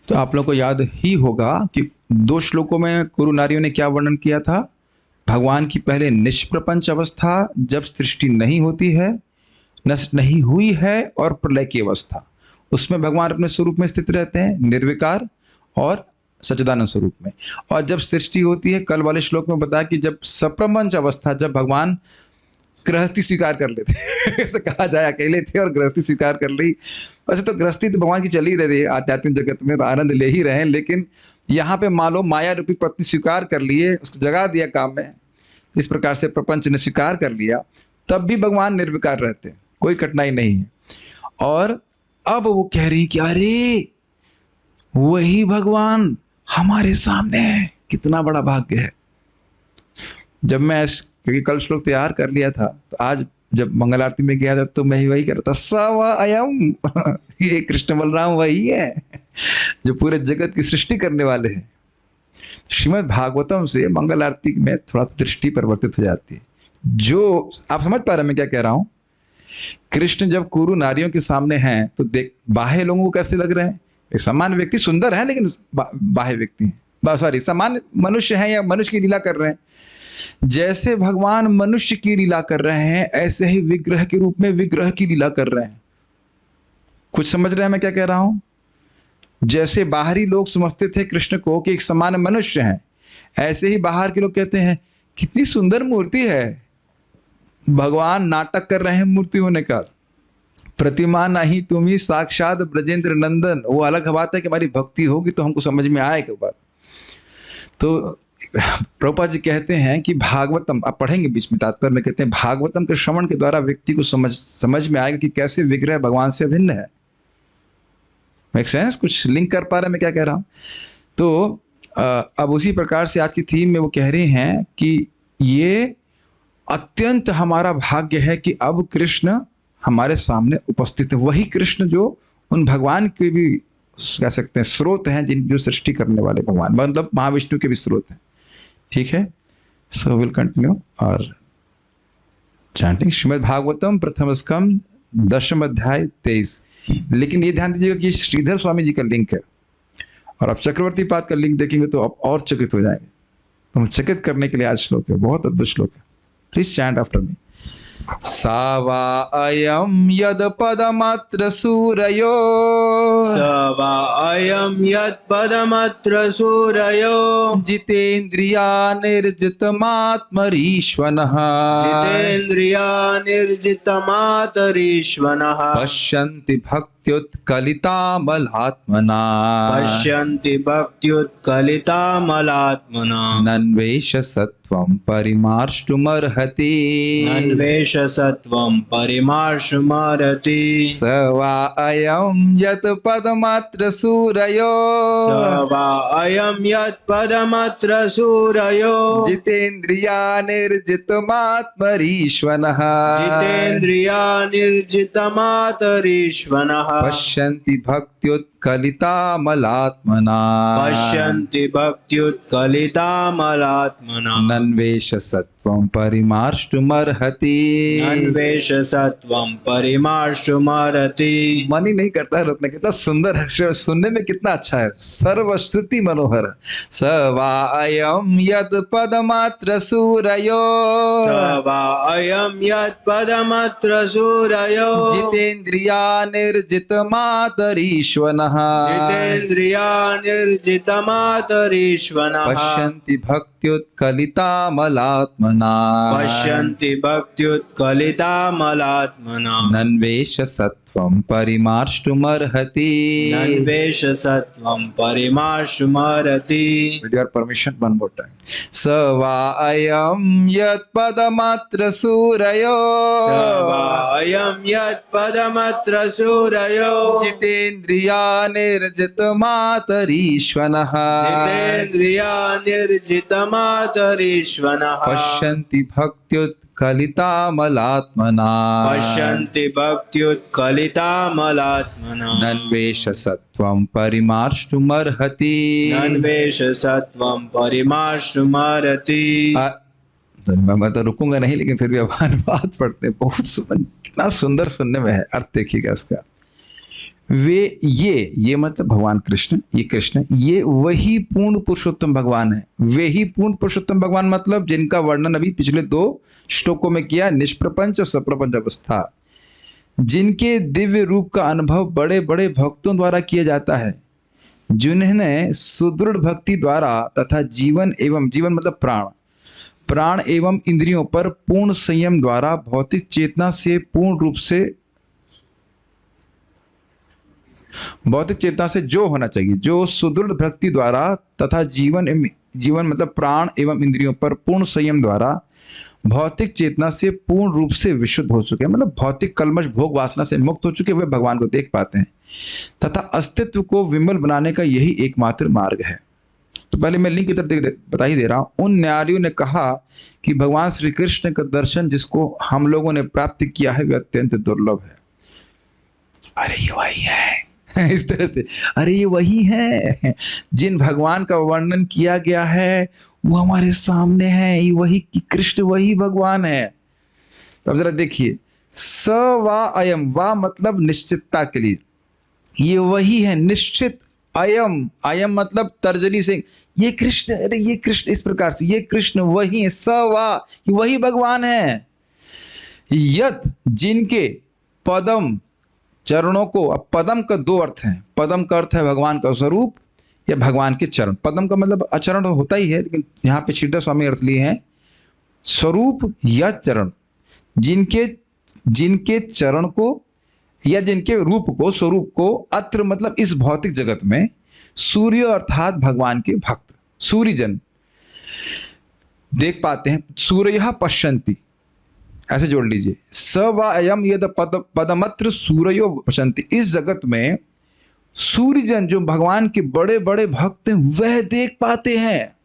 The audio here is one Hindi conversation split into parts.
तो आप लोग को याद ही होगा कि 2 श्लोकों में कुरु नारियों ने क्या वर्णन किया था। भगवान की पहले निष्प्रपंच अवस्था जब सृष्टि नहीं होती है, नष्ट नहीं हुई है, और प्रलय की अवस्था, उसमें भगवान अपने स्वरूप में स्थित रहते हैं, निर्विकार और सच्चिदानंद स्वरूप में। और जब सृष्टि होती है, कल वाले श्लोक में बताया कि जब सप्रपंच अवस्था, जब भगवान गृहस्थी स्वीकार कर लेते ऐसे कहा जाए, अकेले थे और गृहस्थी स्वीकार कर ली। वैसे तो गृहस्थी तो भगवान की चल ही रही है आध्यात्मिक जगत में, तो आनंद ले ही रहे हैं, लेकिन यहाँ पे मान लो माया रूपी पत्नी स्वीकार कर लिए, उसको जगा दिया काम में, इस प्रकार से प्रपंच ने स्वीकार कर लिया, तब भी भगवान निर्विकार रहते हैं, कोई कठिनाई नहीं है। और अब वो कह रही कि अरे वही भगवान हमारे सामने है, कितना बड़ा भाग्य है। जब मैं, क्योंकि कल श्लोक तैयार कर लिया था, तो आज जब मंगल आरती में गया था तो मैं वही कर रहा था, सवा अयम ये कृष्ण बलराम वही है जो पूरे जगत की सृष्टि करने वाले हैं। श्रीमद् भागवतम से मंगल आरती में थोड़ा सा दृष्टि परिवर्तित हो जाती है। जो आप समझ पा रहे हैं मैं क्या कह रहा हूं? कृष्ण जब कुरु नारियों के सामने हैं तो देख, बाह्य लोगों को कैसे लग रहे हैं? एक सामान्य व्यक्ति, सुंदर है लेकिन बाह्य व्यक्ति है, सॉरी सामान्य मनुष्य है या मनुष्य की लीला कर रहे हैं। जैसे भगवान मनुष्य की लीला कर रहे हैं, ऐसे ही विग्रह के रूप में विग्रह की लीला कर रहे हैं। कुछ समझ रहे हैं मैं क्या कह रहा हूं? जैसे बाहरी लोग समझते थे कृष्ण को कि एक समान मनुष्य हैं, ऐसे ही बाहर के लोग कहते हैं कितनी सुंदर मूर्ति है। भगवान नाटक कर रहे हैं मूर्ति होने का, प्रतिमा नहीं तुम्ही साक्षात ब्रजेंद्र नंदन। वो अलग बात है कि हमारी भक्ति होगी तो हमको समझ में आएगा बात। तो प्रभुपाद जी कहते हैं कि भागवतम, आप पढ़ेंगे बीच में तात्पर्य में, कहते हैं भागवतम के श्रवण के द्वारा व्यक्ति को समझ में आएगा कि कैसे विग्रह भगवान से भिन्न है। Make sense? कुछ लिंक कर पा रहे हैं मैं क्या कह रहा हूं? तो अब उसी प्रकार से आज की थीम में वो कह रहे हैं कि ये अत्यंत हमारा भाग्य है कि अब कृष्ण हमारे सामने उपस्थित है। वही कृष्ण जो उन भगवान के भी कह सकते हैं स्रोत हैं, जिन जो सृष्टि करने वाले भगवान, मतलब महाविष्णु के भी स्रोत हैं। ठीक है, सो विल कंटिन्यू और चैंटिंग श्रीमद् भागवतम प्रथम स्कंद 10वां अध्याय 23। लेकिन ये ध्यान दीजिएगा कि श्रीधर स्वामी जी का लिंक है, और आप चक्रवर्ती पाद का लिंक देखेंगे तो आप और चकित हो जाएंगे। तो हम चकित करने के लिए आज श्लोक है, बहुत अद्भुत श्लोक है। Please chant after me. सावा अयम यद पदमत्र सूरयो, सवा अयम यत् पदमत्र सूरयो, जितेन्द्रिया निर्जितमात्मरीश्वनः, जितेन्द्रिया निर्जितमातरीश्वनः, पश्यन्ति भक्त्युत्कलितामलात्मना, पश्यन्ति भक्त्युत्कलितामलात्मना, नन्वेष सत्वं परिमार्ष्टुमर्हति, अन्वेष सत्वं परिमार्ष्टुमर्हति। स वा अयं यत् पदमत्र सूरयो, सवा अयं यत् पदमत्र सूरयो, जितेन्द्रिया निर्जितमात्मरीश्वनः, जितेन्द्रिया निर्जितमातरीश्वनः, पश्यन्ति भक्त्युत्कलितामलात्मना, पश्यन्ति भक्त्युत्कलितामलात्मना, नन्वेष सत्वं परिमार्ष्टुमर्हति। अन्वेष सत्वं परिमार्ष्टुमर्हति। मन ही नहीं करता है रोकने, कितना सुंदर है, सुनने में कितना अच्छा है, सर्वश्रुति मनोहर। स वा अयं यत् पदमात्र सूरयो, सवा अयं यत् पदमत्र सूरयो, जितेन्द्रिया निर्जितमातरीश्वनः, जितेन्द्रिया निर्जितमातरीश्वनः, पश्यन्ति भक्त्युत्कलितामलात्मना, पश्यन्ति भक्त्युत्कलितामलात्मना, नन्वेष सत्वं परिमार्ष्टुमर्हति। अन्वेष सत्वं परिमार्ष्टुमर्हति। With your permission, one more time. स वा अयं यत् पदमत्र सूरयो, सवा अयं यत् पदमत्र सूरयो, जितेन्द्रिया निर्जितमातरीश्वनः, जितेन्द्रिया निर्जितमातरीश्वनः, पश्यन्ति भक्त्युत्कलितामलात्मना, पश्यन्ति भक्त्युत्कलितामलात्मना, नन्वेष सत्वं परिमार्ष्टुमर्हति। अन्वेष सत्वं परिमार्ष्टुमर्हति। मैं तो रुकूंगा नहीं, लेकिन फिर भी अब अनुवाद पढ़ते हैं। बहुत सुंदर, कितना सुंदर सुनने में है। अर्थ देखिएगा इसका। वे ये मतलब भगवान कृष्ण, ये कृष्ण, ये वही पूर्ण पुरुषोत्तम भगवान है। वे ही पूर्ण पुरुषोत्तम भगवान मतलब जिनका वर्णन अभी पिछले 2 श्लोकों में किया, निष्प्रपंच और सप्रपंच अवस्था, जिनके दिव्य रूप का अनुभव बड़े बड़े भक्तों द्वारा किया जाता है, जिन्होंने सुदृढ़ भक्ति द्वारा तथा जीवन मतलब प्राण एवं इंद्रियों पर पूर्ण संयम द्वारा भौतिक चेतना से जो होना चाहिए, जो सुदृढ़ भक्ति द्वारा तथा जीवन मतलब प्राण एवं इंद्रियों पर पूर्ण संयम द्वारा भौतिक चेतना से पूर्ण रूप से विशुद्ध हो चुके हैं, मतलब भौतिक कल्मश भोग वासना से मुक्त हो चुके, वे भगवान को देख पाते हैं तथा अस्तित्व को विमल बनाने का यही एकमात्र मार्ग है। तो पहले मैं लिंक की तरफ बता ही दे रहा हूं। उन न्यारियों ने कहा कि भगवान श्री कृष्ण का दर्शन जिसको हम लोगों ने प्राप्त किया है, वह अत्यंत दुर्लभ है। अरे ये वही है इस तरह से, अरे ये वही है जिन भगवान का वर्णन किया गया है, वो हमारे सामने है, ये वही कृष्ण, वही भगवान है। तो अब जरा देखिए, स वा अयम, वा मतलब निश्चितता के लिए, ये वही है निश्चित, अयम मतलब तर्जनी से, ये कृष्ण, अरे ये कृष्ण, इस प्रकार से ये कृष्ण वही है, स वा वही भगवान है। यत जिनके पदम चरणों को, अब पदम का 2 अर्थ हैं, पदम का अर्थ है भगवान का स्वरूप या भगवान के चरण, पदम का मतलब आचरण होता ही है, लेकिन यहाँ पे श्रीधर स्वामी अर्थ लिए हैं स्वरूप या चरण, जिनके चरण को या जिनके रूप को, स्वरूप को, अत्र मतलब इस भौतिक जगत में, सूर्य अर्थात भगवान के भक्त, सूर्यजन देख पाते हैं। सूर्य पश्यन्ति, ऐसे जोड़ लीजिए, स व अयम यद पदमत्र सूर्यो पश्यन्ति, इस जगत में सूर्यजन जो भगवान के बड़े बड़े भक्त हैं, वह देख पाते हैं।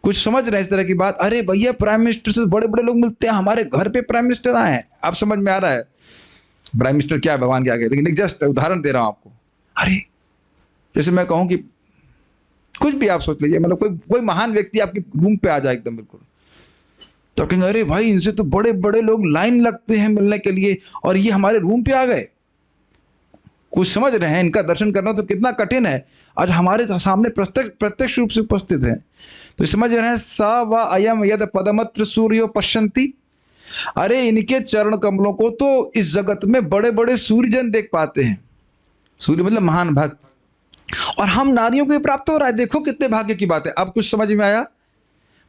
कुछ समझ रहे हैं इस तरह की बात? अरे भैया, प्राइम मिनिस्टर से बड़े बड़े लोग मिलते हैं, हमारे घर पे प्राइम मिनिस्टर आए हैं। आप समझ में आ रहा है प्राइम मिनिस्टर क्या है, भगवान क्या है, लेकिन एक जस्ट उदाहरण दे रहा हूं आपको। अरे जैसे मैं कहूं कि कुछ भी आप सोच लीजिए, मतलब कोई महान व्यक्ति आपके रूम पे आ जाए एकदम बिल्कुल, तो कहेंगे अरे भाई, इनसे तो बड़े बड़े लोग लाइन लगते हैं मिलने के लिए, और ये हमारे रूम पे आ गए। कुछ समझ रहे हैं, इनका दर्शन करना तो कितना कठिन है, आज हमारे सामने प्रत्यक्ष रूप से उपस्थित है। तो समझ रहे हैं, सा व अयम यद पदमत्र सूर्यो पश्यन्ति, अरे इनके चरण कमलों को तो इस जगत में बड़े बड़े सूर्यजन देख पाते हैं। सूर्य मतलब महान भक्त, और हम नारियों को ये प्राप्त हो रहा है। देखो कितने भाग्य की बात है। अब कुछ समझ में आया?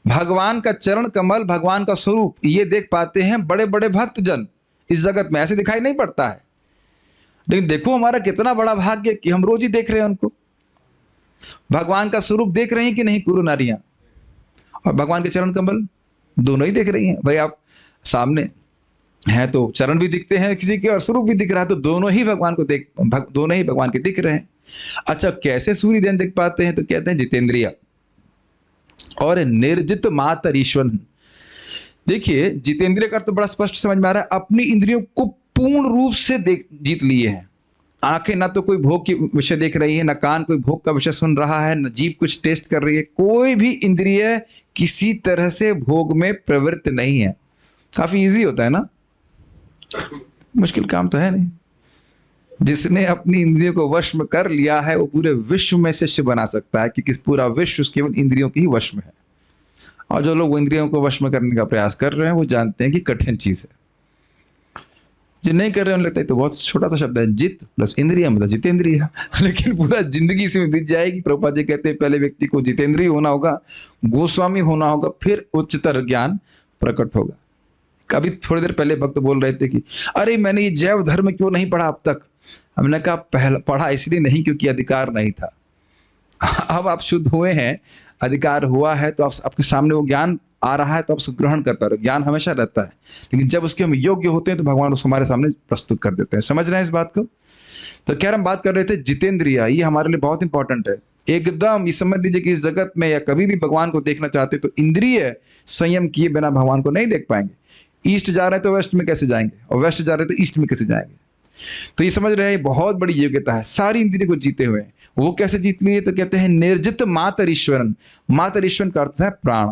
भगवान का चरण कमल, भगवान का स्वरूप, ये देख पाते हैं बड़े बड़े भक्त जन इस जगत में। ऐसे दिखाई नहीं पड़ता है, लेकिन देखो हमारा कितना बड़ा भाग्य कि हम रोज ही देख रहे हैं उनको। भगवान का स्वरूप देख रहे हैं कि नहीं कुरु नारियां, और भगवान के चरण कमल दोनों ही देख रही हैं। भाई आप सामने हैं तो चरण भी दिखते हैं किसी के, और स्वरूप भी दिख रहा है, तो दोनों ही भगवान के दिख रहे हैं। अच्छा, कैसे सूर्य दिन दिख पाते हैं? तो कहते हैं जितेंद्रिय और निर्जित मातर ईश्वर। देखिए, जितेंद्रिय का तो बड़ा स्पष्ट समझ में आ रहा है, अपनी इंद्रियों को पूर्ण रूप से जीत लिए हैं। आंखें ना तो कोई भोग की विषय देख रही है, ना कान कोई भोग का विषय सुन रहा है, ना जीभ कुछ टेस्ट कर रही है, कोई भी इंद्रिय किसी तरह से भोग में प्रवृत्त नहीं है। काफी इजी होता है ना, मुश्किल काम तो है नहीं। जिसने अपनी इंद्रियों को वश में कर लिया है, वो पूरे विश्व में शिष्य बना सकता है, क्योंकि पूरा विश्व केवल इंद्रियों के ही वश में है। और जो लोग इंद्रियों को वश में करने का प्रयास कर रहे हैं, वो जानते हैं कि कठिन चीज है। जो नहीं कर रहे हैं, उन्हें लगता है तो बहुत छोटा सा शब्द है, जित प्लस इंद्रिय मतलब जितेंद्रिय, लेकिन पूरा जिंदगी इसमें बीत जाएगी। प्रभुपाद जी कहते हैं पहले व्यक्ति को जितेंद्रिय होना होगा, गोस्वामी होना होगा, फिर उच्चतर ज्ञान प्रकट होगा। कभी थोड़ी देर पहले भक्त बोल रहे थे कि अरे मैंने ये जैव धर्म क्यों नहीं पढ़ा अब तक। हमने कहा पढ़ा इसलिए नहीं क्योंकि अधिकार नहीं था। अब आप शुद्ध हुए हैं, अधिकार हुआ है, तो आपके सामने वो ज्ञान आ रहा है, तो आप उसको ग्रहण करता रहो। ज्ञान हमेशा रहता है, लेकिन जब उसके हम योग्य होते हैं तो भगवान उसको हमारे सामने प्रस्तुत कर देते हैं। समझ रहे हैं इस बात को? तो क्या हम बात कर रहे थे जितेंद्रिय, ये हमारे लिए बहुत इंपॉर्टेंट है। एकदम ये समझ लीजिए कि इस जगत में या कभी भी भगवान को देखना चाहते तो इंद्रिय संयम किए बिना भगवान को नहीं देख पाएंगे। ईस्ट जा रहे हैं तो वेस्ट में कैसे जाएंगे, और वेस्ट जा रहे हैं तो ईस्ट में कैसे जाएंगे? तो ये समझ रहे हैं, बहुत बड़ी योग्यता है सारी इंद्रियों को जीते हुए। वो कैसे जीत लिए? तो कहते हैं निर्जित मातर ईश्वरन। मातर ईश्वरन का अर्थ है प्राण।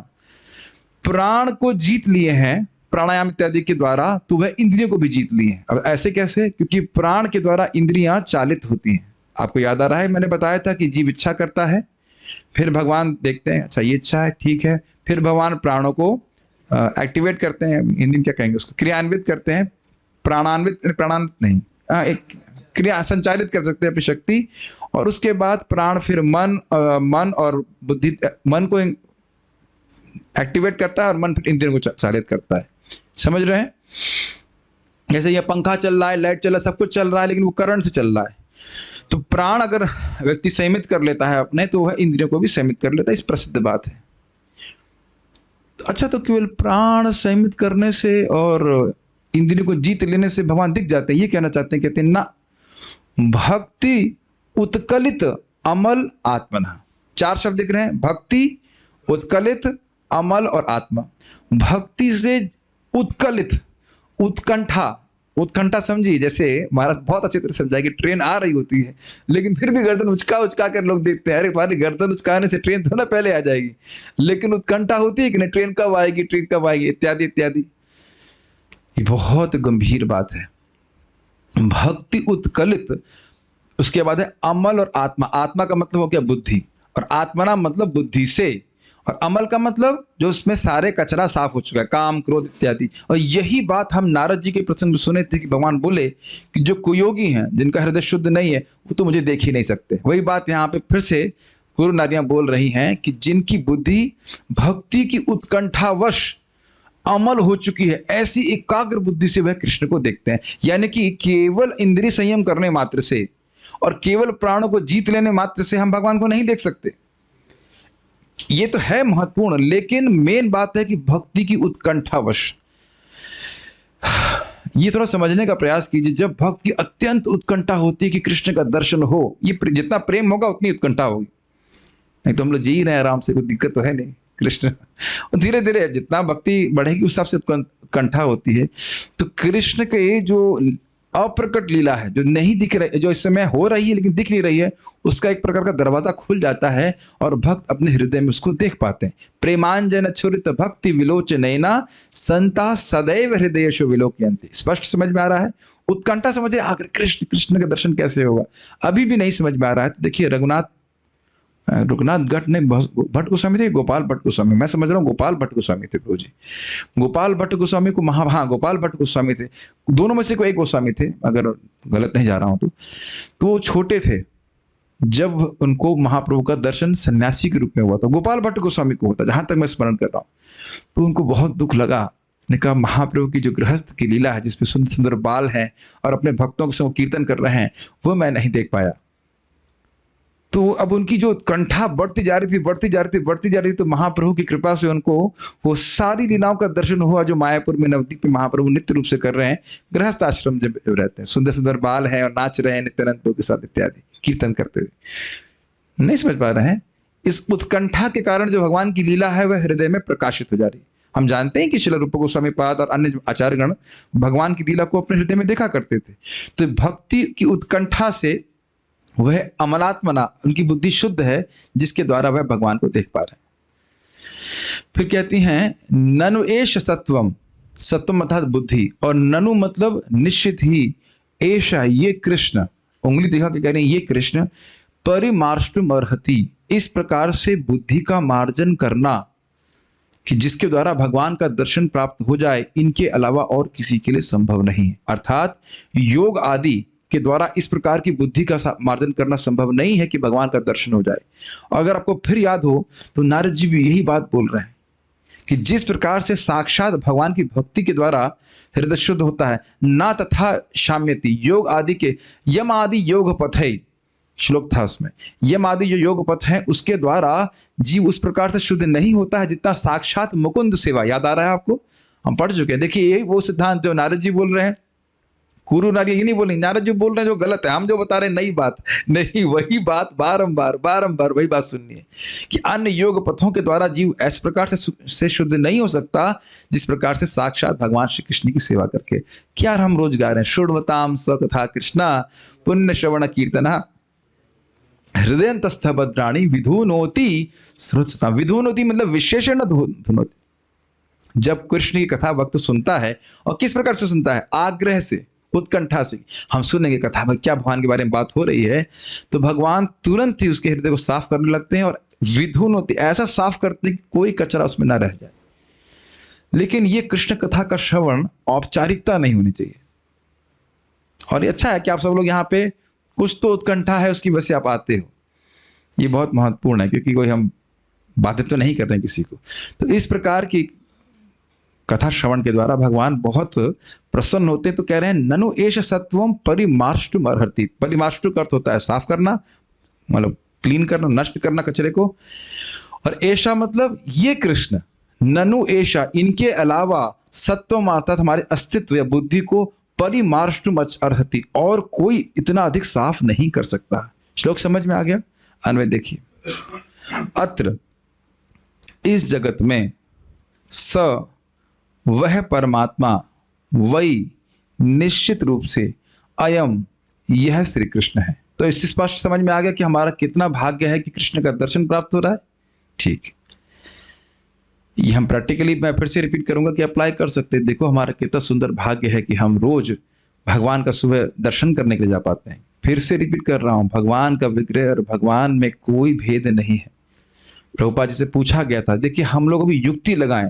प्राण को जीत लिए हैं, प्राणायाम इत्यादि के द्वारा तो वह इंद्रियों को भी जीत ली है। अब ऐसे कैसे? क्योंकि प्राण के द्वारा इंद्रियां चालित होती हैं। आपको याद आ रहा है, मैंने बताया था कि जीव इच्छा करता है, फिर भगवान देखते हैं अच्छा ये इच्छा है, ठीक है, फिर भगवान प्राणों को एक्टिवेट करते हैं, हिंदी में क्या कहेंगे उसको, क्रियान्वित करते हैं, प्राणान्वित नहीं, एक क्रिया संचालित कर सकते हैं अपनी शक्ति, और उसके बाद प्राण फिर मन और बुद्धि, मन को एक्टिवेट करता है और मन फिर इंद्रियों को चालित करता है। समझ रहे हैं? जैसे ये पंखा चल रहा है, लाइट चल रहा है, सब कुछ चल रहा है, लेकिन वो करंट से चल रहा है। तो प्राण अगर व्यक्ति संयमित कर लेता है अपने, तो वह इंद्रियों को भी संयमित कर लेता है। इस प्रसिद्ध बात है। तो अच्छा, तो केवल प्राण संयमित करने से और इंद्रियों को जीत लेने से भगवान दिख जाते हैं, ये कहना चाहते हैं? कहते हैं ना, भक्ति उत्कलित अमल आत्मना। 4 शब्द दिख रहे हैं, भक्ति, उत्कलित, अमल और आत्मा। भक्ति से उत्कलित, उत्कंठा समझिए, जैसे महाराज बहुत अच्छी तरह समझाया कि ट्रेन आ रही होती है, लेकिन फिर भी गर्दन उचका कर लोग देखते हैं, अरे तुम्हारी गर्दन उचकाने से ट्रेन थोड़ा पहले आ जाएगी, लेकिन उत्कंठा होती है कि नहीं, ट्रेन कब आएगी, इत्यादि इत्यादि। ये बहुत गंभीर बात है। भक्ति उत्कलित, उसके बाद है अमल और आत्मा। आत्मा का मतलब हो गया बुद्धि, और आत्मना मतलब बुद्धि से, और अमल का मतलब जो उसमें सारे कचरा साफ हो चुका है, काम क्रोध इत्यादि। और यही बात हम नारद जी के प्रसंग में सुने थे कि भगवान बोले कि जो कुयोगी हैं, जिनका हृदय शुद्ध नहीं है, वो तो मुझे देख ही नहीं सकते। वही बात यहाँ पे फिर से गुरु नारियां बोल रही हैं कि जिनकी बुद्धि भक्ति की उत्कंठावश अमल हो चुकी है, ऐसी एकाग्र बुद्धि से वह कृष्ण को देखते हैं। यानी कि केवल इंद्रिय संयम करने मात्र से और केवल प्राणों को जीत लेने मात्र से हम भगवान को नहीं देख सकते। ये तो है महत्वपूर्ण, लेकिन मेन बात है कि भक्ति की उत्कंठावश। ये थोड़ा समझने का प्रयास कीजिए। जब भक्त की अत्यंत उत्कंठा होती है कि कृष्ण का दर्शन हो, ये जितना प्रेम होगा उतनी उत्कंठा होगी। नहीं तो हम लोग जी रहे हैं आराम से, कोई दिक्कत तो है नहीं। कृष्ण धीरे धीरे जितना भक्ति बढ़ेगी उस हिसाब से उत्कंठा होती है। तो कृष्ण के जो अप्रकट लीला है, जो नहीं दिख रही, जो इस समय हो रही है लेकिन दिख नहीं रही है, उसका एक प्रकार का दरवाजा खुल जाता है और भक्त अपने हृदय में उसको देख पाते हैं। प्रेमांजन छुरित भक्ति विलोचनैना संता सदैव हृदयेषु विलोकयन्ति। स्पष्ट समझ में आ रहा है? उत्कंठा समझ रहे, आखिर कृष्ण का दर्शन कैसे होगा? अभी भी नहीं समझ में आ रहा है। तो देखिए, रघुनाथ भट्ट गोस्वामी थे, गोपाल भट्ट गोस्वामी, मैं समझ रहा हूँ गोपाल भट्ट गोस्वामी थे प्रभु जी। गोपाल भट्ट गोस्वामी को गोपाल भट्ट गोस्वामी थे, दोनों में से कोई एक गोस्वामी थे, अगर गलत नहीं जा रहा हूँ तो वो छोटे थे जब उनको महाप्रभु का दर्शन सन्यासी के रूप में हुआ था। गोपाल भट्ट गोस्वामी को होता, जहां तक मैं स्मरण कर रहा हूँ। तो उनको बहुत दुख लगा, ने कहा महाप्रभु की जो गृहस्थ की लीला है, जिसमें सुंदर सुंदर बाल हैं और अपने भक्तों के संग कीर्तन कर रहे हैं, वो मैं नहीं देख पाया। तो अब उनकी जो कंठा बढ़ती जा रही थी, तो महाप्रभु की कृपा से उनको वो सारी लीलाओं का दर्शन हुआ जो मायापुर में नवद्वीप में महाप्रभु नित्य रूप से कर रहे हैं। गृहस्थ आश्रम जब रहते हैं, सुंदर सुंदर बाल हैं और नाच रहे हैं नित्यानंद प्रभु के साथ इत्यादि कीर्तन करते हुए। नहीं समझ पा रहे हैं? इस उत्कंठा के कारण जो भगवान की लीला है वह हृदय में प्रकाशित हो जा रही है। हम जानते हैं कि श्रील रूप गोस्वामी पाद और अन्य आचार्यगण भगवान की लीला को अपने हृदय में देखा करते थे। तो भक्ति की उत्कंठा से वह अमलात्मना, उनकी बुद्धि शुद्ध है, जिसके द्वारा वह भगवान को देख पा रहे हैं। फिर कहती हैं ननु एष सत्वम, सत्वम अर्थात बुद्धि, और ननु मतलब निश्चित ही, एषा ये कृष्ण, उंगली दिखा के कह रहे हैं ये कृष्ण, परिमार्ष्टुम अर्हति, इस प्रकार से बुद्धि का मार्जन करना कि जिसके द्वारा भगवान का दर्शन प्राप्त हो जाए, इनके अलावा और किसी के लिए संभव नहीं है। अर्थात योग आदि के द्वारा इस प्रकार की बुद्धि का मार्जन करना संभव नहीं है कि भगवान का दर्शन हो जाए। और अगर आपको फिर याद हो तो नारद जी भी यही बात बोल रहे हैं कि जिस प्रकार से साक्षात भगवान की भक्ति के द्वारा हृदय शुद्ध होता है, ना तथा शाम्यति, योग आदि के यम आदि योग पथ है, श्लोक था उसमें, यम आदि जो योग पथ है उसके द्वारा जीव उस प्रकार से शुद्ध नहीं होता है जितना साक्षात मुकुंद सेवा। याद आ रहा है आपको? हम पढ़ चुके हैं। देखिए यही वो सिद्धांत जो नारद जी बोल रहे हैं, गुरु नारी ये नहीं बोल रहे, नारद जी बोल रहे हैं जो गलत है, हम जो बता रहे हैं नई बात नहीं, वही बात बारंबार वही बात सुननी है कि अन्य योग पथों के द्वारा जीव इस प्रकार से शुद्ध नहीं हो सकता जिस प्रकार से साक्षात भगवान श्री कृष्ण की सेवा करके। क्या हम रोज गा रहे हैं, शुण्वताम स्वकथा कृष्णा पुण्य श्रवण कीर्तना हृदयंतस्थ भद्राणी विधुनोति श्रुतता। विधुनोति मतलब विशेषण धुनोति, जब कृष्ण की कथा भक्त सुनता है, और किस प्रकार से सुनता है, आग्रह से, उत्कंठा से, हम सुनेंगे कथा में क्या भगवान के बारे में बात हो रही है, तो भगवान तुरंत ही उसके हृदय को साफ करने लगते हैं और विधुन होती, ऐसा साफ करते हैं कि कोई कचरा उसमें ना रह जाए। लेकिन ये कृष्ण कथा का श्रवण औपचारिकता नहीं होनी चाहिए। और ये अच्छा है कि आप सब लोग यहाँ पे कुछ तो उत्कंठा है उसकी वजह से आप आते हो, ये बहुत महत्वपूर्ण है, क्योंकि कोई हम बाधित तो नहीं कर रहे हैं किसी को। तो इस प्रकार की कथा श्रवण के द्वारा भगवान बहुत प्रसन्न होते हैं। तो कह रहे हैं ननु एष सत्वम परिमार्ष्टुम अर्हति। परिमार्ष्टु का अर्थ होता है साफ करना, मतलब क्लीन करना, नष्ट करना कचरे को। और ऐसा मतलब ये कृष्ण, ननु ऐसा, इनके अलावा सत्वम अर्थात हमारे अस्तित्व या बुद्धि को परिमार्ष्टुम अर्हति, और कोई इतना अधिक साफ नहीं कर सकता। श्लोक समझ में आ गया? अन्वय देखिए, अत्र इस जगत में स वह परमात्मा, वही निश्चित रूप से, अयम यह श्री कृष्ण है। तो इससे स्पष्ट समझ में आ गया कि हमारा कितना भाग्य है कि कृष्ण का दर्शन प्राप्त हो रहा है। ठीक, ये हम प्रैक्टिकली, मैं फिर से रिपीट करूंगा कि अप्लाई कर सकते हैं। देखो हमारा कितना सुंदर भाग्य है कि हम रोज भगवान का सुबह दर्शन करने के लिए जा पाते हैं। फिर से रिपीट कर रहा हूं, भगवान का विग्रह और भगवान में कोई भेद नहीं है। प्रभुपाद जी से पूछा गया था, देखिए हम लोग अभी युक्ति लगाएं,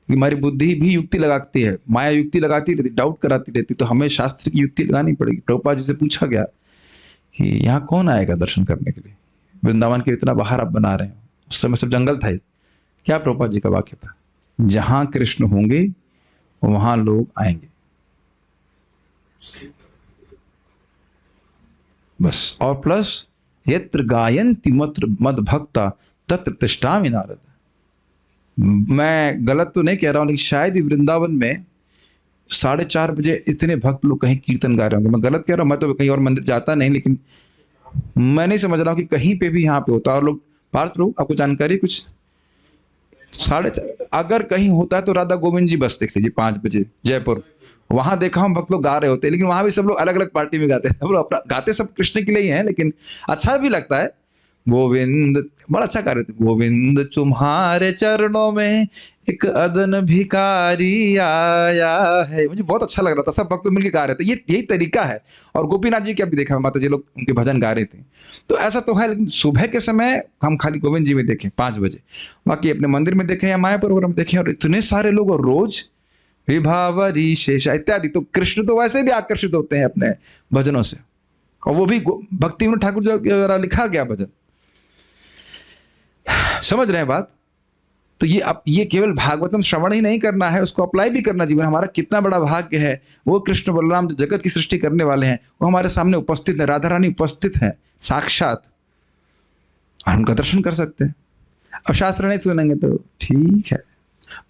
हमारी बुद्धि भी युक्ति लगाती है, माया युक्ति लगाती रहती, डाउट कराती रहती, तो हमें शास्त्र की युक्ति लगानी पड़ेगी। प्रभुपाद जी से पूछा गया कि यहाँ कौन आएगा दर्शन करने के लिए, वृंदावन के इतना बाहर आप बना रहे हैं, उस समय सब जंगल था। क्या प्रभुपाद जी का वाक्य था? जहां कृष्ण होंगे वहां लोग आएंगे, बस। और प्लस यत्र गायन्ति मद भक्ता तत्र तिष्ठामि नारद। मैं गलत तो नहीं कह रहा हूं, लेकिन शायद ही वृंदावन में 4:30 बजे इतने भक्त लोग कहीं कीर्तन गा रहे होंगे। मैं गलत कह रहा हूं, मैं तो कहीं और मंदिर जाता नहीं, लेकिन मैं नहीं समझ रहा हूं कि कहीं पे भी यहाँ पे होता। और लोग पार्थ लोग, आपको जानकारी कुछ 4:30 अगर कहीं होता है तो राधा गोविंद जी बस देख लीजिए 5 बजे जयपुर, वहां देखा हूं भक्त लोग गा रहे होते हैं। लेकिन वहां भी सब लोग अलग अलग पार्टी में गाते हैं, सब लोग अपना गाते, सब कृष्ण के लिए ही हैं, लेकिन अच्छा भी लगता है। गोविंद बड़ा अच्छा गा रहे थे, गोविंद तुम्हारे चरणों में एक अदन भिखारी आया है। मुझे बहुत अच्छा लग रहा था, सब भक्त लोग मिलकर गा रहे थे। ये यही तरीका है। और गोपीनाथ जी के भी देखा, माता जी लोग उनके भजन गा रहे थे। तो ऐसा तो है, लेकिन सुबह के समय हम खाली गोविंद जी में देखें 5 बजे, बाकी अपने मंदिर में देखें या मायापुर वगैरह में देखें, और इतने सारे लोग, और रोज विभावरी शेषा इत्यादि। तो कृष्ण तो वैसे भी आकर्षित होते हैं अपने भजनों से, और वो भी भक्ति विनोद ठाकुर जी द्वारा लिखा गया भजन। समझ रहे हैं बात? तो ये केवल भागवतम श्रवण ही नहीं करना है, उसको अप्लाई भी करना जीवन। हमारा कितना बड़ा भाग्य है, वो कृष्ण बलराम जो जगत की सृष्टि करने वाले हैं, वो हमारे सामने उपस्थित है, राधा रानी उपस्थित है साक्षात, और उनका दर्शन कर सकते हैं। अब शास्त्र नहीं सुनेंगे तो ठीक है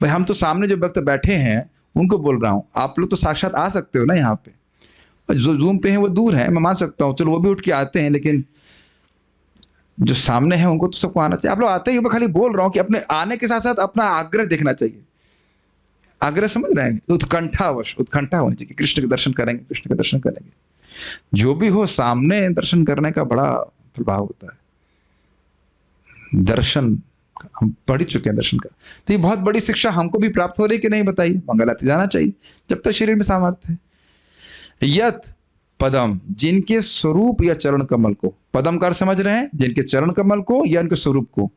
भाई, हम तो सामने जो भक्त बैठे हैं उनको बोल रहा हूँ, आप लोग तो साक्षात आ सकते हो ना यहाँ पे। जो जूम पे हैं वो दूर है, मैं मान सकता हूँ, चलो वो भी उठ के आते हैं, लेकिन जो सामने है उनको तो सबको आना चाहिए। आप लोग आते ही, मैं खाली बोल रहा हूँ कि अपने आने के साथ साथ अपना आग्रह देखना चाहिए। आग्रह समझ रहे हैं? उत्कंठा होनी चाहिए, कृष्ण के दर्शन करेंगे, कृष्ण के दर्शन करेंगे। जो भी हो, सामने दर्शन करने का बड़ा प्रभाव होता है। दर्शन हम पढ़ चुके हैं दर्शन का, तो ये बहुत बड़ी शिक्षा हमको भी प्राप्त हो रही कि नहीं बताइए? मंगल आरती जाना चाहिए जब तक शरीर में सामर्थ्य है। यत पदम, जिनके स्वरूप या चरण कमल को, पदम का समझ रहे हैं, जिनके चरण कमल को या उनके स्वरूप को,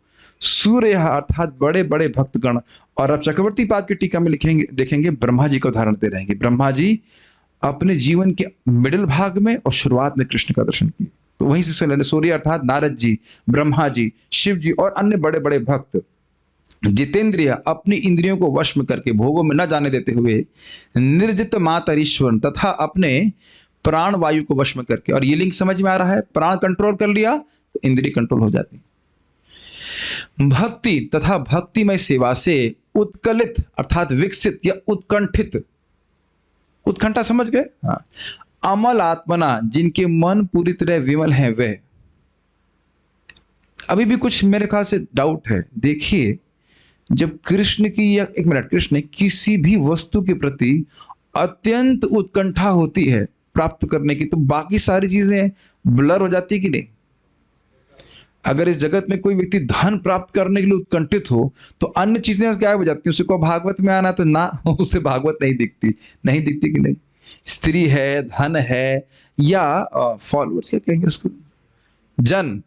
सूर्य अर्थात बड़े बड़े भक्तगण। और अब चक्रवर्ती पाद की टीका में लिखेंगे, देखेंगे ब्रह्मा जी का उदाहरण दे रहेंगे। ब्रह्मा जी अपने जीवन के मिडिल भाग में और शुरुआत में कृष्ण का दर्शन किए, तो वहीं से लेने सूर्य अर्थात नारद जी, ब्रह्मा जी, शिव जी और अन्य बड़े बड़े भक्त जितेंद्रिय, अपनी इंद्रियों को वश में करके, भोगों में न जाने देते हुए, निर्जित मातरीश्वर तथा अपने प्राण वायु को वश में करके। और ये लिंक समझ में आ रहा है? प्राण कंट्रोल कर लिया तो इंद्रिय कंट्रोल हो जाती। भक्ति तथा भक्तिमय सेवा से उत्कलित अर्थात विकसित या उत्कंठित, उत्कंठा समझ गए? हाँ। अमल आत्मना, जिनके मन पूरी तरह विमल हैं, वे। अभी भी कुछ मेरे ख्याल से डाउट है। देखिए, जब कृष्ण की, या एक मिनट, कृष्ण किसी भी वस्तु के प्रति अत्यंत उत्कंठा होती है प्राप्त करने की, तो बाकी सारी चीजें ब्लर हो जाती है कि नहीं? अगर इस जगत में कोई व्यक्ति धन प्राप्त करने के लिए उत्कंठित हो तो अन्य चीजें क्या हो जाती हैं, उसको भागवत में आना तो ना, उसे भागवत नहीं दिखती, नहीं दिखती कि नहीं। स्त्री है, धन है, या फॉलोअर्स क्या कहेंगे उसको, जन,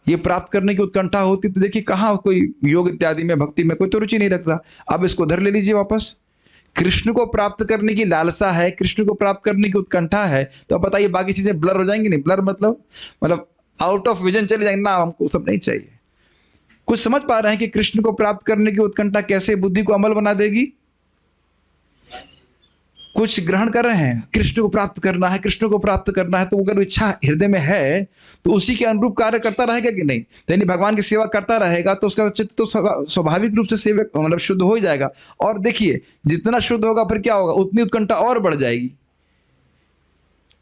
ये प्राप्त करने की उत्कंठा होती तो देखिए कहाँ कोई योग इत्यादि में, भक्ति में कोई तो रुचि नहीं रखता। अब इसको उधर ले लीजिए वापस, कृष्ण को प्राप्त करने की लालसा है, कृष्ण को प्राप्त करने की उत्कंठा है, तो अब बताइए बाकी चीजें ब्लर हो जाएंगी नहीं? ब्लर मतलब आउट ऑफ विजन चले जाएंगे ना, हमको सब नहीं चाहिए। कुछ समझ पा रहे हैं कि कृष्ण को प्राप्त करने की उत्कंठा कैसे बुद्धि को अमल बना देगी? कुछ ग्रहण कर रहे हैं, कृष्ण को प्राप्त करना है, कृष्ण को प्राप्त करना है, तो अगर इच्छा हृदय में है तो उसी के अनुरूप कार्य करता रहेगा कि नहीं? तो यानी भगवान की सेवा करता रहेगा तो उसका चित्त तो स्वाभाविक रूप से सेवक मतलब शुद्ध हो जाएगा। और देखिए जितना शुद्ध होगा फिर क्या होगा, उतनी उत्कंठा और बढ़ जाएगी।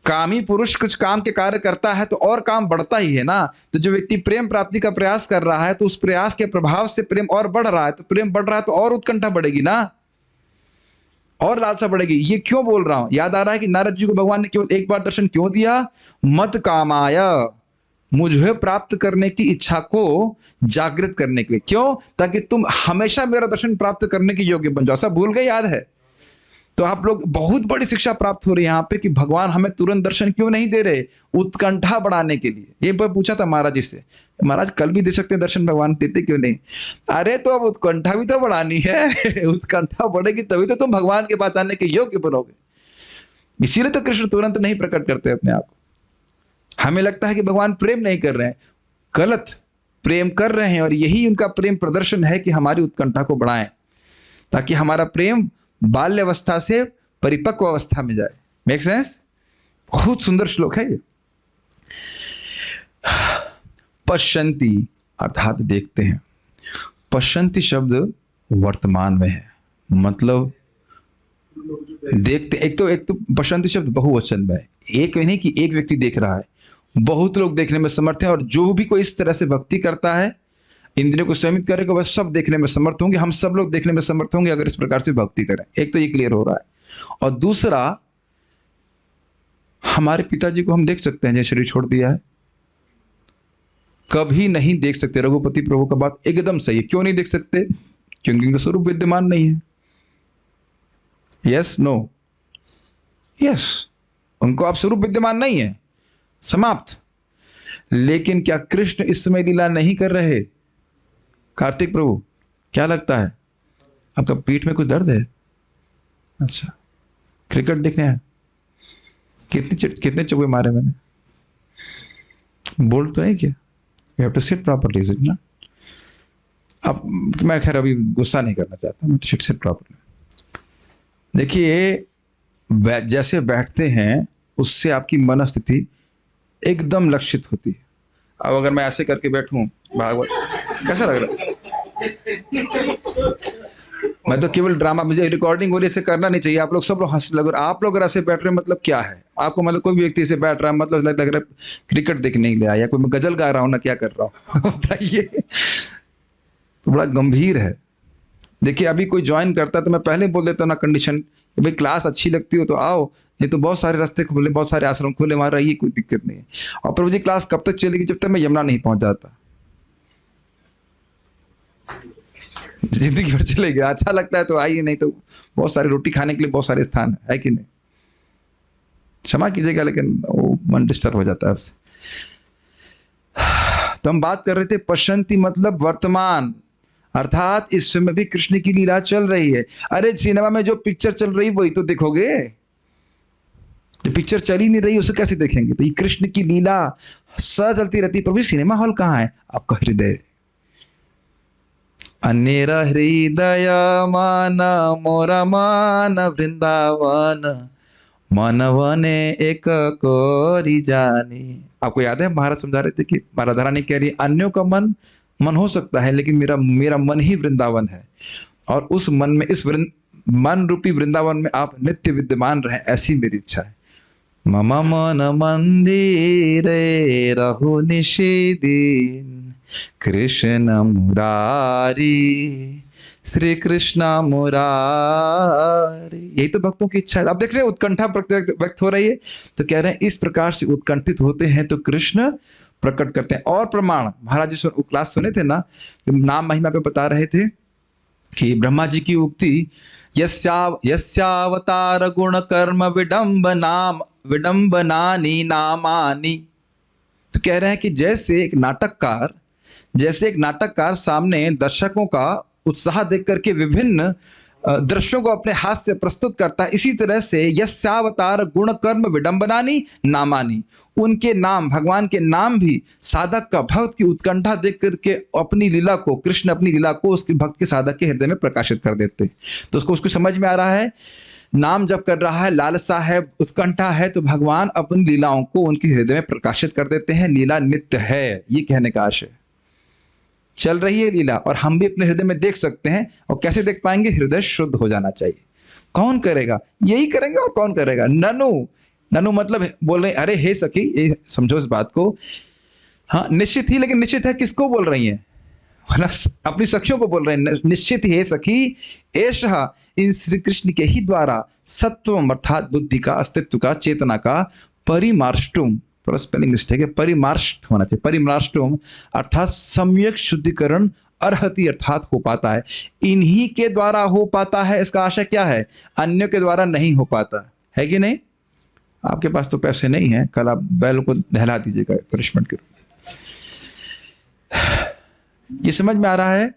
कामी पुरुष कुछ काम के कार्य करता है तो और काम बढ़ता ही है ना। तो जो व्यक्ति प्रेम प्राप्ति का प्रयास कर रहा है तो उस प्रयास के प्रभाव से प्रेम और बढ़ रहा है, तो प्रेम बढ़ रहा है तो और उत्कंठा बढ़ेगी ना, और लालसा बढ़ेगी। ये क्यों बोल रहा हूं? याद आ रहा है कि नारद जी को भगवान ने केवल एक बार दर्शन क्यों दिया? मत कामाय, मुझे प्राप्त करने की इच्छा को जागृत करने के लिए। क्यों? ताकि तुम हमेशा मेरा दर्शन प्राप्त करने के योग्य बन जाओ। सब भूल गए? याद है? तो आप लोग, बहुत बड़ी शिक्षा प्राप्त हो रही है यहाँ पे कि भगवान हमें तुरंत दर्शन क्यों नहीं दे रहे? उत्कंठा बढ़ाने के लिए। ये पूछा था महाराज जी से, महाराज कल भी दे सकते हैं दर्शन, भगवान देते क्यों नहीं? अरे तो अब उत्कंठा भी तो बढ़ानी है। उत्कंठा बढ़ेगी तभी तो तुम भगवान के पास आने के योग्य बनोगे। इसीलिए तो कृष्ण तुरंत नहीं प्रकट करते अपने आप को। हमें लगता है कि भगवान प्रेम नहीं कर रहे हैं, गलत, प्रेम कर रहे हैं, और यही उनका प्रेम प्रदर्शन है कि हमारी उत्कंठा को बढ़ाएं, ताकि हमारा प्रेम बाल्यावस्था से परिपक्व अवस्था में जाए। Make sense? बहुत सुंदर श्लोक है ये। पश्यन्ति अर्थात देखते हैं। पश्यन्ति शब्द वर्तमान में है, मतलब देखते। एक तो पश्यन्ति शब्द बहुवचन में है, एक नहीं कि एक व्यक्ति देख रहा है, बहुत लोग देखने में समर्थ हैं। और जो भी कोई इस तरह से भक्ति करता है, इंद्रियों को संयमित करेगा, वह सब देखने में समर्थ होंगे। हम सब लोग देखने में समर्थ होंगे अगर इस प्रकार से भक्ति करें। एक तो ये क्लियर हो रहा है। और दूसरा, हमारे पिताजी को हम देख सकते हैं, जो शरीर छोड़ दिया है, कभी नहीं देख सकते। रघुपति प्रभु का बात एकदम सही है। क्यों नहीं देख सकते? क्योंकि उनका स्वरूप विद्यमान नहीं है। यस, नो, यस, उनको आप स्वरूप विद्यमान नहीं है, समाप्त। लेकिन क्या कृष्ण इस समय लीला नहीं कर रहे? कार्तिक प्रभु, क्या लगता है आपका पीठ में कुछ दर्द है? अच्छा, क्रिकेट देखने हैं? कितने चौके मारे मैंने? बोल तो है क्या? You have to sit properly, is it ना? अब मैं खैर अभी गुस्सा नहीं करना चाहता, मैं टू सिट प्रॉपरली। देखिए, जैसे बैठते हैं उससे आपकी मनस्थिति एकदम लक्षित होती है। अब अगर मैं ऐसे करके बैठूं, भागवत कैसा लग रहा है? मैं तो केवल ड्रामा, मुझे रिकॉर्डिंग हो रही है, ऐसे करना नहीं चाहिए। आप लोग सब लोग हंस लग, आप लोग ऐसे बैठ रहे हैं, मतलब क्या है आपको? मतलब कोई भी व्यक्ति से बैठ रहा है, मतलब लग रहा है क्रिकेट देखने के लिए आया, कोई मैं गजल गा रहा हूं ना, क्या कर रहा हूं? बताइए, तो बड़ा गंभीर है। देखिए, अभी कोई ज्वाइन करता है तो मैं पहले बोल देता हूँ ना कंडीशन कि भाई क्लास अच्छी लगती हो तो आओ, नहीं तो बहुत सारे रास्ते खुले, बहुत सारे आश्रम खुले, वहां रहिए, कोई दिक्कत नहीं है। और प्रभु जी क्लास कब तक चलेगी? जब तक मैं यमुना नहीं पहुंच जाता। जिंदगी भर चलेगी। अच्छा लगता है तो आइए, नहीं तो बहुत सारी रोटी खाने के लिए बहुत सारे स्थान है कि नहीं? क्षमा कीजिएगा, लेकिन वो मन डिस्टर्ब हो जाता है उससे। तो हम बात कर रहे थे, पश्यन्ति मतलब वर्तमान, अर्थात इस समय भी कृष्ण की लीला चल रही है। अरे सिनेमा में जो पिक्चर चल रही वही तो देखोगे, जो पिक्चर चल ही नहीं रही उसे कैसे देखेंगे? तो ये कृष्ण की लीला सदा चलती रहती। प्रभु सिनेमा हॉल कहाँ है? आपका हृदय। अन्येर हृदय मान मोरा मान वृंदावन, मनवने एक कोरी जानी। आपको याद है महाराज समझा रहे थे कि राधा रानी कह रही है, अन्यों का मन हो सकता है, लेकिन मेरा मन ही वृंदावन है, और उस मन में, इस मन रूपी वृंदावन में आप नित्य विद्यमान रहें, ऐसी मेरी इच्छा है। मम मन मंदिरे रहु निशिदिन, कृष्ण मुरारी, श्री कृष्ण मुरारी। यही तो भक्तों की इच्छा है। आप देख रहे हैं उत्कंठा व्यक्त हो रही है, तो कह रहे हैं इस प्रकार से उत्कंठित होते हैं तो कृष्ण प्रकट करते हैं। और प्रमाण महाराज जी क्लास सुने थे ना, नाम महिमा पे बता रहे थे कि ब्रह्मा जी की उक्ति यस्यावतार गुण कर्म विडंबनानि नामानि, तो कह रहे हैं कि जैसे एक नाटककार सामने दर्शकों का उत्साह देख करके विभिन्न दृश्यों को अपने हाथ से प्रस्तुत करता है, इसी तरह से यस्यावतार गुण कर्म विडंबनानि नामानि, उनके नाम, भगवान के नाम भी साधक का भक्त की उत्कंठा देख करके अपनी लीला को, कृष्ण अपनी लीला को उसके भक्त के साधक के हृदय में प्रकाशित कर देते हैं। तो उसको समझ में आ रहा है, नाम जब कर रहा है, लालसा है, उत्कंठा है, तो भगवान अपनी लीलाओं को उनके हृदय में प्रकाशित कर देते हैं। लीला नित्य है, ये कहने का आशय। चल रही है लीला और हम भी अपने हृदय में देख सकते हैं। और कैसे देख पाएंगे? हृदय शुद्ध हो जाना चाहिए। कौन करेगा? यही करेंगे। और कौन करेगा? ननु मतलब बोल रहे, अरे हे सखी, ये समझो इस बात को। हाँ, निश्चित ही, लेकिन निश्चित है किसको बोल रही हैं? मतलब अपनी सखियों को बोल रहे हैं। निश्चित ही हे सखी, एषः, इन श्री कृष्ण के ही द्वारा सत्वम अर्थात बुद्धि का, अस्तित्व का, चेतना का परिमार्ष्टुम, थोड़ा स्पेलिंग मिस्टेक है, परिमार्ष्ट होना चाहिए, परिमार्ष्टुम अर्थात सम्यक शुद्धिकरण अर्हति अर्थात हो पाता है। इन्हीं के द्वारा हो पाता है, इसका आशय क्या है? अन्यों के द्वारा नहीं हो पाता है कि नहीं? आपके पास तो पैसे नहीं है, कल आप बैल को नहला दीजिएगा पनिशमेंट के रूप में। ये समझ में आ रहा है?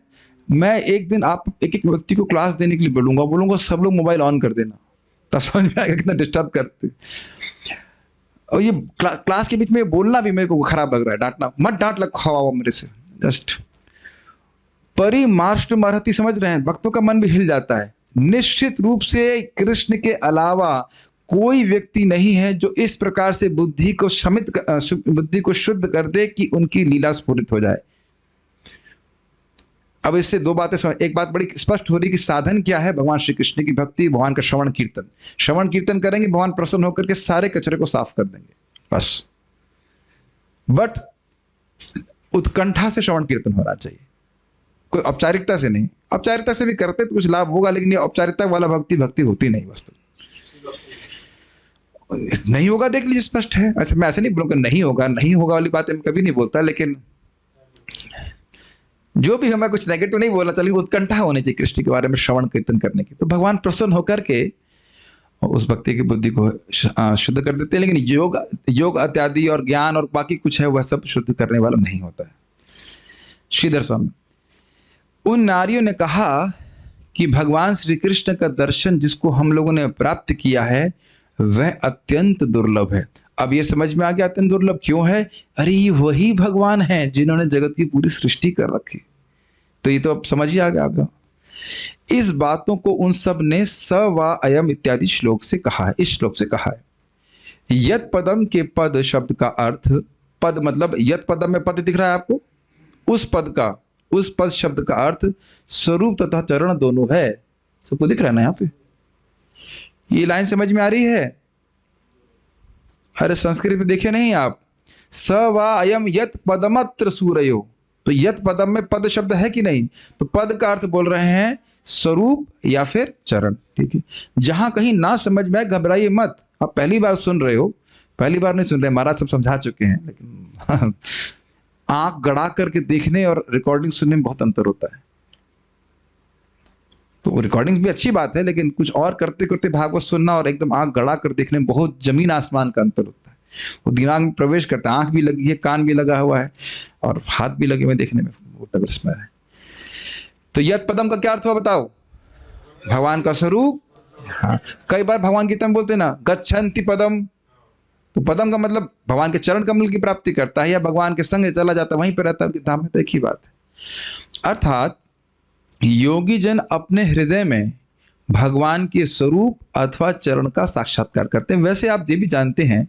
मैं एक दिन आप एक व्यक्ति को क्लास देने के लिए बोलूंगा सब लोग मोबाइल ऑन कर देना, तब समझ में आएगा कितना डिस्टर्ब करते। और ये क्लास के बीच में बोलना भी मेरे को खराब लग रहा है, डांटना मत, डांट लग खावा मेरे से। जस्ट परिमार्ष्ट मरहति, समझ रहे हैं? भक्तों का मन भी हिल जाता है। निश्चित रूप से कृष्ण के अलावा कोई व्यक्ति नहीं है जो इस प्रकार से बुद्धि को शुद्ध कर दे कि उनकी लीला स्फुरित हो जाए। अब इससे दो बातें समझ, एक बात बड़ी स्पष्ट हो रही कि साधन क्या है? भगवान श्री कृष्ण की भक्ति, भगवान का श्रवण कीर्तन करेंगे, भगवान प्रसन्न होकर के सारे कचरे को साफ कर देंगे, बस। बट उत्कंठा से श्रवण कीर्तन होना चाहिए, कोई औपचारिकता से नहीं। औपचारिकता से भी करते तो कुछ लाभ होगा, लेकिन ये औपचारिकता वाला भक्ति होती नहीं, वस्तु नहीं होगा। देख लीजिए, स्पष्ट है। ऐसे मैं ऐसे नहीं बोलूँगा नहीं होगा वाली बातें मैं कभी नहीं बोलता, लेकिन जो भी हमें कुछ नेगेटिव नहीं बोलना चाहिए, उत्कंठा होनी चाहिए कृष्ण के बारे में श्रवण कीर्तन करने की। तो भगवान प्रसन्न होकर के उस भक्ति की बुद्धि को शुद्ध कर देते हैं। लेकिन योग इत्यादि और ज्ञान और बाकी कुछ है, वह सब शुद्ध करने वाला नहीं होता है। श्रीधर स्वामी, उन नारियों ने कहा कि भगवान श्री कृष्ण का दर्शन जिसको हम लोगों ने प्राप्त किया है वह अत्यंत दुर्लभ है। अब ये समझ में आ गया अत्यंत दुर्लभ क्यों है? अरे ये वही भगवान हैं जिन्होंने जगत की पूरी सृष्टि कर रखी। तो ये तो अब समझ ही आ गया आपका। इस बातों को उन सब ने स व अयम इत्यादि श्लोक से कहा है। इस श्लोक से कहा है, यत पदम के पद शब्द का अर्थ, पद मतलब यत पदम में पद दिख रहा है आपको, उस पद शब्द का अर्थ स्वरूप तथा चरण दोनों है। सबको दिख रहा है ना यहाँ पे? ये लाइन समझ में आ रही है? अरे संस्कृत में देखे नहीं आप? स व अयम यत पदमत्र सूरयो, तो यत पदम में पद शब्द है कि नहीं? तो पद का अर्थ बोल रहे हैं स्वरूप या फिर चरण। ठीक है, जहां कहीं ना समझ में, घबराइए मत। आप पहली बार सुन रहे हो, पहली बार नहीं सुन रहे, महाराज सब समझा चुके हैं, लेकिन आंख गड़ा करके देखने और रिकॉर्डिंग सुनने में बहुत अंतर होता है। तो रिकॉर्डिंग भी अच्छी बात है, लेकिन कुछ और करते करते भागवत सुनना और एकदम आंख गड़ा कर देखने में बहुत जमीन आसमान का अंतर होता है। वो दिमाग में प्रवेश करता है, आंख भी लगी है, कान भी लगा हुआ है और हाथ भी लगे हुए, देखने में वो डबल्स में है। तो यत पदम का क्या अर्थ हुआ बताओ? भगवान का स्वरूप। हाँ, कई बार भगवान गीता में बोलते हैं ना, गच्छन्ति पदम, तो पदम का मतलब भगवान के चरण कमल की प्राप्ति करता है या भगवान के संग चला जाता है, वहीं पर रहता है धाम में। तो एक ही बात है। अर्थात योगी जन अपने हृदय में भगवान के स्वरूप अथवा चरण का साक्षात्कार करते हैं। वैसे आप ये भी जानते हैं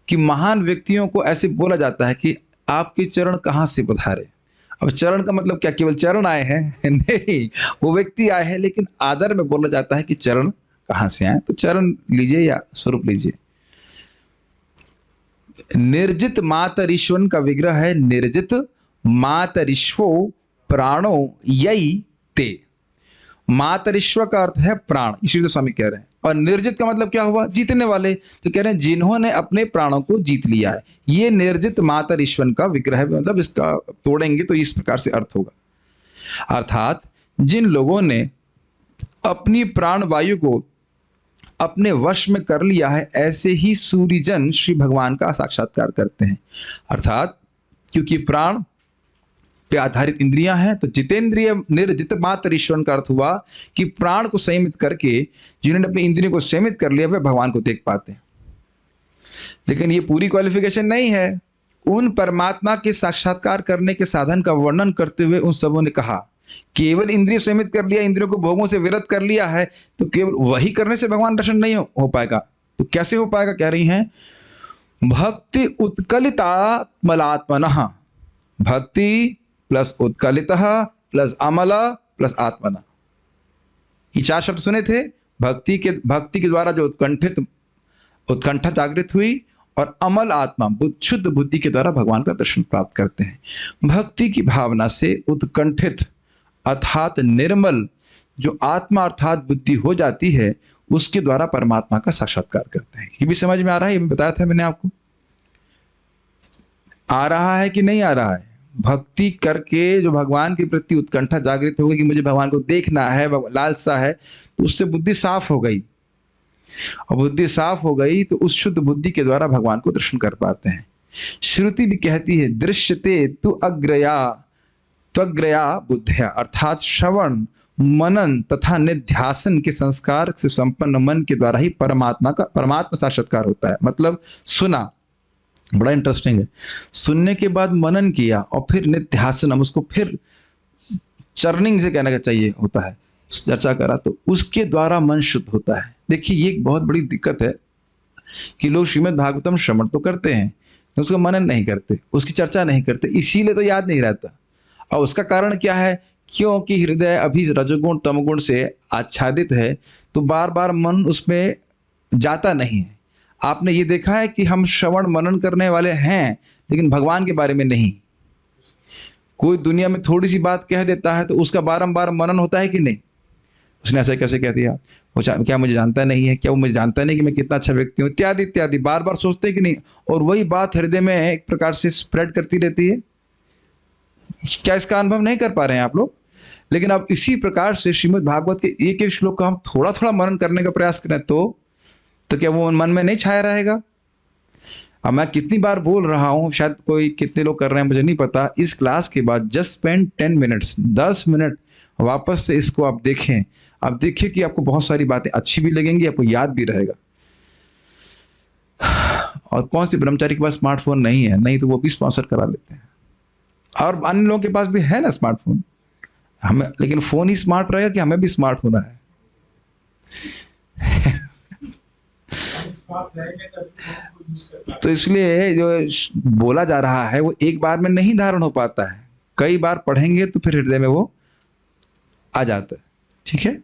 कि महान व्यक्तियों को ऐसे बोला जाता है कि आपके चरण कहाँ से पधारे। अब चरण का मतलब क्या केवल चरण आए हैं? नहीं, वो व्यक्ति आए हैं, लेकिन आदर में बोला जाता है कि चरण कहाँ से आए। तो चरण लीजिए या स्वरूप लीजिए। निर्जित मातरीश्वन का विग्रह है, निर्जित मातरीश्वो प्राणो यई ते। मातरीश्वर का अर्थ है प्राण, इसी तो स्वामी कह रहे हैं। और निर्जित का मतलब क्या हुआ? जीतने वाले। तो कह रहे हैं जिन्होंने अपने प्राणों को जीत लिया है, ये निर्जित मातर ईश्वर का विग्रह है। मतलब इसका तोड़ेंगे तो इस प्रकार से अर्थ होगा, अर्थात जिन लोगों ने अपनी प्राण वायु को अपने वश में कर लिया है, ऐसे ही सूर्यजन श्री भगवान का साक्षात्कार करते हैं। अर्थात क्योंकि प्राण पे आधारित इंद्रियां हैं, तो जितेंद्रिय निर्जित मात्र ईश्वर का अर्थ हुआ कि प्राण को संयमित करके जिन्होंने अपनी इंद्रियों को संयमित कर लिया वे भगवान को देख पाते हैं। लेकिन ये पूरी क्वालिफिकेशन नहीं है। उन परमात्मा के साक्षात्कार करने के साधन का वर्णन करते हुए उन सबों ने कहा, केवल इंद्रिय संयमित कर लिया, इंद्रियों को भोगों से विरत कर लिया है, तो केवल वही करने से भगवान दर्शन नहीं हो पाएगा। तो कैसे हो पाएगा? कह रही हैं भक्ति उत्कलितात्मलात्मनः, भक्ति प्लस उत्कलितः प्लस अमल प्लस आत्मना, ये 4 शब्द सुने थे। भक्ति के द्वारा जो उत्कंठा जागृत हुई, और अमल आत्मा शुद्ध बुद्धि के द्वारा भगवान का दर्शन प्राप्त करते हैं। भक्ति की भावना से उत्कंठित अर्थात निर्मल जो आत्मा अर्थात बुद्धि हो जाती है, उसके द्वारा परमात्मा का साक्षात्कार करते हैं। ये भी समझ में आ रहा है? ये बताया था मैंने आपको। आ रहा है कि नहीं आ रहा है? भक्ति करके जो भगवान के प्रति उत्कंठा जागृत हो गई कि मुझे भगवान को देखना है, लालसा है, तो उससे बुद्धि साफ हो गई, और बुद्धि साफ हो गई तो उस शुद्ध बुद्धि के द्वारा भगवान को दर्शन कर पाते हैं। श्रुति भी कहती है दृश्यते तु अग्रया त्वग्रया बुद्धिया, अर्थात श्रवण मनन तथा निध्यासन के संस्कार से संपन्न मन के द्वारा ही परमात्मा साक्षात्कार होता है। मतलब सुना, बड़ा इंटरेस्टिंग है, सुनने के बाद मनन किया और फिर निध्यासनम, उसको फिर चर्निंग से कहना चाहिए होता है, चर्चा करा, तो उसके द्वारा मन शुद्ध होता है। देखिए ये एक बहुत बड़ी दिक्कत है कि लोग श्रीमद् भागवतम श्रवण तो करते हैं, उसका मनन नहीं करते, उसकी चर्चा नहीं करते, इसीलिए तो याद नहीं रहता। और उसका कारण क्या है? क्योंकि हृदय अभी रजोगुण तमगुण से आच्छादित है, तो बार बार मन उसमें जाता नहीं है। आपने ये देखा है कि हम श्रवण मनन करने वाले हैं, लेकिन भगवान के बारे में नहीं। कोई दुनिया में थोड़ी सी बात कह देता है तो उसका बारंबार मनन होता है कि नहीं? उसने ऐसा कैसे कह दिया, वो क्या मुझे जानता नहीं है, क्या वो मुझे जानता नहीं कि मैं कितना अच्छा व्यक्ति हूँ, इत्यादि इत्यादि, बार बार सोचते हैं कि नहीं, और वही बात हृदय में एक प्रकार से स्प्रेड करती रहती है। क्या इसका अनुभव नहीं कर पा रहे हैं आप लोग? लेकिन अब इसी प्रकार से श्रीमद् भागवत के एक एक श्लोक का हम थोड़ा थोड़ा मनन करने का प्रयास करें तो क्या वो मन में नहीं छाया रहेगा? अब मैं कितनी बार बोल रहा हूँ, शायद कोई कितने लोग कर रहे हैं मुझे नहीं पता। इस क्लास के बाद जस्ट स्पेंड 10 मिनट्स, 10 मिनट वापस से इसको आप देखें। आप देखिए कि आपको बहुत सारी बातें अच्छी भी लगेंगी, आपको याद भी रहेगा। और कौन से ब्रह्मचारी के पास स्मार्टफोन नहीं है? नहीं तो वो भी स्पॉन्सर करा लेते हैं, और अन्य लोगों के पास भी है ना स्मार्टफोन। हमें लेकिन फ़ोन ही स्मार्ट रहेगा कि हमें भी स्मार्ट होना है? तो इसलिए जो बोला जा रहा है वो एक बार में नहीं धारण हो पाता है, कई बार पढ़ेंगे तो फिर हृदय में वो आ जाता है। ठीक है,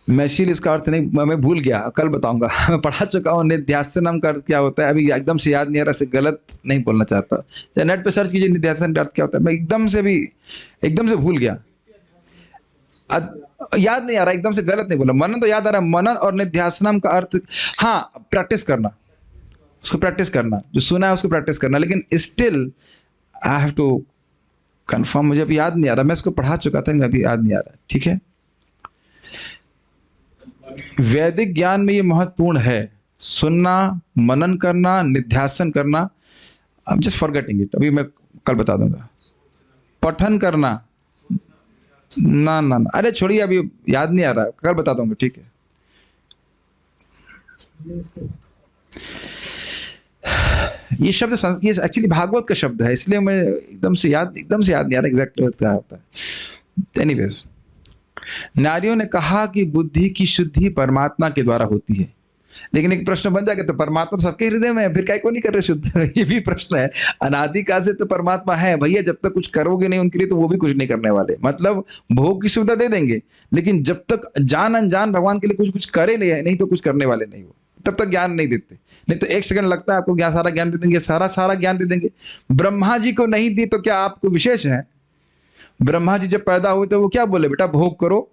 मैं इसीलिए इसका अर्थ नहीं, मैं भूल गया, कल बताऊंगा। मैं पढ़ा चुका हूँ निध्यासनम का अर्थ क्या होता है, अभी एकदम से याद नहीं आ रहा, से गलत नहीं बोलना चाहता, या नेट पे सर्च कीजिए निध्यासन का अर्थ क्या होता है। मैं एकदम से भूल गया, याद नहीं आ रहा, एकदम से गलत नहीं बोला। मनन तो याद आ रहा है, मनन और निध्यासनम का अर्थ, हाँ, प्रैक्टिस करना, उसको प्रैक्टिस करना, जो सुना है उसको प्रैक्टिस करना। लेकिन still I have to confirm, मुझे अभी याद नहीं आ रहा, मैं इसको पढ़ा चुका था, अभी याद नहीं आ रहा। ठीक है, वैदिक ज्ञान में ये महत्वपूर्ण है, सुनना, मनन करना, निध्यासन करना। I am just forgetting it, अभी मैं कल बता दूंगा। पठन करना, ना ना ना, अरे छोड़िए, अभी याद नहीं आ रहा, कल बता दूंगा। ठीक है, ये शब्द ये एक्चुअली भागवत का शब्द है, इसलिए मैं एकदम से याद नहीं आ रहा एग्जैक्टली क्या होता है। एनीवेज, नारियों ने कहा कि बुद्धि की शुद्धि परमात्मा के द्वारा होती है। लेकिन एक प्रश्न बन जाएगा, तो परमात्मा सबके हृदय में है, फिर क्या को नहीं कर रहे शुद्ध? ये भी प्रश्न है। अनादिकाल से तो परमात्मा है भैया, जब तक कुछ करोगे नहीं उनके लिए तो वो भी कुछ नहीं करने वाले। मतलब भोग की सुविधा दे देंगे, लेकिन जब तक जान अनजान भगवान के लिए कुछ करे नहीं तो कुछ करने वाले नहीं, वो तब तक ज्ञान नहीं देते। नहीं तो 1 सेकंड लगता है आपको, सारा ज्ञान दे देंगे, सारा ज्ञान दे देंगे। ब्रह्मा जी को नहीं दी तो क्या आपको विशेष है? ब्रह्मा जी जब पैदा हुए तो वो क्या बोले, बेटा भोग करो,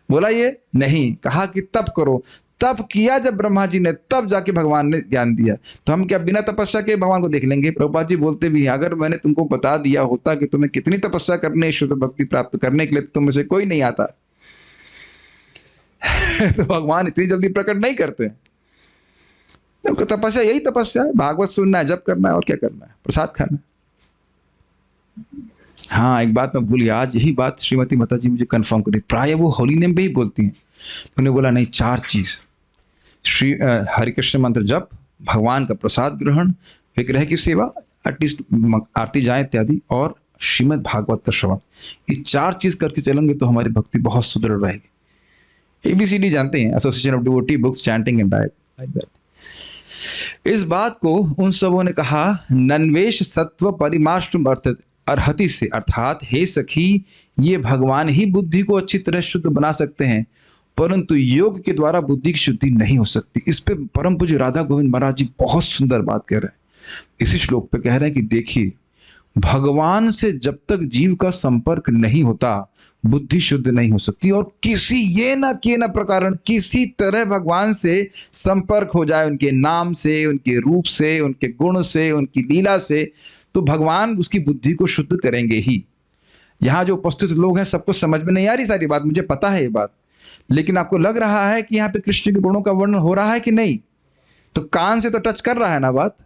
बोला ये नहीं, कहा कि तप करो। तप किया जब ब्रह्मा जी ने, तब जाके भगवान ने ज्ञान दिया। तो हम क्या बिना तपस्या के भगवान को देख लेंगे? प्रभुपाद जी बोलते भी हैं, अगर मैंने तुमको बता दिया होता कि तुम्हें कितनी तपस्या करनी है शुद्ध भक्ति प्राप्त करने के लिए, तो तुम में से कोई नहीं आता। तो भगवान इतनी जल्दी प्रकट नहीं करते। तो तपस्या यही तपस्या है, भागवत सुनना है, जप करना है, और क्या करना है? प्रसाद खाना है। हाँ, एक बात मैं भूल गया, आज यही बात श्रीमती माता जी मुझे कंफर्म कर दी। प्राय वो होली नेम पे ही बोलती हैं। उन्होंने बोला नहीं, 4 चीज, श्री हरि कृष्ण मंत्र जप, भगवान का प्रसाद ग्रहण, विग्रह की सेवा, एटलीस्ट आरती जाए इत्यादि, और श्रीमद् भागवत का श्रवण। ये 4 चीज करके चलेंगे तो हमारी भक्ति बहुत सुदृढ़ रहेगी। ABCD जानते हैं, association of devotee books, chanting and diet, like that. इस बात को उन सबों ने कहा, नन्वेश सत्व परिमाष्टुम अर्हति से, अर्थात हे सखी, ये भगवान ही बुद्धि को अच्छी तरह शुद्ध बना सकते हैं, परंतु योग के द्वारा बुद्धि की शुद्धि नहीं हो सकती। इस पे परम पूज्य राधा गोविंद महाराज जी बहुत सुंदर बात कह रहे हैं। इसी श्लोक पे कह रहे हैं कि देखिए, भगवान से जब तक जीव का संपर्क नहीं होता, बुद्धि शुद्ध नहीं हो सकती। और किसी ये ना के ना प्रकार किसी तरह भगवान से संपर्क हो जाए, उनके नाम से, उनके रूप से, उनके गुण से, उनकी लीला से, तो भगवान उसकी बुद्धि को शुद्ध करेंगे ही। यहाँ जो उपस्थित लोग हैं सबको समझ में नहीं आ रही सारी बात, मुझे पता है ये बात, लेकिन आपको लग रहा है कि यहाँ पे कृष्ण के गुणों का वर्णन हो रहा है कि नहीं? तो कान से तो टच कर रहा है ना बात,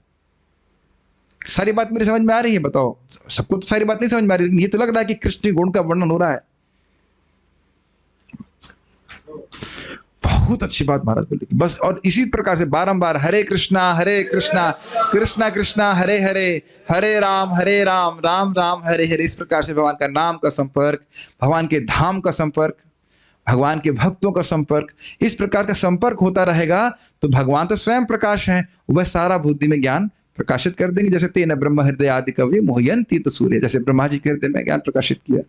सारी बात मेरी समझ में आ रही है? बताओ, सबको तो सारी बात नहीं समझ में आ रही, लेकिन ये तो लग रहा है कि कृष्ण के गुण का वर्णन हो रहा है। बहुत अच्छी बात महाराज बोले बस। और इसी प्रकार से बारंबार हरे कृष्णा कृष्णा कृष्णा हरे हरे, हरे राम राम राम हरे हरे, इस प्रकार से भगवान का नाम का संपर्क, भगवान के धाम का संपर्क, भगवान के भक्तों का संपर्क, इस प्रकार का संपर्क होता रहेगा तो भगवान तो स्वयं प्रकाश हैं, वह सारा बुद्धि में ज्ञान प्रकाशित कर देंगे। जैसे तेन ब्रह्म हृदय आदि कवि मोहयंती तो सूर्य, जैसे ब्रह्मा जी के हृदय में ज्ञान प्रकाशित किया।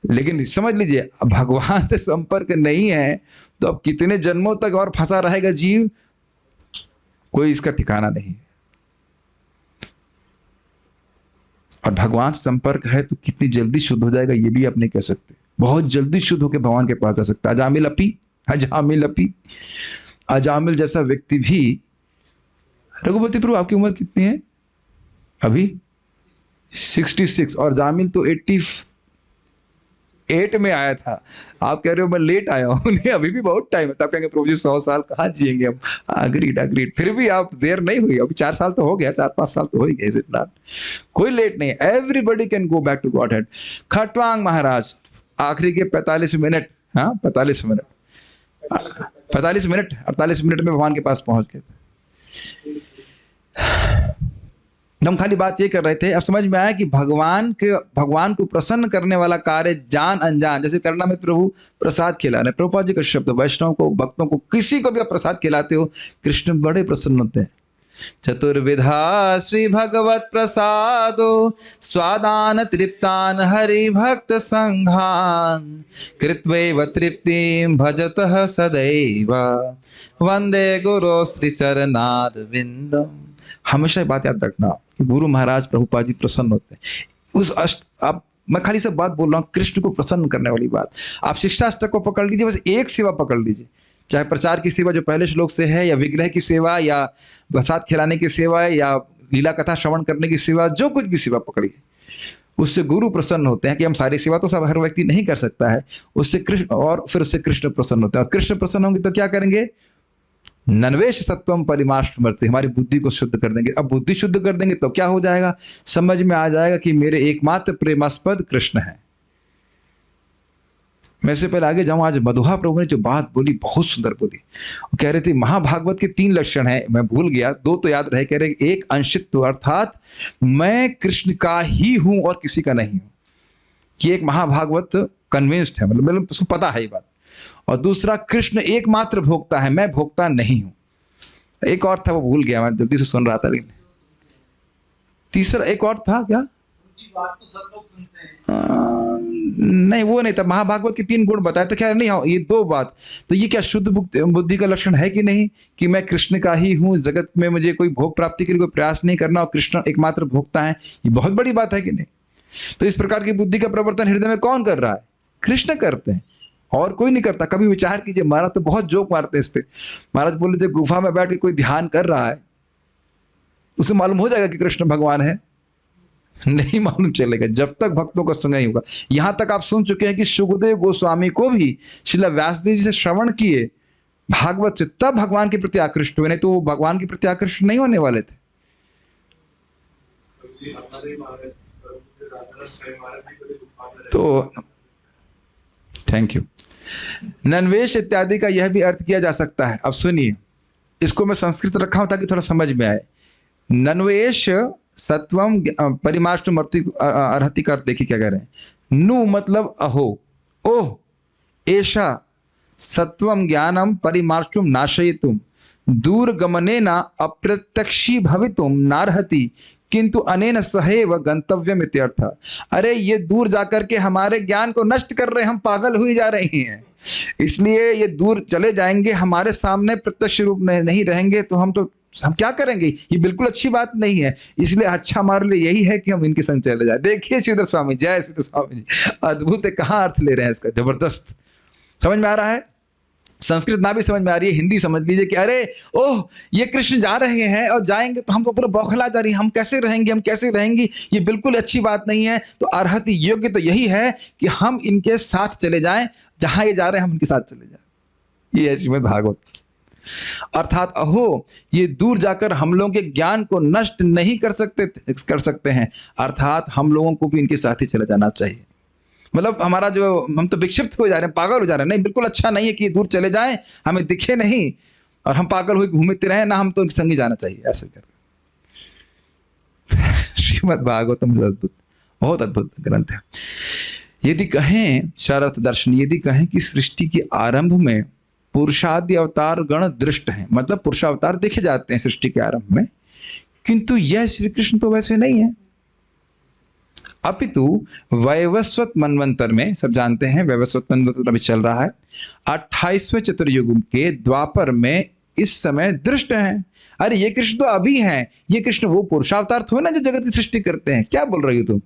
लेकिन समझ लीजिए, भगवान से संपर्क नहीं है तो अब कितने जन्मों तक और फंसा रहेगा जीव, कोई इसका ठिकाना नहीं। और भगवान से संपर्क है तो कितनी जल्दी शुद्ध हो जाएगा ये भी आप नहीं कह सकते। बहुत जल्दी शुद्ध होकर भगवान के पास जा सकता है। अजामिल जैसा व्यक्ति भी, रघुपति प्रभु आपकी उम्र कितनी है अभी? 66, और जामिल तो 88 में आया था। आप कह रहे हो मैं लेट आया हूं, नहीं अभी भी बहुत टाइम है। तब कहेंगे प्रभु जी 100 साल कहाँ जिएंगे हम? अग्रीड। फिर भी आप देर नहीं हुई, अभी 4 साल तो हो गया, 4-5 साल तो हो ही गए, इज इट नॉट? कोई लेट नहीं, everybody can go back to Godhead. Khatvanga Maharaj आखिरी के 45 मिनट, हाँ 45 मिनट 48 मिनट में भगवान के पास पहुंच गए थे। हम खाली बात ये कर रहे थे, अब समझ में आया कि भगवान को प्रसन्न करने वाला कार्य जान अनजान, जैसे करना में प्रभु प्रसाद खिला रहे, प्रभुपाद जी का शब्द, वैष्णव को, भक्तों को, किसी को भी आप प्रसाद खिलाते हो, कृष्ण बड़े प्रसन्न होते हैं। चतुर्विधा श्री भगवत प्रसादो स्वादान तृप्तान हरि भक्त संघान कृत्वैव तृप्तिं भजतः सदैव वंदे गुरु श्री चरणारविंदम। हमेशा बात याद रखना कि गुरु महाराज प्रभुपाद जी प्रसन्न होते हैं। अब मैं खाली सब बात बोल रहा हूँ कृष्ण को प्रसन्न करने वाली बात। आप शिक्षाष्टक को पकड़ लीजिए, बस एक सेवा पकड़ लीजिए, चाहे प्रचार की सेवा जो पहले श्लोक से है, या विग्रह की सेवा, या प्रसाद खिलाने की सेवा, या लीला कथा श्रवण करने की सेवा, जो कुछ भी सेवा पकड़िए, उससे गुरु प्रसन्न होते हैं। कि हम सारी सेवा तो सब हर व्यक्ति नहीं कर सकता है, उससे कृष्ण, और फिर उससे कृष्ण प्रसन्न होते हैं। और कृष्ण प्रसन्न होंगे तो क्या करेंगे? नन्वेश सत्वम परिमाष्टमर्ति, हमारी बुद्धि को शुद्ध कर देंगे। अब बुद्धि शुद्ध कर देंगे तो क्या हो जाएगा? समझ में आ जाएगा कि मेरे एकमात्र प्रेमास्पद कृष्ण है। मैं इससे पहले आगे जाऊं, आज मधुहा प्रभु ने जो बात बोली बहुत सुंदर बोली। वो कह रहे थे महाभागवत के 3 लक्षण हैं, मैं भूल गया, 2 तो याद रहे। कह रहे एक अंशित्व, अर्थात मैं कृष्ण का ही हूं और किसी का नहीं हूं। ये एक महाभागवत कन्विंस्ड है, मतलब उसको पता है ये बात। और दूसरा, कृष्ण एकमात्र भोक्ता है, मैं भोक्ता नहीं हूं। एक और था, वो भूल गया, मैं जल्दी से सुन रहा था, लेकिन तीसरा एक और था क्या? नहीं वो नहीं था। महाभागवत के 3 गुण बताए, तो क्या नहीं, हाँ ये 2 बात। तो ये क्या शुद्ध बुद्धि का लक्षण है कि नहीं, कि मैं कृष्ण का ही हूँ, जगत में मुझे कोई भोग प्राप्ति के लिए कोई प्रयास नहीं करना, और कृष्ण एकमात्र भोक्ता है? ये बहुत बड़ी बात है कि नहीं? तो इस प्रकार की बुद्धि का प्रवर्तन हृदय में कौन कर रहा है? कृष्ण करते हैं। और कोई नहीं करता। कभी विचार कीजिए, महाराज तो बहुत जोक मारते हैं इस पे। महाराज बोले थे गुफा में बैठ के कोई ध्यान कर रहा है, उसे मालूम हो जाएगा कि कृष्ण भगवान है? नहीं मालूम चलेगा जब तक भक्तों का संग नहीं होगा। यहां तक आप सुन चुके हैं कि सुखदेव गोस्वामी को भी श्रील व्यासदेव जी से श्रवण किए भागवत से, तब भगवान के प्रति आकृष्ट हुए, नहीं तो वो भगवान के प्रति आकृष्ट नहीं होने वाले थे। तो थैंक यू। नन्वेश इत्यादि का यह भी अर्थ किया जा सकता है। अब सुनिए, इसको मैं संस्कृत रखा हूं ताकि थोड़ा समझ में आए। नन्वेश सत्वम परिमाष्टुम अर्हति का अर्थ देखिए क्या कह रहे हैं। नु मतलब अहो, ओह, एषा सत्वम ज्ञानम परिमाष्टुम नाशयितुम दूरगमनेन अप्रत्यक्षी भवितुम नार्हति किंतु अनेन सहैव गंतव्यम इत्यर्थ। अरे ये दूर जाकर के हमारे ज्ञान को नष्ट कर रहे हैं, हम पागल हुई जा रहे हैं, इसलिए ये दूर चले जाएंगे, हमारे सामने प्रत्यक्ष रूप नहीं रहेंगे, तो हम क्या करेंगे? ये बिल्कुल अच्छी बात नहीं है। इसलिए अच्छा हमारे लिए यही है कि हम इनके संग चले जाए। देखिए श्रीधर स्वामी, जय श्रीधर स्वामी जी, अद्भुत है। कहाँ अर्थ ले रहे हैं इसका, जबरदस्त। समझ में आ रहा है? संस्कृत ना भी समझ में आ रही है, हिंदी समझ लीजिए कि अरे ओह, ये कृष्ण जा रहे हैं और जाएंगे तो हम तो पूरा बौखला जा रही है, हम कैसे रहेंगे, हम कैसे रहेंगी, ये बिल्कुल अच्छी बात नहीं है। तो अर्हति, योग्य तो यही है कि हम इनके साथ चले जाएं, जहां ये जा रहे हैं हम इनके साथ चले जाएं। ये है श्रीमद् भागवत। अर्थात अहो, ये दूर जाकर हम लोगों के ज्ञान को नष्ट नहीं कर सकते हैं, अर्थात हम लोगों को भी इनके साथ ही चले जाना चाहिए। मतलब हमारा जो, हम तो विक्षिप्त हो जा रहे हैं, पागल हो जा रहे हैं। नहीं, बिल्कुल अच्छा नहीं है कि ये दूर चले जाएं, हमें दिखे नहीं और हम पागल हुए घूमते रहे ना, हम तो संग ही जाना चाहिए, ऐसे कर। श्रीमद् भागवतम अद्भुत, बहुत अद्भुत ग्रंथ है। यदि कहें शरथ दर्शन, यदि कहें कि सृष्टि के आरंभ में पुरुषादि अवतार गण दृष्ट हैं, मतलब पुरुषावतार देखे जाते हैं सृष्टि के आरंभ में, किंतु यह श्री कृष्ण तो वैसे नहीं है। अपितु वैवस्वत मनवंतर में, सब जानते हैं वैवस्वत मनवंतर अभी चल रहा है, 28वें चतुर्युग के द्वापर में इस समय दृष्ट हैं। अरे ये कृष्ण तो अभी हैं, ये कृष्ण वो पुरुषावतार थोड़े ना जो जगत की सृष्टि करते हैं, क्या बोल रही हो तुम?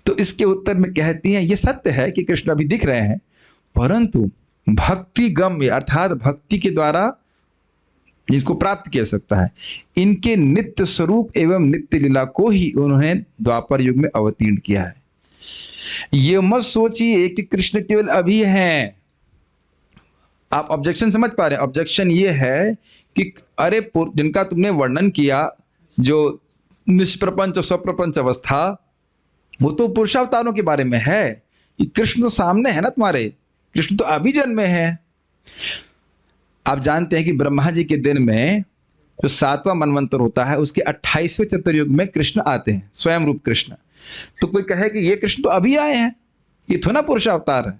तो इसके उत्तर में कहती हैं, ये सत्य है कि कृष्ण अभी दिख रहे हैं, परंतु भक्ति गम्य, अर्थात भक्ति के द्वारा जिसको प्राप्त किया सकता है, इनके नित्य स्वरूप एवं नित्य लीला को ही उन्होंने द्वापर युग में अवतीर्ण किया है। ये मत सोचिए कि कृष्ण केवल अभी हैं। आप ऑब्जेक्शन समझ पा रहे हैं? ऑब्जेक्शन ये है कि अरे जिनका तुमने वर्णन किया, जो निष्प्रपंच स्वप्रपंच अवस्था, वो तो पुरुषावतारों के बारे में है। ये कृष्ण तो सामने है ना तुम्हारे, कृष्ण तो अभी जन्मे हैं। आप जानते हैं कि ब्रह्मा जी के दिन में जो 7वां मनवंतर होता है, उसके 28वें चतुर्युग में कृष्ण आते हैं, स्वयं रूप कृष्ण। तो कोई कहे कि ये कृष्ण तो अभी आए हैं, ये थोड़ा पुरुषावतार है,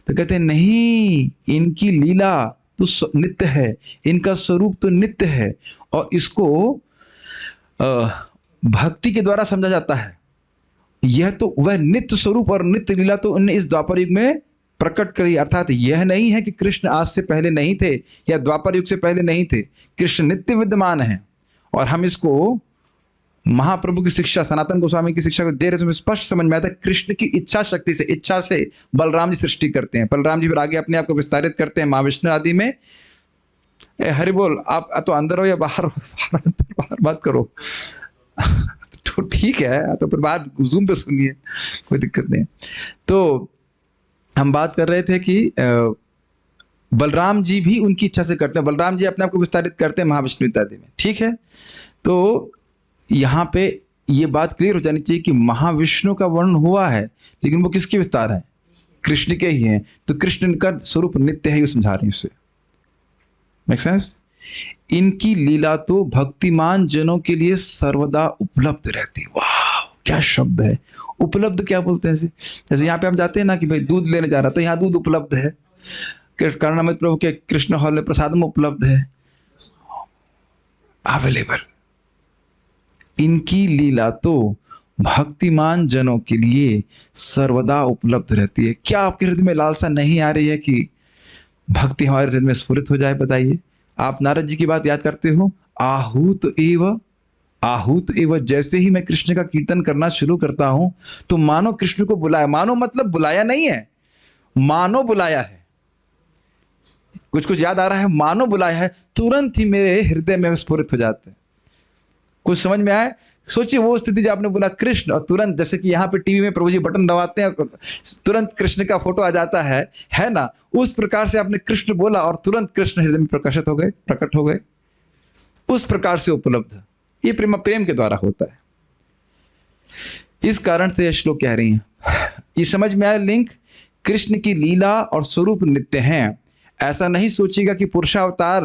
तो कहते हैं नहीं, इनकी लीला तो नित्य है, इनका स्वरूप तो नित्य है, और इसको भक्ति के द्वारा समझा जाता है। यह तो वह नित्य स्वरूप और नित्य लीला तो उन्होंने इस द्वापर युग में प्रकट करी। अर्थात यह नहीं है कि कृष्ण आज से पहले नहीं थे या द्वापर युग से पहले नहीं थे, कृष्ण नित्य विद्यमान हैं। और हम इसको महाप्रभु की शिक्षा, सनातन गोस्वामी की शिक्षा को दे रहे, तो स्पष्ट समझ में आता है कृष्ण की इच्छा शक्ति से, इच्छा से बलराम जी सृष्टि करते हैं, बलराम जी फिर आगे अपने आप को विस्तारित करते हैं महाविष्णु आदि में। हरि बोल, आप तो अंदर हो या बाहर हो, बाहर मत करो। तो ठीक है, तो फिर बाहर जूम पे सुनिए, कोई दिक्कत नहीं। तो हम बात कर रहे थे कि बलराम जी भी उनकी इच्छा से करते हैं, बलराम जी अपने आप को विस्तारित करते हैं महाविष्णु इत्यादि में, ठीक है। तो यहाँ पे ये बात क्लियर हो जानी चाहिए कि महाविष्णु का वर्णन हुआ है, लेकिन वो किसके विस्तार है? कृष्ण के ही हैं। तो कृष्ण का स्वरूप नित्य है, ये समझा रहे हैं इससे। Make sense? इनकी लीला तो भक्तिमान जनों के लिए सर्वदा उपलब्ध रहती। वाह, क्या शब्द है! उपलब्ध क्या बोलते हैं? जैसे यहाँ पे हम जाते हैं ना कि भाई दूध लेने जा रहा, तो यहाँ दूध उपलब्ध है, कर्णामृत प्रभु के कृष्ण हॉल में प्रसाद में उपलब्ध है, अवेलेबल। इनकी लीला तो भक्तिमान जनों के लिए सर्वदा उपलब्ध रहती है। क्या आपके हृदय में लालसा नहीं आ रही है कि भक्ति हमारे हृदय में स्फुरित हो जाए? बताइए। आप नारद जी की बात याद करते हो, आहूत एव, जैसे ही मैं कृष्ण का कीर्तन करना शुरू करता हूं तो मानो कृष्ण को बुलाया, मानो मतलब बुलाया नहीं है, मानो बुलाया है, कुछ कुछ याद आ रहा है, मानो बुलाया है, तुरंत ही मेरे हृदय में स्फुरित हो जाते हैं। कुछ समझ में आए? सोचिए वो स्थिति जब आपने बोला कृष्ण, और तुरंत जैसे कि यहाँ पे टीवी में प्रभु जी बटन दबाते हैं, तुरंत कृष्ण का फोटो आ जाता है ना? उस प्रकार से आपने कृष्ण बोला और तुरंत कृष्ण हृदय में प्रकाशित हो गए, प्रकट हो गए। उस प्रकार से उपलब्ध ये प्रेम के द्वारा होता है। इस कारण से यह श्लोक कह रही हैं। ये समझ में आया लिंक? कृष्ण की लीला और स्वरूप नित्य हैं। ऐसा नहीं सोचिएगा कि पुरुषावतार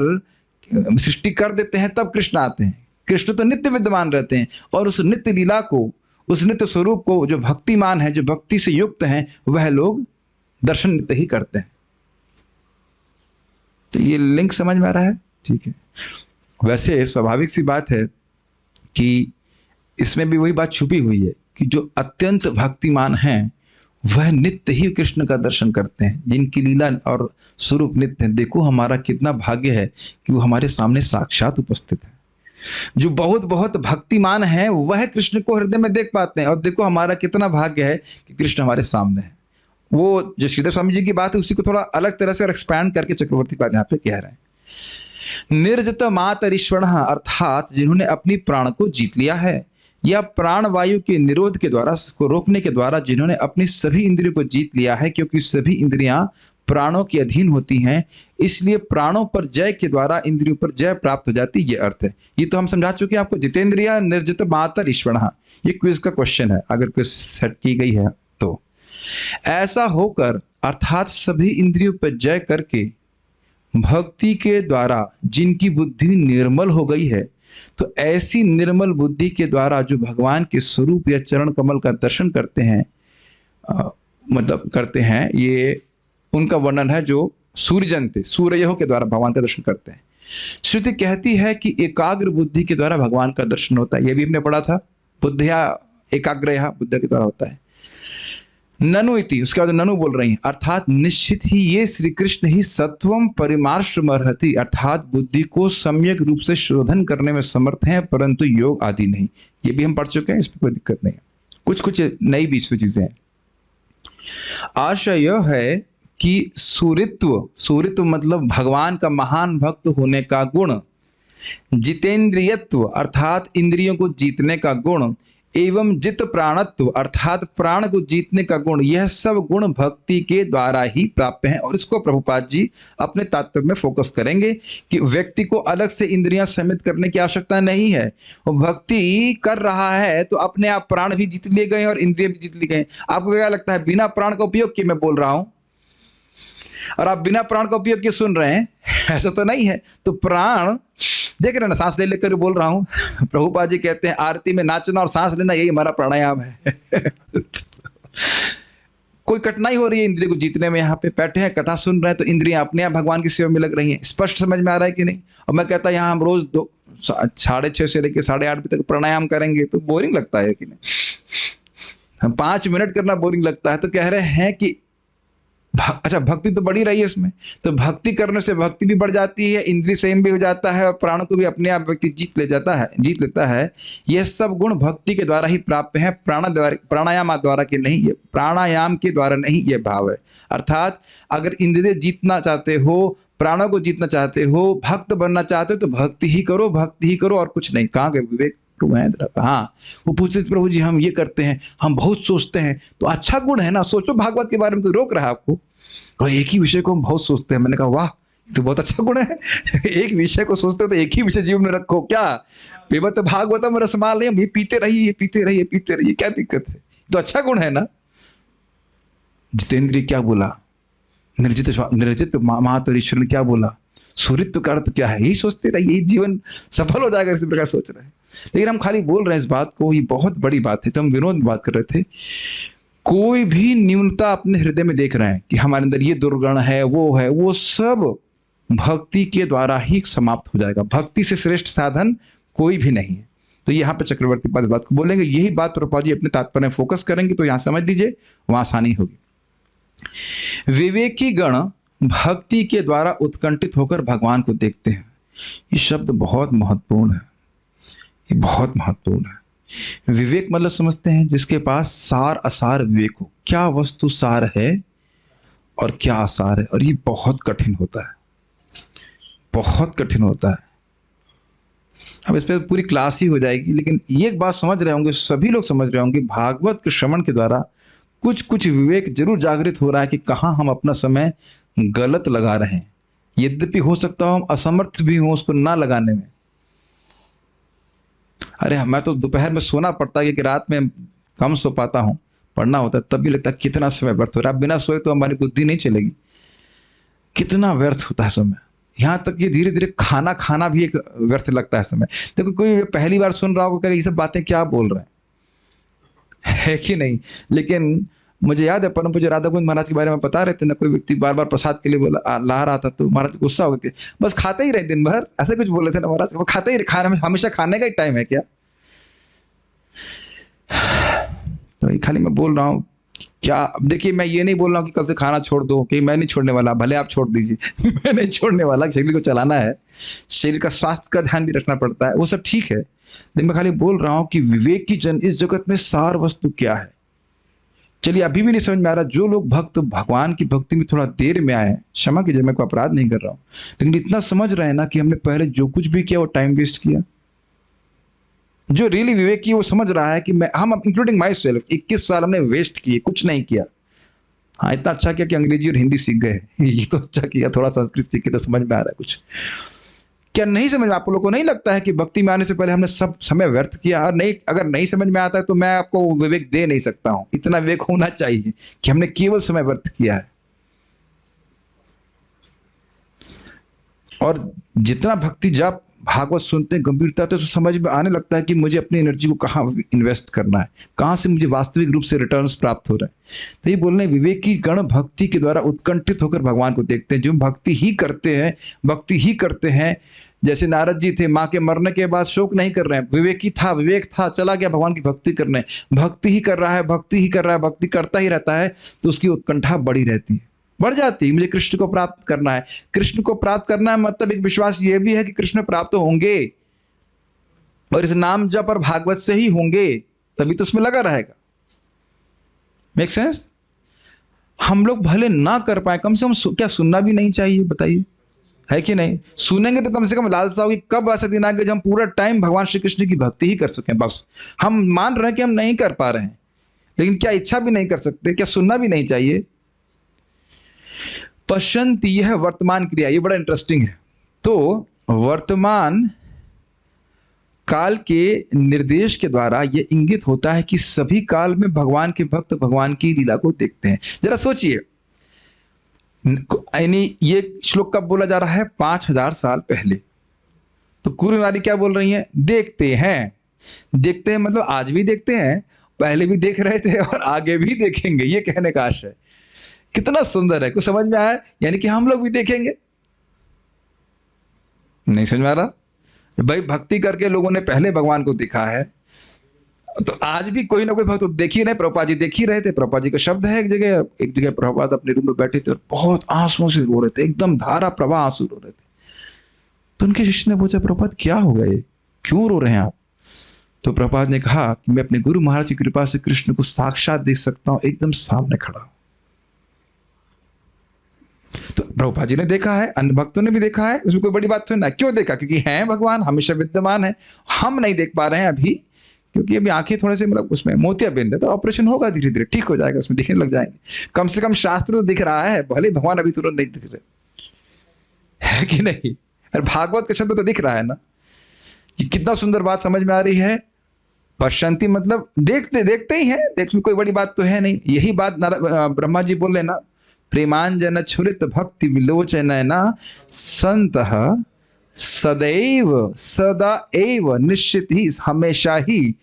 सृष्टि कर देते हैं तब कृष्ण आते हैं। कृष्ण तो नित्य विद्यमान रहते हैं, और उस नित्य लीला को, उस नित्य स्वरूप को जो भक्तिमान है, जो भक्ति से युक्त हैं, वह लोग दर्शन नित्य ही करते हैं। तो ये लिंक समझ में आ रहा है? ठीक है। वैसे स्वाभाविक सी बात है कि इसमें भी वही बात छुपी हुई है कि जो अत्यंत भक्तिमान हैं वह नित्य ही कृष्ण का दर्शन करते हैं, जिनकी लीला और स्वरूप नित्य है। देखो हमारा कितना भाग्य है कि वो हमारे सामने साक्षात उपस्थित है। जो बहुत बहुत भक्तिमान है वह कृष्ण को हृदय में देख पाते हैं, और देखो हमारा कितना भाग्य है कि कृष्ण हमारे सामने है। वो जो श्रीधर स्वामी जी की बात है उसी को थोड़ा अलग तरह से और एक्सपैंड करके चक्रवर्ती पाद यहाँ पे कह रहे हैं। निर्जित मातरीश्वर, अर्थात जिन्होंने अपनी प्राण को जीत लिया है, या प्राण वायु के निरोध के द्वारा, को रोकने के द्वारा जिन्होंने अपनी सभी इंद्रियों को जीत लिया है, क्योंकि सभी इंद्रियां प्राणों के अधीन होती हैं, इसलिए प्राणों पर जय के द्वारा इंद्रियों पर जय प्राप्त हो जाती। ये अर्थ है। ये तो हम समझा चुके हैं आपको। जितेंद्रिया निर्जित मातर ईश्वर, ये क्विज का क्वेश्चन है, अगर क्विज सेट की गई है तो। ऐसा होकर अर्थात सभी इंद्रियों पर जय करके भक्ति के द्वारा जिनकी बुद्धि निर्मल हो गई है, तो ऐसी निर्मल बुद्धि के द्वारा जो भगवान के स्वरूप या चरण कमल का दर्शन करते हैं, करते हैं, ये उनका वर्णन है जो सूर्यजन थे, सूर्यों के द्वारा भगवान का दर्शन करते हैं। श्रुति कहती है कि एकाग्र बुद्धि के द्वारा भगवान का दर्शन होता है। यह भी हमने पढ़ा था, बुद्धिया एकाग्रया, बुद्धि के द्वारा होता है। ननु इति, उसके बाद ननु बोल रही हैं, अर्थात निश्चित ही ये श्री कृष्ण ही सत्वम परिमार्श्रमर्हति, अर्थात बुद्धि को सम्यक रूप से शोधन करने में समर्थ हैं, परंतु योग आदि नहीं। ये भी हम पढ़ चुके हैं, इसमें कोई दिक्कत नहीं है। कुछ कुछ नई बीच में चीजें हैं। आशय यह है कि सूरित्व मतलब भगवान का महान भक्त होने का गुण, जितेंद्रियत्व अर्थात इंद्रियों को जीतने का गुण, एवं जित प्राणत्व अर्थात प्राण को जीतने का गुण, यह सब गुण भक्ति के द्वारा ही प्राप्त हैं। और इसको प्रभुपाद जी अपने तात्पर्य में फोकस करेंगे कि व्यक्ति को अलग से इंद्रियां समित करने की आवश्यकता नहीं है। वो भक्ति कर रहा है तो अपने आप प्राण भी जीत लिए गए और इंद्रिय भी जीत लिए गए। आपको क्या लगता है बिना प्राण का उपयोग किए मैं बोल रहा हूं और आप बिना प्राण का उपयोग किए सुन रहे हैं? ऐसा तो नहीं है। तो प्राण देख रहे हैं ना, सांस ले लेकर बोल रहा हूं। प्रभुपाद जी कहते हैं आरती में नाचना और सांस लेना यही हमारा प्राणायाम है। कोई कठिनाई हो रही है इंद्रिय को जीतने में? यहाँ पे बैठे हैं, कथा सुन रहे हैं, तो इंद्रियां अपने आप भगवान की सेवा में लग रही हैं। स्पष्ट समझ में आ रहा है कि नहीं? और मैं कहता यहाँ हम रोज 6:30 से लेकर 8:30 बजे तक प्राणायाम करेंगे तो बोरिंग लगता है कि नहीं? हम 5 मिनट करना बोरिंग लगता है। तो कह रहे हैं कि अच्छा भक्ति तो बढ़ी रही है इसमें, तो भक्ति करने से भक्ति भी बढ़ जाती है, इंद्रिय संयम भी हो जाता है और प्राण को भी अपने आप व्यक्ति जीत लेता है। यह सब गुण भक्ति के द्वारा ही प्राप्त है, प्राणायाम द्वारा के नहीं, ये प्राणायाम के द्वारा नहीं, ये भाव है। अर्थात अगर इंद्रिय जीतना चाहते हो, प्राणों को जीतना चाहते हो, भक्त बनना चाहते हो, तो भक्ति ही करो और कुछ नहीं। कहाँ गए विवेक? हाँ, वो पूछते प्रभु जी हम ये करते हैं, हम बहुत सोचते हैं। तो अच्छा गुण है ना, सोचो भागवत के बारे में, कोई रोक रहा है आपको? और एक ही विषय को हम बहुत सोचते हैं। मैंने कहा वाह, तो बहुत अच्छा गुण है। एक विषय को सोचते हो तो एक ही विषय जीवन में रखो। क्या पिबत भागवतम रसमालयम, ये पीते रहिए, क्या दिक्कत है? तो अच्छा गुण है ना। जितेंद्रिय क्या बोला? निर्जित महातरीश्वर ने क्या बोला? सूरित्व का अर्थ क्या है? यही सोचते रहिए, यही जीवन सफल हो जाएगा, इसी प्रकार सोच रहे हैं। लेकिन हम खाली बोल रहे हैं इस बात को, ये बहुत बड़ी बात है। तो हम विनोद में बात कर रहे थे, कोई भी न्यूनता अपने हृदय में देख रहे हैं कि हमारे अंदर ये दुर्गुण है, वो सब भक्ति के द्वारा ही समाप्त हो जाएगा। भक्ति से श्रेष्ठ साधन कोई भी नहीं है। तो यहाँ पे चक्रवर्ती पाद बात को बोलेंगे, यही बात प्रभुपाद जी अपने तात्पर्य में फोकस करेंगे, तो यहाँ समझ लीजिए, वहां आसानी होगी। विवेकी गण भक्ति के द्वारा उत्कंठित होकर भगवान को देखते हैं। ये शब्द बहुत महत्वपूर्ण है, ये बहुत महत्वपूर्ण है। विवेक मतलब समझते हैं जिसके पास सार असार विवेक हो। क्या वस्तु सार है और क्या आसार है। और ये बहुत कठिन होता है, बहुत कठिन होता है। अब इस पर पूरी क्लास ही हो जाएगी, लेकिन एक बात समझ रहे होंगे, सभी लोग समझ रहे होंगे, भागवत के श्रवण के द्वारा कुछ कुछ विवेक जरूर जागृत हो रहा है कि कहाँ हम अपना समय गलत लगा रहे हैं। यद्यपि हो सकता हो हम असमर्थ भी हों उसको ना लगाने में। अरे मैं तो दोपहर में सोना पड़ता है क्योंकि रात में कम सो पाता हूँ, पढ़ना होता है, तब भी लगता है कितना समय व्यर्थ हो रहा है। बिना सोए तो हमारी बुद्धि नहीं चलेगी, कितना व्यर्थ होता है समय। यहाँ तक कि धीरे धीरे खाना खाना भी एक व्यर्थ लगता है समय। देखो कोई पहली बार सुन रहा होगा ये सब बातें क्या बोल रहे हैं, है कि नहीं। लेकिन मुझे याद है परम पूज्य राधा कुंज महाराज के बारे में बता रहे थे ना, कोई व्यक्ति बार बार प्रसाद के लिए बोला ला रहा था तो महाराज गुस्सा हो गए थे, बस खाते ही रहे दिन भर, ऐसे कुछ बोले थे ना महाराज, वो खाते ही खाने में, हमेशा खाने का ही टाइम है क्या। तो खाली मैं बोल रहा हूँ क्या। अब देखिए मैं ये नहीं बोल रहा हूँ कि कल से खाना छोड़ दो, कि मैं नहीं छोड़ने वाला, भले आप छोड़ दीजिए मैं नहीं छोड़ने वाला, शरीर को चलाना है, शरीर का स्वास्थ्य का ध्यान भी रखना पड़ता है, वो सब ठीक है। लेकिन मैं खाली बोल रहा हूँ कि विवेक की जन इस जगत में सार वस्तु क्या है। चलिए अभी भी नहीं समझ में आ रहा, जो लोग भक्त भगवान की भक्ति में थोड़ा देर में आए, क्षमा कीजिए मैं कोई अपराध नहीं कर रहा हूँ, लेकिन इतना समझ रहे हैं ना कि हमने पहले जो कुछ भी किया वो टाइम वेस्ट किया। जो रियली विवेक की वो समझ रहा है कि हम इंक्लूडिंग माई सेल्फ 21 साल हमने वेस्ट किए, कुछ नहीं किया। हाँ इतना अच्छा किया कि अंग्रेजी और हिंदी सीख गए ये तो अच्छा किया, थोड़ा संस्कृत सीख के तो समझ में आ रहा है कुछ। क्या नहीं समझ में, आप लोगों को नहीं लगता है कि भक्ति में आने से पहले हमने सब समय व्यर्थ किया। और नहीं, अगर नहीं समझ में आता है तो मैं आपको विवेक दे नहीं सकता हूं। इतना विवेक होना चाहिए कि हमने केवल समय व्यर्थ किया है। और जितना भक्ति जाप भागवत सुनते हैं गंभीरता तो समझ में आने लगता है कि मुझे अपनी एनर्जी को कहाँ इन्वेस्ट करना है, कहाँ से मुझे वास्तविक रूप से रिटर्न्स प्राप्त हो रहे हैं। तो ये बोलने विवेक की गण भक्ति के द्वारा उत्कंठित होकर भगवान को देखते हैं, जो भक्ति ही करते हैं, भक्ति ही करते हैं। जैसे नारद जी थे, माँ के मरने के बाद शोक नहीं कर रहे हैं, विवेक था, चला गया भगवान की भक्ति करने, भक्ति ही कर रहा है, भक्ति ही कर रहा है, भक्ति करता ही रहता है, तो उसकी उत्कंठा बढ़ी रहती है, बढ़ जाती है। मुझे कृष्ण को प्राप्त करना है, कृष्ण को प्राप्त करना है मतलब एक विश्वास ये भी है कि कृष्ण प्राप्त होंगे, और इस नाम जप और भागवत से ही होंगे, तभी तो उसमें लगा रहेगा। Make sense. हम लोग भले ना कर पाए, कम से कम क्या सुनना भी नहीं चाहिए, बताइए, है कि नहीं। सुनेंगे तो कम से कम लालसा होगी कब ऐसा दिन आ गया जब हम पूरा टाइम भगवान श्री कृष्ण की भक्ति ही कर सकें। बस हम मान रहे हैं कि हम नहीं कर पा रहे हैं, लेकिन क्या इच्छा भी नहीं कर सकते, क्या सुनना भी नहीं चाहिए। पश्यन्ति, यह वर्तमान क्रिया, ये बड़ा इंटरेस्टिंग है। तो वर्तमान काल के निर्देश के द्वारा यह इंगित होता है कि सभी काल में भगवान के भक्त भगवान की लीला को देखते हैं। जरा सोचिए, यानी ये श्लोक कब बोला जा रहा है, 5000 साल पहले। तो कुरु नारी क्या बोल रही हैं, देखते हैं। देखते हैं मतलब आज भी देखते हैं, पहले भी देख रहे थे और आगे भी देखेंगे, ये कहने का आशय। कितना सुंदर है, कुछ समझ में आया। यानी कि हम लोग भी देखेंगे। नहीं समझ में आ रहा भाई, भक्ति करके लोगों ने पहले भगवान को देखा है, तो आज भी कोई ना कोई भक्त देख ही रहे। प्रभुपाद जी देख ही रहे थे। प्रभुपाद जी का शब्द है, एक जगह प्रभुपाद अपने रूम में बैठे थे और बहुत आंसुओं से रो रहे थे, एकदम धारा प्रवाह आंसू रो रहे थे। तो उनके शिष्य ने पूछा, प्रभुपाद क्या हो गए, क्यों रो रहे हैं आप। तो प्रभुपाद ने कहा कि मैं अपने गुरु महाराज की कृपा से कृष्ण को साक्षात देख सकता हूं, एकदम सामने खड़ा। तो प्रभुपाद जी ने देखा है, अन्य भक्तों ने भी देखा है, उसमें कोई बड़ी बात तो ना। क्यों देखा, क्योंकि हैं भगवान, हमेशा विद्यमान है। हम नहीं देख पा रहे हैं अभी, क्योंकि अभी आंखें थोड़े से मतलब उसमें मोतियाबिंद है, तो ऑपरेशन होगा, धीरे धीरे ठीक हो जाएगा, उसमें दिखने लग जाएंगे। कम से कम शास्त्र तो दिख रहा है, भले भगवान अभी तुरंत नहीं दिख रहे, है कि नहीं। और भागवत का शब्द तो दिख रहा है ना, कि कितना सुंदर बात समझ में आ रही है। पश्यन्ति मतलब देखते देखते ही है, देखने कोई बड़ी बात तो है नहीं। यही बात ब्रह्मा जी बोले ना, प्रेमांजन छुरित भक्ति विलोचन ना संतः सदैव सदा एव निश्चित ही, हमेशा ही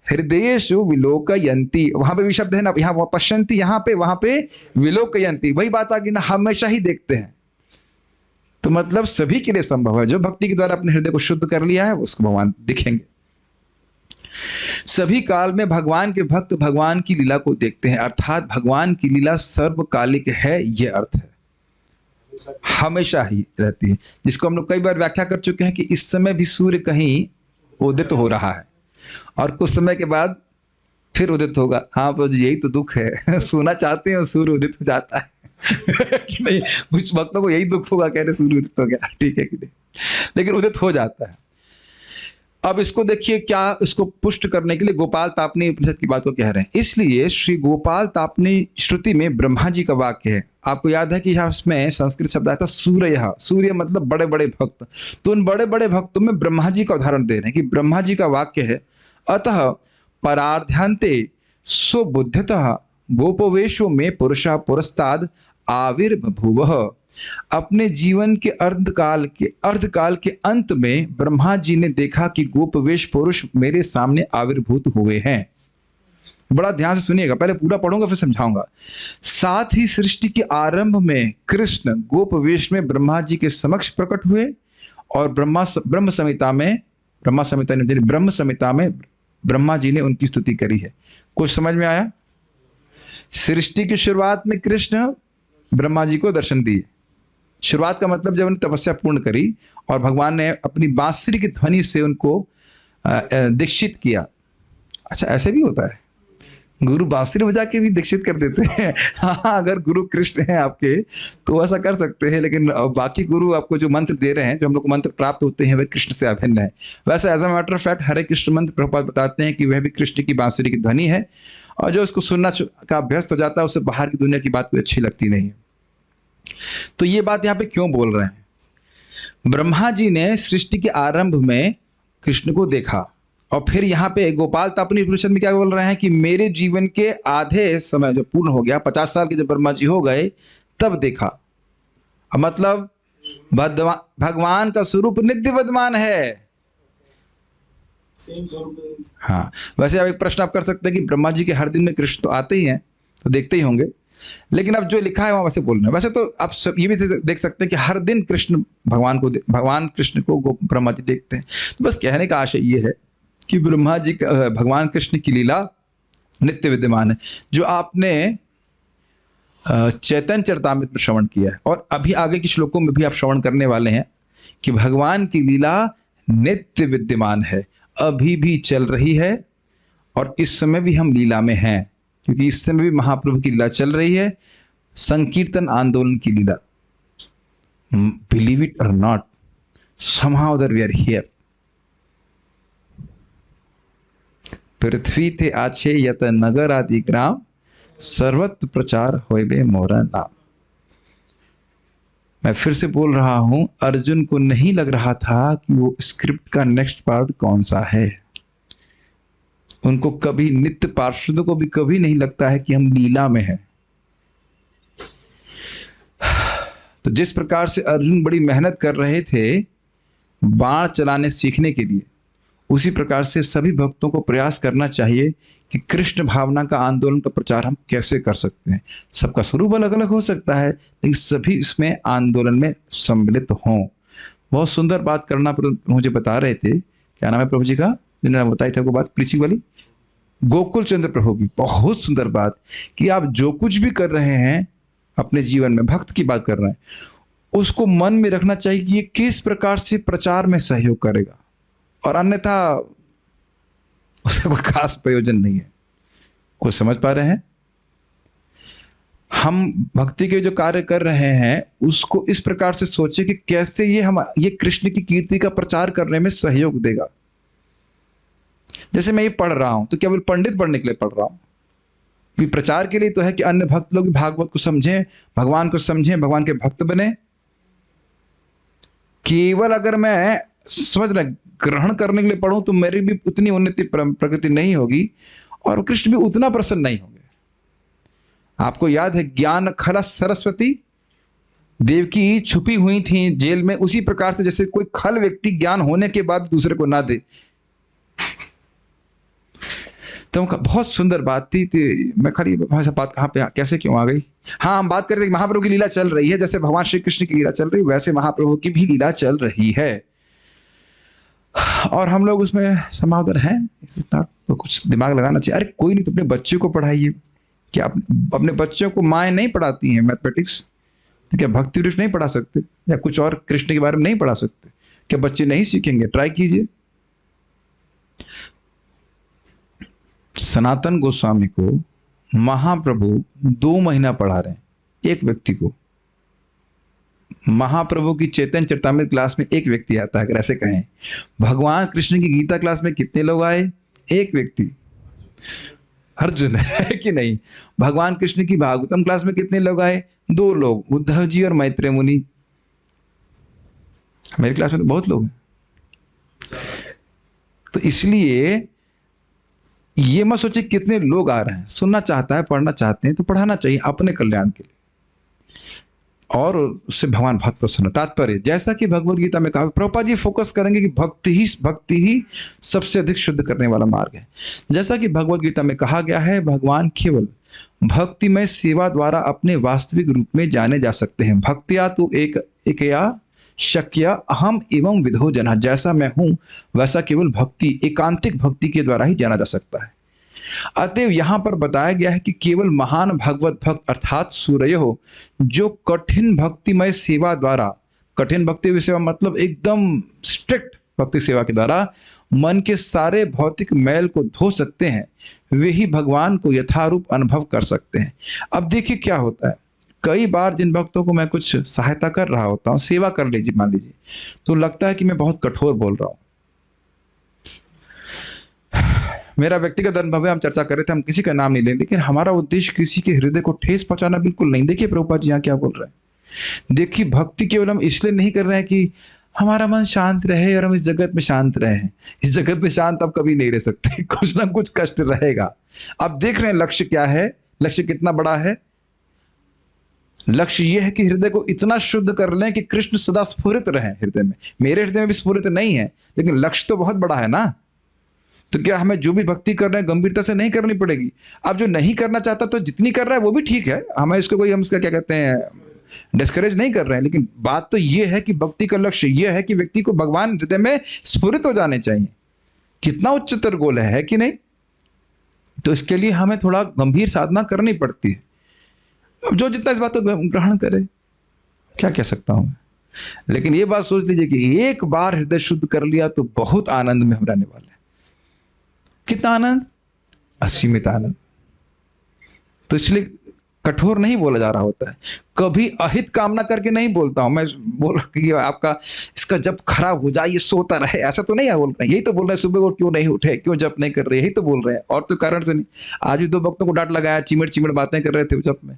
हृदयेषु विलोकयन्ति। वहां पे भी शब्द है ना, यहाँ पश्यन्ति यहाँ पे, वहां पे विलोकयन्ति, वही बात आ गई ना, हमेशा ही देखते हैं। तो मतलब सभी के लिए संभव है, जो भक्ति के द्वारा अपने हृदय को शुद्ध कर लिया है उसको भगवान दिखेंगे। सभी काल में भगवान के भक्त भगवान की लीला को देखते हैं, अर्थात भगवान की लीला सर्वकालिक है, यह अर्थ है, हमेशा ही रहती है। जिसको हम लोग कई बार व्याख्या कर चुके हैं कि इस समय भी सूर्य कहीं उदित हो रहा है और कुछ समय के बाद फिर उदित होगा। हाँ तो यही तो दुख है सोना चाहते हैं और सूर्य उदित हो जाता है, कि नहीं, कुछ भक्तों को यही दुख होगा, कह रहे सूर्य उदित हो गया, ठीक है कि नहीं, लेकिन उदित हो जाता है। अब इसको देखिए, क्या इसको पुष्ट करने के लिए गोपाल तापनी उपनिषद की बात को कह रहे हैं। इसलिए श्री गोपाल तापनी श्रुति में ब्रह्मा जी का वाक्य है। आपको याद है कि यहाँ इसमें संस्कृत शब्द आया था सूर्य, सूर्य मतलब बड़े बड़े भक्त। तो उन बड़े बड़े भक्तों में ब्रह्मा जी का उदाहरण दे रहे हैं कि ब्रह्मा जी का वाक्य है, अतः परार्ध्यांते स्वबुद्धतः गोपवेशो में पुरुषा पुरस्ताद आविर्बभूवः। अपने जीवन के अर्धकाल के अंत में ब्रह्मा जी ने देखा कि गोपवेश पुरुष मेरे सामने आविर्भूत हुए हैं। बड़ा ध्यान से सुनिएगा, पहले पूरा पढ़ूंगा फिर समझाऊंगा। साथ ही सृष्टि के आरंभ में कृष्ण गोपवेश में ब्रह्मा जी के समक्ष प्रकट हुए और ब्रह्म संहिता में ब्रह्मा जी ने उनकी स्तुति करी है। कुछ समझ में आया? सृष्टि की शुरुआत में कृष्ण ब्रह्मा जी को दर्शन दिए। शुरुआत का मतलब जब उन्होंने तपस्या पूर्ण करी और भगवान ने अपनी बांसुरी की ध्वनि से उनको दीक्षित किया। अच्छा, ऐसे भी होता है, गुरु बांसुरी बजा के भी दीक्षित कर देते हैं। हाँ, अगर गुरु कृष्ण हैं आपके तो ऐसा कर सकते हैं, लेकिन बाकी गुरु आपको जो मंत्र दे रहे हैं, जो हम लोग को मंत्र प्राप्त होते हैं, वे कृष्ण से अभिन्न है। वैसे as a matter of fact Hare Krishna मंत्र प्रभुपाद बताते हैं कि वह भी कृष्ण की बांसुरी की ध्वनि है, और जो उसको सुनना का अभ्यस्त हो जाता है उसे बाहर की दुनिया की बात कोई अच्छी लगती नहीं है। तो ये बात यहाँ पे क्यों बोल रहे हैं? ब्रह्मा जी ने सृष्टि के आरंभ में कृष्ण को देखा, और फिर यहाँ पे गोपाल तापनी उपनिषद में क्या बोल रहे हैं कि मेरे जीवन के आधे समय जो पूर्ण हो गया, 50 साल के जब ब्रह्मा जी हो गए तब देखा। मतलब भगवान का स्वरूप नित्य विद्यमान है। हाँ, वैसे अब एक प्रश्न आप कर सकते हैं कि ब्रह्मा जी के हर दिन में कृष्ण तो आते ही हैं, तो देखते ही होंगे, लेकिन अब जो लिखा है वहां वैसे बोल रहे हैं। वैसे तो आप ये भी देख सकते हैं कि हर दिन कृष्ण भगवान कृष्ण को ब्रह्मा जी देखते हैं। तो बस कहने का आशय ये है कि ब्रह्मा जी का भगवान कृष्ण की लीला नित्य विद्यमान है, जो आपने चैतन्य चरितामृत में श्रवण किया है, और अभी आगे के श्लोकों में भी आप श्रवण करने वाले हैं कि भगवान की लीला नित्य विद्यमान है, अभी भी चल रही है, और इस समय भी हम लीला में हैं, क्योंकि इस समय भी महाप्रभु की लीला चल रही है, संकीर्तन आंदोलन की लीला। बिलीव इट और not, somehow that we are here। पृथ्वी थे आछे यत नगर आदि ग्राम, सर्वत्र प्रचार होइबे मोरा नाम। मैं फिर से बोल रहा हूं, अर्जुन को नहीं लग रहा था कि वो स्क्रिप्ट का नेक्स्ट पार्ट कौन सा है। उनको कभी, नित्य पार्षदों को भी कभी नहीं लगता है कि हम लीला में हैं। तो जिस प्रकार से अर्जुन बड़ी मेहनत कर रहे थे बाण चलाने सीखने के लिए, उसी प्रकार से सभी भक्तों को प्रयास करना चाहिए कि कृष्ण भावना का आंदोलन का प्रचार हम कैसे कर सकते हैं। सबका स्वरूप अलग अलग हो सकता है, लेकिन सभी इसमें आंदोलन में सम्मिलित हों। बहुत सुंदर बात करना मुझे बता रहे थे, क्या नाम है प्रभु जी का, जिन्होंने बताई थी वो बात, प्रीचिंग वाली, गोकुल चंद्र प्रभु की। बहुत सुंदर बात कि आप जो कुछ भी कर रहे हैं अपने जीवन में, भक्त की बात कर रहे हैं, उसको मन में रखना चाहिए कि ये किस प्रकार से प्रचार में सहयोग करेगा, और अन्यथा उसका कोई खास प्रयोजन नहीं है। कुछ समझ पा रहे हैं? हम भक्ति के जो कार्य कर रहे हैं उसको इस प्रकार से सोचे कि कैसे ये कृष्ण की कीर्ति का प्रचार करने में सहयोग देगा। जैसे मैं ये पढ़ रहा हूं तो केवल पंडित बनने के लिए पढ़ रहा हूं, भी प्रचार के लिए तो है कि अन्य भक्त लोग भागवत को समझें, भगवान को समझें, भगवान के भक्त बने। केवल अगर मैं समझ रहे ग्रहण करने के लिए पढ़ूं तो मेरी भी उतनी उन्नति प्रगति नहीं होगी, और कृष्ण भी उतना प्रसन्न नहीं होंगे। आपको याद है ज्ञान खला सरस्वती देवकी छुपी हुई थी जेल में, उसी प्रकार से जैसे कोई खल व्यक्ति ज्ञान होने के बाद दूसरे को ना दे। तो बहुत सुंदर बात थी। मैं खाली बात कहाँ पे कैसे क्यों आ गई? हाँ, हम बात करते हैं महाप्रभु की लीला चल रही है, जैसे भगवान श्री कृष्ण की लीला चल रही है वैसे महाप्रभु की भी लीला चल रही है, और हम लोग उसमें समावदर हैं। तो कुछ दिमाग लगाना चाहिए। अरे कोई नहीं, तो अपने बच्चे को पढ़ाइए। क्या अपने बच्चों को माएँ नहीं पढ़ाती हैं मैथमेटिक्स? तो क्या भक्ति वृक्ष नहीं पढ़ा सकते, या कुछ और कृष्ण के बारे में नहीं पढ़ा सकते? क्या बच्चे नहीं सीखेंगे? ट्राई कीजिए। सनातन गोस्वामी को महाप्रभु 2 महीना पढ़ा रहे हैं, एक व्यक्ति को, महाप्रभु की चैतन्य चरितामृत क्लास में एक व्यक्ति आता है, अगर ऐसे कहें। भगवान कृष्ण की गीता क्लास में कितने लोग आए? एक व्यक्ति, अर्जुन, है कि नहीं? भगवान कृष्ण की भागवतम क्लास में कितने लोग आए? 2 लोग, उद्धव जी और मैत्रेय मुनि। मेरी क्लास में तो बहुत लोग हैं। तो इसलिए ये मत सोचिए कितने लोग आ रहे हैं। सुनना चाहता है, पढ़ना चाहते हैं तो पढ़ाना चाहिए अपने कल्याण के लिए, और उससे भगवान बहुत प्रसन्न। तात्पर्य जैसा कि भगवत गीता में कहा, प्रभुपाद जी फोकस करेंगे कि भक्ति ही सबसे अधिक शुद्ध करने वाला मार्ग है। जैसा कि भगवत गीता में कहा गया है, भगवान केवल भक्तिमय सेवा द्वारा अपने वास्तविक रूप में जाने जा सकते हैं। भक्तिया तो एकया शक्या अहम एवं विधो जना, जैसा मैं हूं वैसा केवल भक्ति, एकांतिक भक्ति के द्वारा ही जाना जा सकता है। अतएव यहां पर बताया गया है कि केवल महान भगवत भक्त अर्थात सूर्यो, जो कठिन भक्तिमय सेवा द्वारा, कठिन भक्ति सेवा मतलब एकदम स्ट्रिक्ट भक्ति सेवा के द्वारा मन के सारे भौतिक मैल को धो सकते हैं, वे ही भगवान को यथारूप अनुभव कर सकते हैं। अब देखिए क्या होता है, कई बार जिन भक्तों को मैं कुछ सहायता कर रहा होता हूँ, सेवा कर लीजिए मान लीजिए, तो लगता है कि मैं बहुत कठोर बोल रहा हूँ। मेरा व्यक्तिगत अनुभव है, हम चर्चा कर रहे थे, हम किसी का नाम नहीं लेंगे, लेकिन हमारा उद्देश्य किसी के हृदय को ठेस पहुंचाना बिल्कुल नहीं। देखिए प्रभुपाद जी यहाँ क्या बोल रहे हैं। देखिए भक्ति केवल हम इसलिए नहीं कर रहे हैं कि हमारा मन शांत रहे और हम इस जगत में शांत रहे। इस जगत में शांत आप कभी नहीं रह सकते, कुछ ना कुछ कष्ट रहेगा। अब देख रहे हैं लक्ष्य क्या है, लक्ष्य कितना बड़ा है। लक्ष्य यह है कि हृदय को इतना शुद्ध कर लें कि कृष्ण सदा स्फुरित रहे हृदय में। मेरे हृदय में भी स्फुरित नहीं है, लेकिन लक्ष्य तो बहुत बड़ा है ना। तो क्या हमें जो भी भक्ति कर रहे हैं गंभीरता से नहीं करनी पड़ेगी? अब जो नहीं करना चाहता तो जितनी कर रहा है वो भी ठीक है, हमें इसको कोई, हम इसका क्या कहते हैं, डिस्करेज नहीं कर रहे हैं। लेकिन बात तो ये है कि भक्ति का लक्ष्य यह है कि व्यक्ति को भगवान हृदय में स्फुरित हो जाने चाहिए। कितना उच्चतर गोल है कि नहीं? तो इसके लिए हमें थोड़ा गंभीर साधना करनी पड़ती है। अब जो जितना इस बात को ग्रहण करे, क्या कह सकता हूं। लेकिन ये बात सोच लीजिए कि एक बार हृदय शुद्ध कर लिया तो बहुत आनंद में हम रहने वाले हैं। कितना आनंद? असीमित आनंद। तो इसलिए कठोर नहीं बोला जा रहा होता है, कभी अहित कामना करके नहीं बोलता हूं मैं। बोल कि आपका इसका जब खराब हो जाए, ये सोता रहे, ऐसा तो नहीं बोल रहे। यही तो बोल रहे हैं, सुबह उठ क्यों नहीं उठे, क्यों जप नहीं कर रहे, यही तो बोल रहे हैं, और तो कारण से नहीं। आज भी 2 भक्तों को डांट लगाया, चिमड़ चिमड़ बातें कर रहे थे जप में।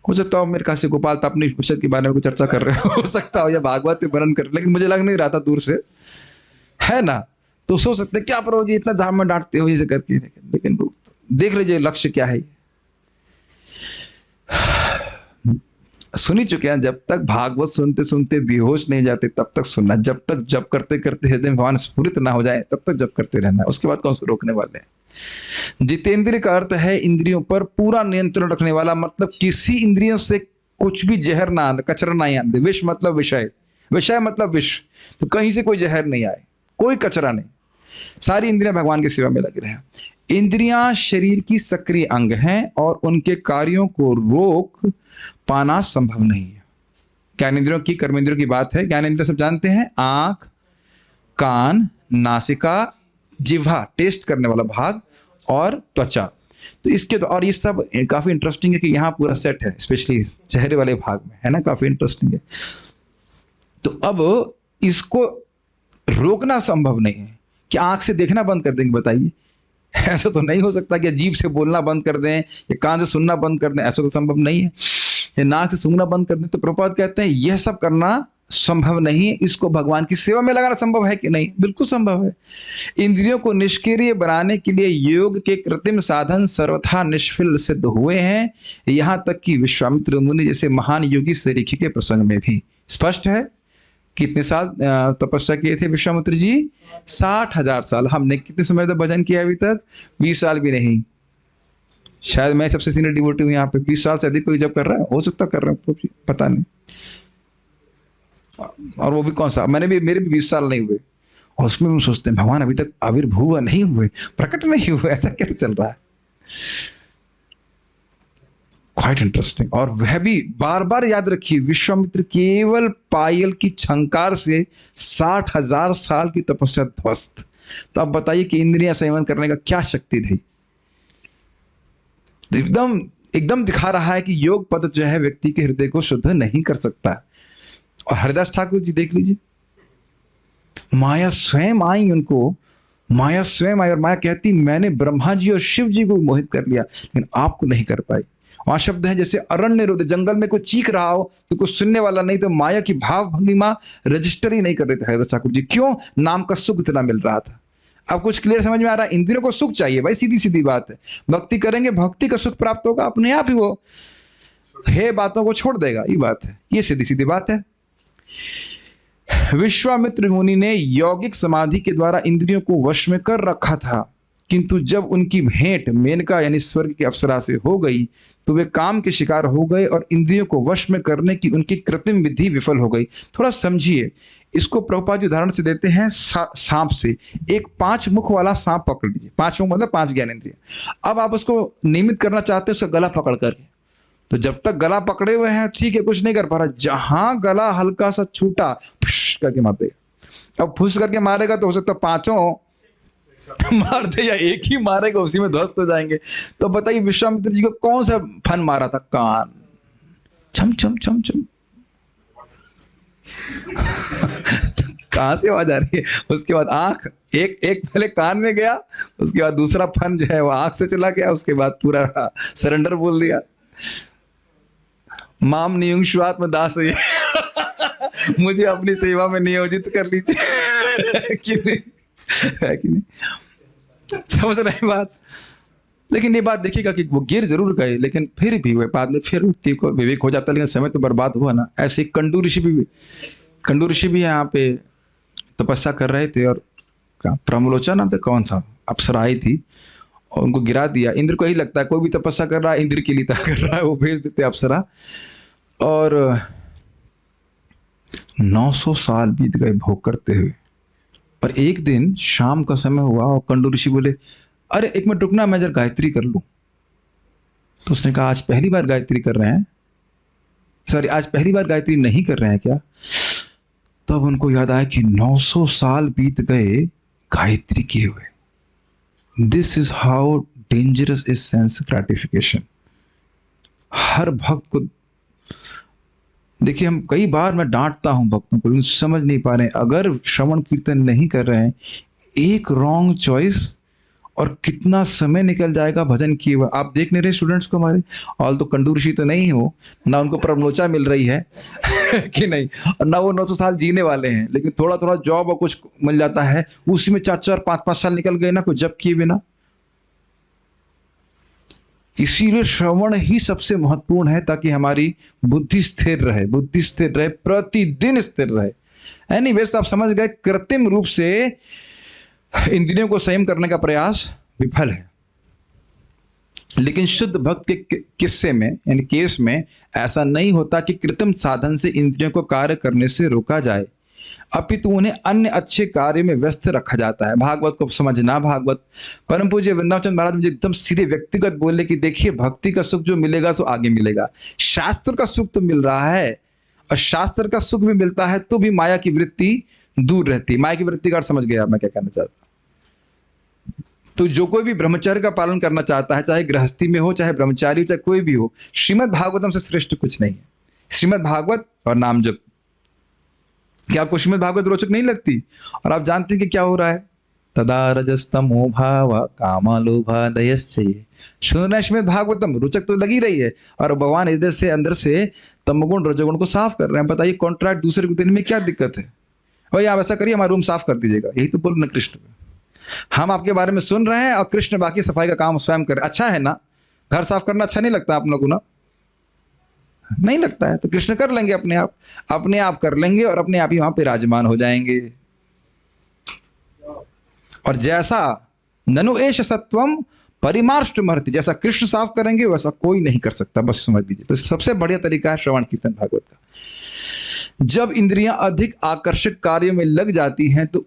हो सकता हो मेरे काशी गोपाल तो अपनी उपनिषद के बारे में चर्चा कर रहे हो सकता हो, या भागवत के वर्णन कर रहे, लेकिन मुझे लग नहीं रहा था दूर से, है ना। तो सोच सकते हैं क्या प्रभु जी इतना जाम में डांटते हो ये करके, लेकिन देख लीजिए लक्ष्य क्या है। सुन ही चुके हैं, जब तक भागवत सुनते सुनते बेहोश नहीं जाते तब तक सुनना, जब तक जप करते करते हृदय में भगवान स्फुरित ना हो जाए तब तक जप करते रहना है। उसके बाद कौन से रोकने वाले हैं। जितेंद्रिय का अर्थ है इंद्रियों पर पूरा नियंत्रण रखने वाला, मतलब किसी इंद्रियों से कुछ भी जहर ना आए, कचरा नहीं आए। विष मतलब विषय, विषय मतलब विष, तो कहीं से कोई जहर नहीं आए, कोई कचरा नहीं। सारी इंद्रियां भगवान की सेवा में लगे रहे। इंद्रियां शरीर की सक्रिय अंग हैं और उनके कार्यों को रोक पाना संभव नहीं है। ज्ञानेंद्रियों की, कर्मेंद्रियों की बात है। ज्ञानेंद्रिय सब जानते हैं, आंख, कान, नासिका, जिह्वा टेस्ट करने वाला भाग, और त्वचा। तो इसके और ये सब काफी इंटरेस्टिंग है कि यहाँ पूरा सेट है, स्पेशली चेहरे वाले भाग में, है ना, काफी इंटरेस्टिंग है। तो अब इसको रोकना संभव नहीं है। क्या आंख से देखना बंद कर देंगे? बताइए, ऐसा तो नहीं हो सकता कि जीभ से बोलना बंद कर दें या कान से सुनना बंद कर दें, ऐसा तो संभव नहीं है। या नाक से सूंघना बंद कर दें। तो प्रभुपाद कहते हैं यह सब करना संभव नहीं है। इसको भगवान की सेवा में लगाना संभव है कि नहीं? बिल्कुल संभव है। इंद्रियों को निष्क्रिय बनाने के लिए योग के कृत्रिम साधन सर्वथा निष्फल सिद्ध हुए हैं। यहाँ तक कि विश्वामित्र मुनि जैसे महान योगी सरीखी के प्रसंग में भी स्पष्ट है। कितने साल तपस्या किए थे विश्वामित्र जी? 60,000 साल। हमने कितने समय तक भजन किया अभी तक? 20 साल भी नहीं। शायद मैं सबसे सीनियर डिवोटी हूँ यहाँ पे। 20 साल से अधिक कोई जब कर रहा है, हो सकता कर रहा है, पता नहीं। और वो भी कौन सा, मेरे भी 20 साल नहीं हुए। और उसमें हम सोचते हैं भगवान अभी तक आविर्भूव नहीं हुए, प्रकट नहीं हुए, ऐसा कैसे चल रहा है? Quite interesting. और वह भी बार बार याद रखिए, विश्वामित्र केवल पायल की झंकार से 60,000 साल की तपस्या ध्वस्त। तो अब बताइए कि इंद्रियां संयमन करने का क्या शक्ति थी? एकदम एकदम दिखा रहा है कि योग पद जो है व्यक्ति के हृदय को शुद्ध नहीं कर सकता। और हरिदास ठाकुर जी देख लीजिए, माया स्वयं आई उनको, माया स्वयं आई और माया कहती मैंने ब्रह्मा जी और शिव जी को मोहित कर लिया लेकिन आपको नहीं कर पाई। वहां शब्द है जैसे अरण्य रोदे, जंगल में कोई चीख रहा हो तो कुछ सुनने वाला नहीं, तो माया की भाव भंगिमा रजिस्टर ही नहीं कर रहे थे हरिदास ठाकुर जी। क्यों? नाम का सुख इतना मिल रहा था। अब कुछ क्लियर समझ में आ रहा है? इंद्रियों को सुख चाहिए भाई, सीधी सीधी बात है। भक्ति करेंगे, भक्ति का सुख प्राप्त होगा, अपने आप ही वो हे बातों को छोड़ देगा, ये बात है, ये सीधी सीधी बात है। विश्वामित्र मुनि ने यौगिक समाधि के द्वारा इंद्रियों को वश में कर रखा था, किंतु जब उनकी भेंट मेनका यानी स्वर्ग की अप्सरा से हो गई तो वे काम के शिकार हो गए और इंद्रियों को वश में करने की उनकी कृत्रिम विधि विफल हो गई। थोड़ा समझिए इसको। प्रभुपाद जी उदाहरण से देते हैं सांप से। एक 5 मुख वाला सांप पकड़ लीजिए, 5 मुख मतलब 5 ज्ञानेंद्रिय। अब आप उसको नियमित करना चाहते हैं उसका गला पकड़ करके, तो जब तक गला पकड़े हुए हैं ठीक है, कुछ नहीं कर पा रहा। जहां गला हल्का सा छूटा फुस करके मार देगा। अब फुस करके मारेगा तो हो सकता है 5 मार दे या एक ही मारेगा, उसी में ध्वस्त हो जाएंगे। तो बताइए विश्वामित्र जी को कौन सा फन मारा था? कान, छम छम छम छम। कहां से आवाज आ रही है? उसके बाद आंख, एक पहले कान में गया, उसके बाद दूसरा फन जो है वो आंख से चला गया, उसके बाद पूरा सरेंडर बोल दिया। माम नियुंश्वात्म दास मुझे अपनी सेवा में नियोजित कर लीजिए। कि नहीं? है कि नहीं? समझ रहे बात? लेकिन ये बात देखिएगा कि वो गिर जरूर गए लेकिन फिर भी वो बाद में फिर व्यक्ति को विवेक हो जाता है, लेकिन समय तो बर्बाद हुआ ना। ऐसे कंडू ऋषि भी यहाँ पे तपस्या कर रहे थे और प्रमलोचा नाम था, कौन सा अप्सरा आई थी और उनको गिरा दिया। इंद्र को ही लगता है कोई भी तपस्या कर रहा है इंद्र के लिए कर रहा है, वो भेज देते अप्सरा। और 900 साल बीत गए भोग करते हुए। और एक दिन शाम का समय हुआ और कंडू ऋषि बोले अरे एक मिनट रुकना, मैं जरा गायत्री कर लूं। तो उसने कहा आज पहली बार गायत्री कर रहे हैं, सॉरी आज पहली बार गायत्री नहीं कर रहे हैं क्या? तब उनको याद आया कि 900 साल बीत गए गायत्री किए हुए। This is how dangerous is sense gratification. हर भक्त को देखिए, हम कई बार मैं डांटता हूं भक्तों को, लेकिन समझ नहीं पा रहे हैं। अगर श्रवण कीर्तन नहीं कर रहे हैं, एक रॉन्ग चॉइस और कितना समय निकल जाएगा भजन किए हुआ। आप देख नहीं रहे स्टूडेंट्स को हमारे, ऑल तो कंडू ऋषि तो नहीं हो ना, उनको प्रमलोचा मिल रही है कि नहीं, और ना वो 900 साल जीने वाले हैं, लेकिन थोड़ा थोड़ा जॉब और कुछ मिल जाता है, उसी में 4-4 5-5 साल निकल गए ना, कुछ जब किए बिना। इसीलिए श्रवण ही सबसे महत्वपूर्ण है ताकि हमारी बुद्धि स्थिर रहे, बुद्धि स्थिर रहे, प्रतिदिन स्थिर रहे। एनीवेज आप समझ गए, कृत्रिम रूप से इंद्रियों को संयम करने का प्रयास विफल है। लेकिन शुद्ध भक्त के किस्से में यानी केस में ऐसा नहीं होता कि कृत्रिम साधन से इंद्रियों को कार्य करने से रोका जाए, अपितु उन्हें अन्य अच्छे कार्य में व्यस्त रखा जाता है। भागवत को समझना, भागवत परम पूज्य वृंदावन महाराज मुझे एकदम सीधे व्यक्तिगत बोले कि देखिए भक्ति का सुख जो मिलेगा सो आगे मिलेगा, शास्त्र का सुख तो मिल रहा है और शास्त्र का सुख भी मिलता है तो भी माया की वृत्ति दूर रहती। माया की वृत्ति का समझ गया मैं क्या कहना चाहता हूं? तो जो कोई भी ब्रह्मचर्य का पालन करना चाहता है, चाहे गृहस्थी में हो, चाहे ब्रह्मचारी हो, चाहे कोई भी हो, श्रीमद् भागवतम से श्रेष्ठ कुछ नहीं है। श्रीमद् भागवत और नाम जप। क्या आपको श्रीमद् भागवत रोचक नहीं लगती? और आप जानते हैं कि क्या हो रहा है? तदा रजस्तमो भाव कामा लोभा दयश्चये। सुन रहे हैं श्रीमद् भागवतम, रोचक तो लगी रही है, और भगवान हृदय से अंदर से तमगुण रजोगुण को साफ कर रहे हैं। बताइए कॉन्ट्रैक्ट दूसरे को देने में क्या दिक्कत है? भाई आप ऐसा करिए, हमारा रूम साफ कर दीजिएगा, यही तो बोल ना कृष्ण। हम आपके बारे में सुन रहे हैं और कृष्ण बाकी सफाई का काम स्वयं कर। अच्छा है ना? घर साफ करना अच्छा नहीं लगता आप लोगों को ना? नहीं लगता है तो कृष्ण कर लेंगे अपने आप कर लेंगे और अपने आप ही वहां पे विराजमान हो जाएंगे। और जैसा ननु एष सत्वम परिमार्ष्टमर्ति, जैसा कृष्ण साफ करेंगे वैसा कोई नहीं कर सकता, बस समझ लीजिए। तो सबसे बढ़िया तरीका है श्रवण कीर्तन भागवत का। जब इंद्रियां अधिक आकर्षक कार्यों में लग जाती हैं तो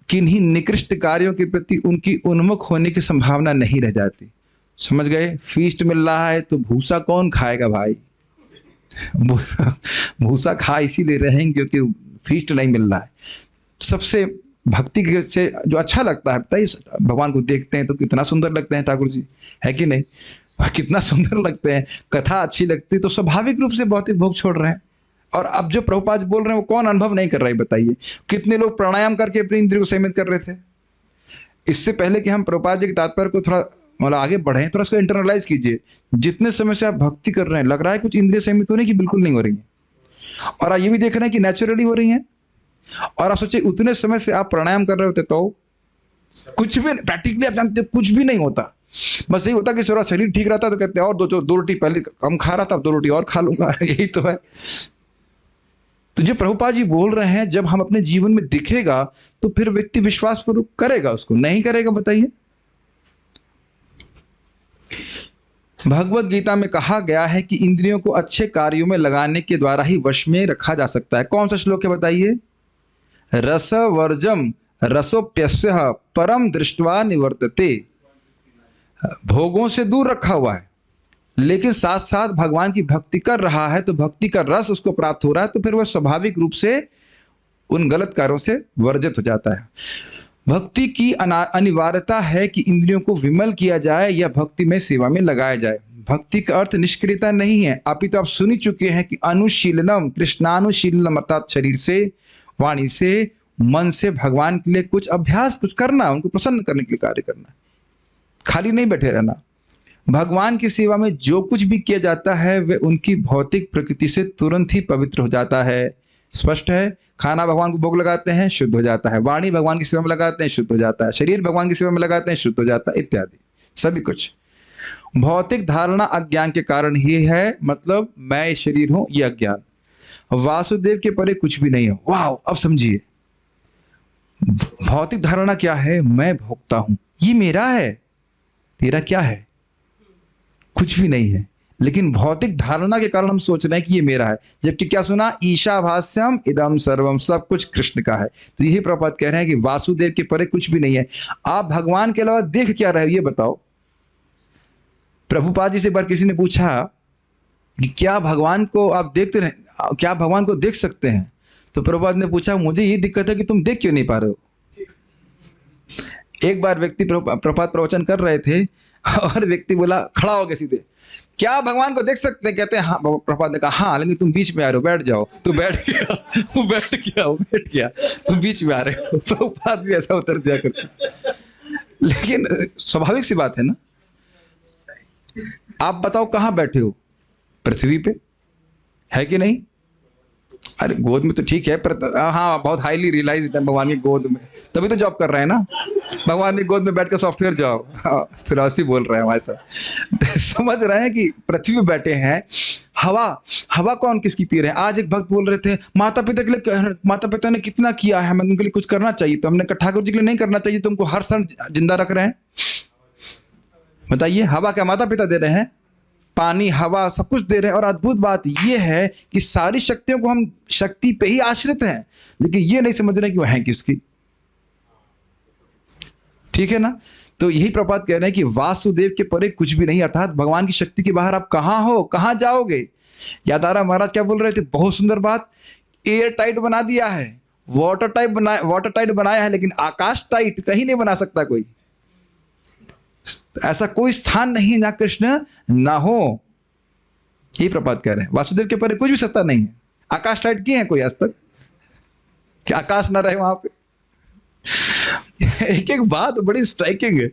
किन्हीं निकृष्ट कार्यों के प्रति उनकी उन्मुख होने की संभावना नहीं रह जाती। समझ गए? फीस्ट मिल रहा है तो भूसा कौन खाएगा भाई? भूसा खा इसीलिए रहे हैं क्योंकि फीस्ट नहीं मिल रहा है। सबसे भक्ति से जो अच्छा लगता है, बताइए, भगवान को देखते हैं तो कितना सुंदर लगते हैं ठाकुर जी, है कि नहीं? कितना सुंदर लगते हैं, कथा अच्छी लगती है तो स्वाभाविक रूप से भौतिक भोग छोड़ रहे हैं। और अब जो प्रभुपाद जी बोल रहे हैं वो कौन अनुभव नहीं कर रहा है, बताइए? कितने लोग प्राणायाम करके अपनी इंद्रिय को संयमित कर रहे थे। इससे पहले कि हम प्रभुपाद जी के तात्पर्य को थोड़ा मतलब आगे बढ़े, थोड़ा उसको इंटरनलाइज कीजिए। जितने समय से आप भक्ति कर रहे हैं, लग रहा है कुछ इंद्रिय संयमित होने की बिल्कुल नहीं हो रही है, और आप ये भी देख रहे हैं कि नेचुरली हो रही हैं। और आप सोचिए, उतने समय से आप प्राणायाम कर रहे होते तो कुछ भी प्रैक्टिकली आप जानते कुछ भी नहीं होता। बस यही होता कि थोड़ा शरीर ठीक रहता तो कहते हैं और दो रोटी पहले कम खा रहा था, अब 2 रोटी और खा लूंगा। यही तो है। तो जो प्रभुपाद जी बोल रहे हैं, जब हम अपने जीवन में दिखेगा तो फिर व्यक्ति विश्वास पूर्वक करेगा, उसको नहीं करेगा, बताइए? भगवत गीता में कहा गया है कि इंद्रियों को अच्छे कार्यों में लगाने के द्वारा ही वश में रखा जा सकता है। कौन सा श्लोक है, बताइए? रसवर्जम रसोप्यस्य परम दृष्ट्वा निवर्तते। भोगों से दूर रखा हुआ है, लेकिन साथ साथ भगवान की भक्ति कर रहा है तो भक्ति का रस उसको प्राप्त हो रहा है, तो फिर वह स्वाभाविक रूप से उन गलत कार्यों से वर्जित हो जाता है। भक्ति की अनिवार्यता है कि इंद्रियों को विमल किया जाए या भक्ति में सेवा में लगाया जाए। भक्ति का अर्थ निष्क्रियता नहीं है, अपितु आप सुन ही चुके हैं कि अनुशीलनम कृष्णानुशीलनम, अर्थात शरीर से, वाणी से, मन से भगवान के लिए कुछ अभ्यास, कुछ करना, उनको प्रसन्न करने के लिए कार्य करना, खाली नहीं बैठे रहना। भगवान की सेवा में जो कुछ भी किया जाता है वह उनकी भौतिक प्रकृति से तुरंत ही पवित्र हो जाता है। स्पष्ट है। खाना भगवान को भोग लगाते हैं, शुद्ध हो जाता है। वाणी भगवान की सेवा में लगाते हैं, शुद्ध हो जाता है। शरीर भगवान की सेवा में लगाते हैं, शुद्ध हो जाता है, इत्यादि सभी कुछ। भौतिक धारणा अज्ञान के कारण ही है, मतलब मैं शरीर हूं, ये अज्ञान। वासुदेव के परे कुछ भी नहीं है। वाह, अब समझिए, भौतिक धारणा क्या है? मैं भोगता हूं, ये मेरा है। तेरा क्या है? कुछ भी नहीं है, लेकिन भौतिक धारणा के कारण हम सोच रहे हैं कि ये मेरा है, जबकि क्या सुना? ईशाभास्यम इदम सर्वम, सब कुछ कृष्ण का है। तो यही प्रभुपाद कह रहे हैं कि वासुदेव के परे कुछ भी नहीं है। आप भगवान के अलावा देख क्या रहे हो, ये बताओ? प्रभुपाद जी से एक बार किसी ने पूछा कि क्या भगवान को आप देखते रहे, क्या भगवान को देख सकते हैं? तो प्रभुपाद ने पूछा, मुझे ये दिक्कत है कि तुम देख क्यों नहीं पा रहे हो। एक बार व्यक्ति प्रभुपाद प्रवचन कर रहे थे और व्यक्ति बोला, खड़ा हो गया सीधे, क्या भगवान को देख सकते हैं? कहते हैं हाँ। प्रभुपाद ने कहा हाँ, लेकिन तुम बीच में आ रहे हो, बैठ जाओ। तो बैठ गया, वो बैठ गया, तुम बीच में आ रहे हो। प्रभुपाद भी ऐसा उत्तर दिया करते। लेकिन स्वाभाविक सी बात है ना। आप बताओ कहाँ बैठे हो? पृथ्वी पे, है कि नहीं? अरे गोद में तो ठीक है, पर हाँ, बहुत हाईली रियलाइज्ड है भगवान की गोद में, तभी तो जॉब कर रहे हैं ना। भगवान की गोद में बैठ कर सॉफ्टवेयर जॉब, फिर ऐसे बोल रहे हैं हमारे साथ। समझ रहे हैं कि पृथ्वी पे बैठे हैं। हवा कौन किसकी पी रहे हैं? आज एक भक्त बोल रहे थे, माता पिता ने कितना किया है, हमें उनके लिए कुछ करना चाहिए। तो हमने कहा ठाकुर जी के लिए नहीं करना चाहिए, तुमको हर क्षण जिंदा रख रहे हैं। बताइए, हवा क्या माता पिता दे रहे हैं? पानी, हवा, सब कुछ दे रहे हैं। और अद्भुत बात यह है कि सारी शक्तियों को हम शक्ति पे ही आश्रित हैं, लेकिन ये नहीं समझ रहे कि वह है किसकी। ठीक है ना? तो यही प्रभुपाद कह रहे हैं कि वासुदेव के परे कुछ भी नहीं, अर्थात भगवान की शक्ति के बाहर आप कहां हो, कहां जाओगे? याद आ रहा महाराज क्या बोल रहे थे? बहुत सुंदर बात, एयर टाइट बना दिया है, वाटर टाइट बनाया है, लेकिन आकाश टाइट कहीं नहीं बना सकता कोई। तो ऐसा कोई स्थान नहीं जहां कृष्ण ना हो। ये प्रभुपाद कह रहे हैं, वासुदेव के परे कुछ भी सत्ता नहीं है। आकाश टाइट किए हैं कोई आज तक कि आकाश ना रहे वहां पे? एक एक बात बड़ी स्ट्राइकिंग है।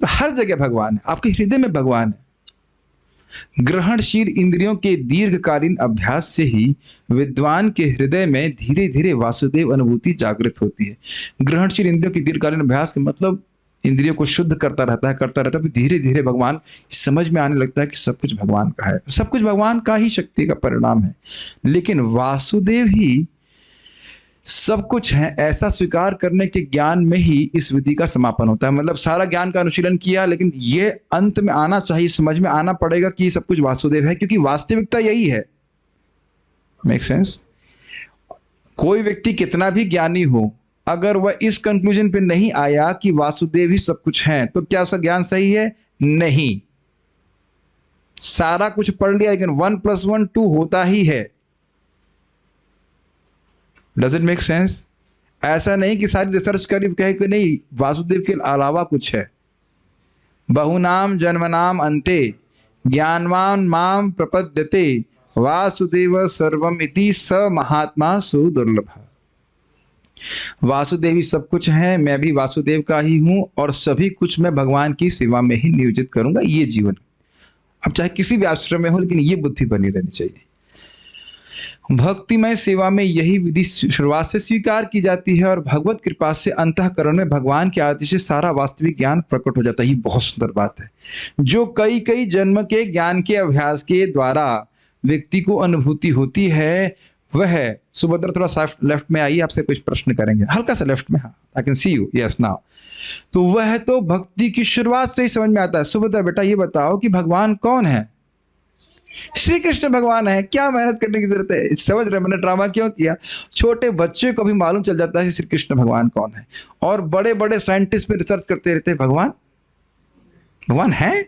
हर जगह भगवान है, आपके हृदय में भगवान है। ग्रहणशील इंद्रियों के दीर्घकालीन अभ्यास से ही विद्वान के हृदय में धीरे धीरे वासुदेव अनुभूति जागृत होती है। ग्रहणशील इंद्रियों के दीर्घकालीन अभ्यास का मतलब इंद्रियों को शुद्ध करता रहता है, धीरे धीरे भगवान समझ में आने लगता है कि सब कुछ भगवान का है, सब कुछ भगवान का ही शक्ति का परिणाम है। लेकिन वासुदेव ही सब कुछ है, ऐसा स्वीकार करने के ज्ञान में ही इस विधि का समापन होता है। मतलब सारा ज्ञान का अनुशीलन किया, लेकिन ये अंत में आना चाहिए, समझ में आना पड़ेगा कि सब कुछ वासुदेव है, क्योंकि वास्तविकता यही है। Make sense? कोई व्यक्ति कितना भी ज्ञानी हो, अगर वह इस कंक्लूजन पे नहीं आया कि वासुदेव ही सब कुछ है, तो क्या उसका ज्ञान सही है? नहीं। सारा कुछ पढ़ लिया, लेकिन 1 + 1 2 होता ही है। Does it make sense? ऐसा नहीं कि सारी रिसर्च करी कहे कि नहीं वासुदेव के अलावा कुछ है। बहुनाम जन्मनाम अंते ज्ञानवान माम प्रपद्यते वासुदेव सर्वम इति स महात्मा सुदुर्लभ। वासुदेव ही सब कुछ है, मैं भी वासुदेव का ही हूं और सभी कुछ मैं भगवान की सेवा में ही नियोजित करूंगा। ये जीवन, अब चाहे किसी भी आश्रम में हो, लेकिन ये बुद्धि बनी रहनी चाहिए। भक्तिमय सेवा में यही विधि शुरुआत से स्वीकार की जाती है और भगवत कृपा से अंतःकरण में भगवान के आदेश से सारा वास्तविक ज्ञान प्रकट हो जाता है। ये बहुत सुंदर बात है, जो कई कई जन्म के ज्ञान के अभ्यास के द्वारा व्यक्ति को अनुभूति होती है वह है। सुभद्रा थोड़ा सा लेफ्ट में आइए, आपसे कुछ प्रश्न करेंगे, हल्का सा लेफ्ट में। हाँ, I can see you, yes now. तो वह तो भक्ति की शुरुआत से ही समझ में आता है। सुभद्रा बेटा ये बताओ कि भगवान कौन है? श्री कृष्ण भगवान है। क्या मेहनत करने की जरूरत है? समझ रहे मैंने ड्रामा क्यों किया? छोटे बच्चे को भी मालूम चल जाता है कि श्री कृष्ण भगवान कौन है, और बड़े बड़े साइंटिस्ट पे रिसर्च करते रहते हैं भगवान भगवान है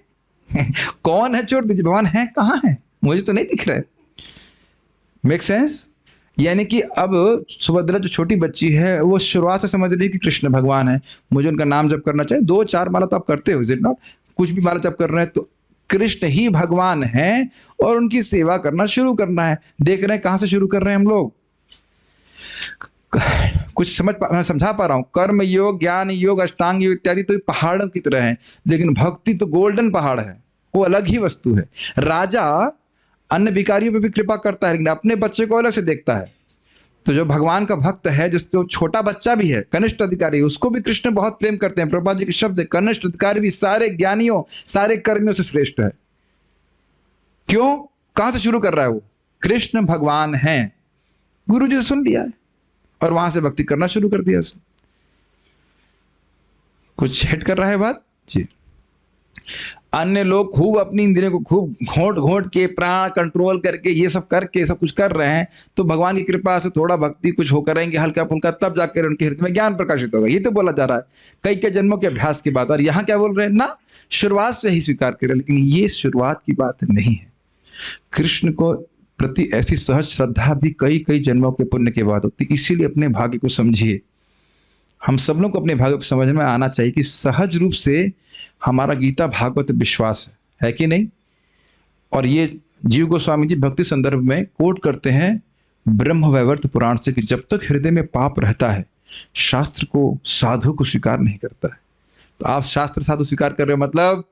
कौन है? छोड़ दीजिए, भगवान है कहाँ है? मुझे तो नहीं दिख रहा है। Make sense? यानी कि अब सुभद्रा जो छोटी बच्ची है वो शुरुआत से समझ रही है कि कृष्ण भगवान है, मुझे उनका नाम जप करना चाहिए। 2-4 माला तो आप करते हो, इज इट नॉट? कुछ भी माला जप कर रहे हैं तो कृष्ण ही भगवान है और उनकी सेवा करना शुरू करना है। देख रहे हैं कहां से शुरू कर रहे हैं हम लोग? कुछ समझा पा रहा हूं? कर्म योग, ज्ञान योग, अष्टांग योग इत्यादि तो पहाड़ों की तरह है, लेकिन भक्ति तो गोल्डन पहाड़ है, वो अलग ही वस्तु है। राजा अन्य भिखारियों पे भी कृपा करता है, लेकिन अपने बच्चे को अलग से देखता है। तो जो भगवान का भक्त है, जो छोटा बच्चा भी है, कनिष्ठ अधिकारी, उसको भी कृष्ण बहुत प्रेम करते हैं। प्रभुपाद जी के शब्द है, कनिष्ठ अधिकारी भी सारे ज्ञानियों, सारे कर्मियों से श्रेष्ठ है। क्यों? कहां से शुरू कर रहा है वो? कृष्ण भगवान है, गुरु जी से सुन लिया है और वहां से भक्ति करना शुरू कर दिया उसने। कुछ हिट कर रहा है बात जी? अन्य लोग खूब अपनी इंद्रियों को खूब घोंट घोंट के प्राण कंट्रोल करके ये सब करके सब कुछ कर रहे हैं, तो भगवान की कृपा से थोड़ा भक्ति कुछ हो करेंगे हल्का फुल्का, तब जाकर उनके हृदय में ज्ञान प्रकाशित होगा। ये तो बोला जा रहा है कई कई जन्मों के अभ्यास की बात। और यहाँ क्या बोल रहे हैं ना, शुरुआत से ही स्वीकार करें, लेकिन ये शुरुआत की बात नहीं है। कृष्ण को प्रति ऐसी सहज श्रद्धा भी कई कई जन्मों के पुण्य के बाद होती। इसीलिए अपने भाग्य को समझिए। हम सब लोग को अपने भाग्य को समझ में आना चाहिए कि सहज रूप से हमारा गीता भागवत विश्वास है कि नहीं। और ये जीव गोस्वामी जी भक्ति संदर्भ में कोट करते हैं ब्रह्म वैवर्त पुराण से कि जब तक हृदय में पाप रहता है शास्त्र को, साधु को स्वीकार नहीं करता है। तो आप शास्त्र साधु स्वीकार कर रहे हो, मतलब